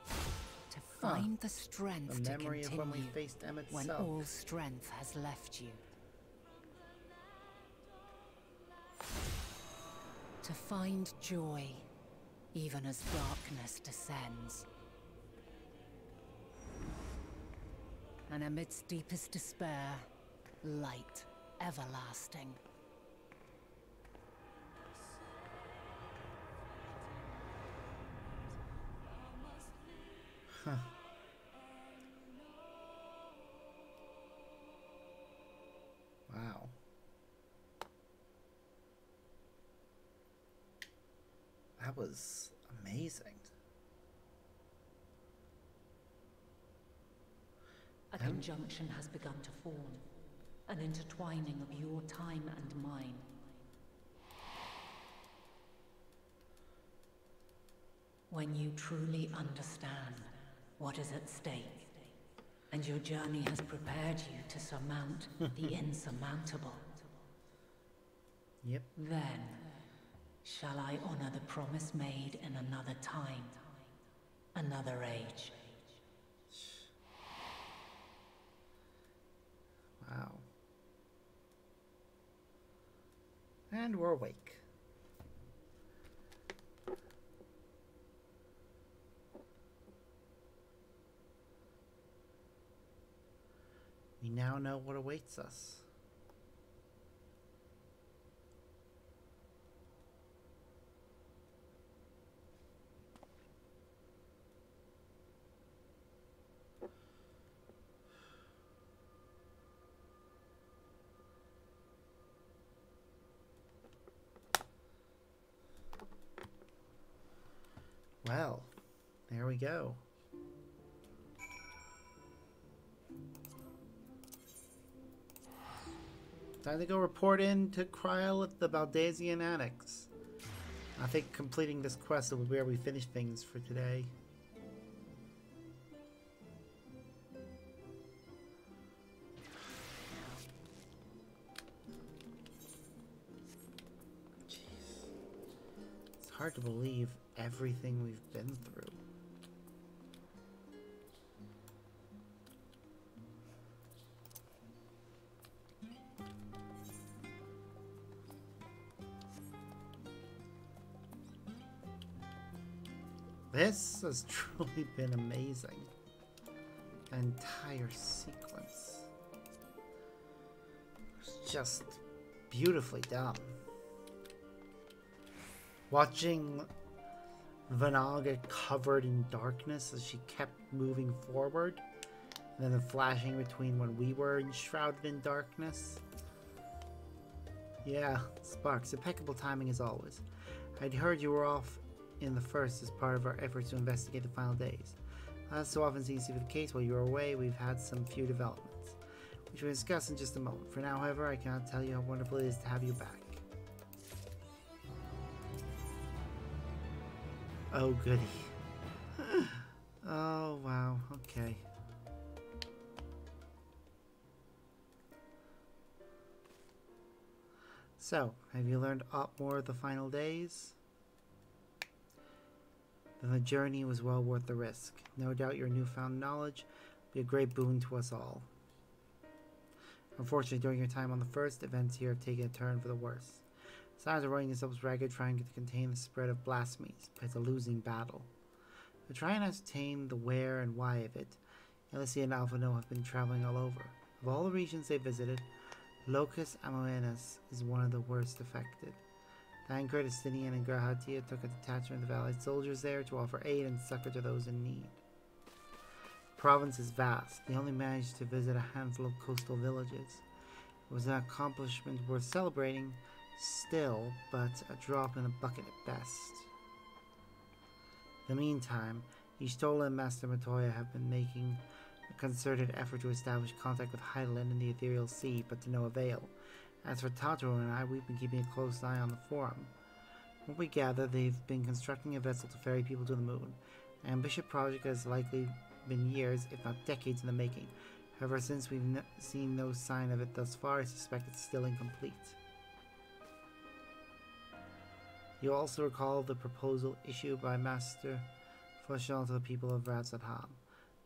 To find the strength the to memory continue of when we faced M when itself. all strength has left you. To find joy, even as darkness descends. And amidst deepest despair, light everlasting. Huh. Wow. That was amazing. A conjunction has begun to form, an intertwining of your time and mine. When you truly understand what is at stake, and your journey has prepared you to surmount the insurmountable, Yep. then shall I honor the promise made in another time, another age. Wow. And we're awake. We now know what awaits us. Well, there we go. Time to go report in to Kryl at the Baldasian Annex. I think completing this quest will be where we finish things for today. Jeez. It's hard to believe everything we've been through. This has truly been amazing. The entire sequence. It's just beautifully done. Watching Vanal get covered in darkness as she kept moving forward, and then the flashing between when we were enshrouded in darkness. Yeah, Sparks, impeccable timing as always. I'd heard you were off in the first as part of our efforts to investigate the final days. As so often seems to be the case, while you were away, we've had some few developments, which we'll discuss in just a moment. For now, however, I cannot tell you how wonderful it is to have you back. Oh, goody. Oh, wow. Okay. So, have you learned a lot more of the final days? Then the journey was well worth the risk. No doubt your newfound knowledge will be a great boon to us all. Unfortunately, during your time on the first, events here have taken a turn for the worse. Signs are running themselves ragged trying to contain the spread of blasphemies, but it's a losing battle. To try and ascertain the where and why of it, Elysia and Alphino have been traveling all over. Of all the regions they visited, Locus Amoenus is one of the worst affected. Thancred, Estinian, and Grahatia took a detachment of allied soldiers there to offer aid and succor to those in need. The province is vast. They only managed to visit a handful of coastal villages. It was an accomplishment worth celebrating, still, but a drop in a bucket at best. In the meantime, Ishtola and Master Matoya have been making a concerted effort to establish contact with Heidelin in the Ethereal Sea, but to no avail. As for Tataro and I, we've been keeping a close eye on the Forum. From what we gather, they've been constructing a vessel to ferry people to the moon. An ambitious project that has likely been years, if not decades, in the making. However, since we've seen no sign of it thus far, I suspect it's still incomplete. You'll also recall the proposal issued by Master Fochon to the people of Razadham.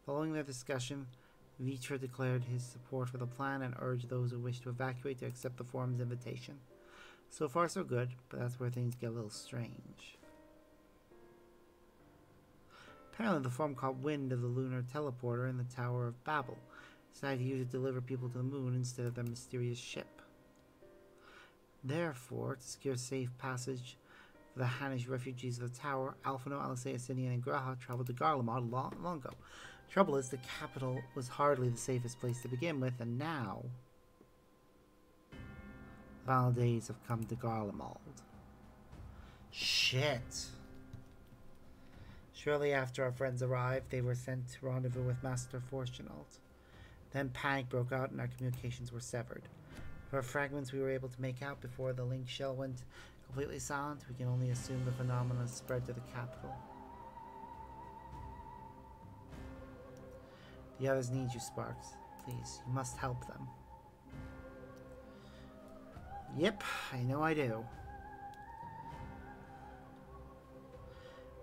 Following their discussion, Vitra declared his support for the plan and urged those who wish to evacuate to accept the Forum's invitation. So far so good, but that's where things get a little strange. Apparently the Forum caught wind of the lunar teleporter in the Tower of Babel, decided to use it to deliver people to the moon instead of their mysterious ship. Therefore, to secure safe passage for the Hanish refugees of the Tower, Alphino, Alisea, Sinian, and Graha traveled to Garlemald long ago. Trouble is, the capital was hardly the safest place to begin with, and now the final days have come to Garlemald. Shit. Shortly after our friends arrived, they were sent to rendezvous with Master Fortunault. Then panic broke out and our communications were severed. For fragments we were able to make out before the link shell went completely silent, we can only assume the phenomenon spread to the capital. The others need you, Sparks. Please, you must help them. Yep, I know I do.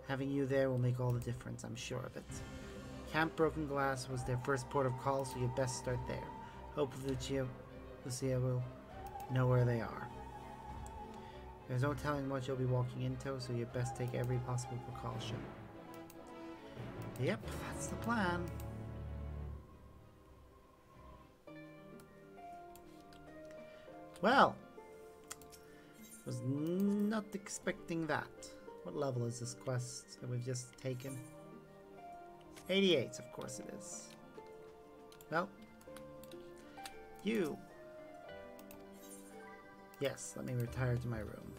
Having you there will make all the difference, I'm sure of it. Camp Broken Glass was their first port of call, so you best start there. Hopefully Lucia will know where they are. There's no telling what you'll be walking into, so you best take every possible precaution. Yep, that's the plan. Well, was not expecting that. What level is this quest that we've just taken? 88, of course it is. Well, you. Yes, let me retire to my room.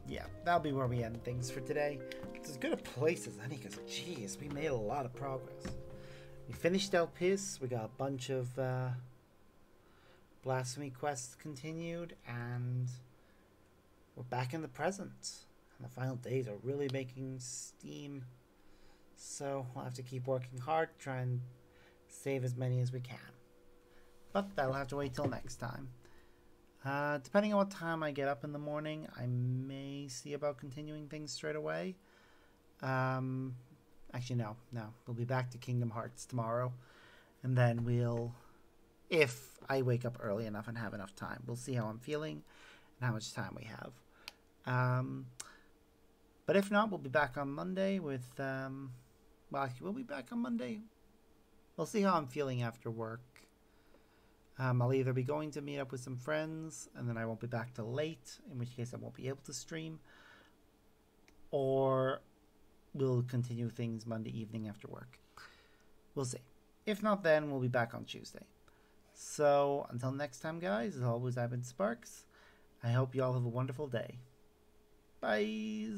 Yeah. that'll be where we end things for today. It's as good a place as any, because, geez, we made a lot of progress. We finished El Pis, we got a bunch of Blasphemy quests continued, and we're back in the present. And the final days are really making steam. So we'll have to keep working hard, try and save as many as we can. But that'll have to wait till next time. Depending on what time I get up in the morning, I may see about continuing things straight away. Actually, no. We'll be back to Kingdom Hearts tomorrow. And then we'll, if I wake up early enough and have enough time, we'll see how I'm feeling and how much time we have. But if not, we'll be back on Monday with, well, actually, we'll be back on Monday. We'll see how I'm feeling after work. I'll either be going to meet up with some friends, and then I won't be back till late, in which case I won't be able to stream. Or we'll continue things Monday evening after work. We'll see. If not, then we'll be back on Tuesday. So, until next time, guys, as always, I've been Sparks. I hope you all have a wonderful day. Bye.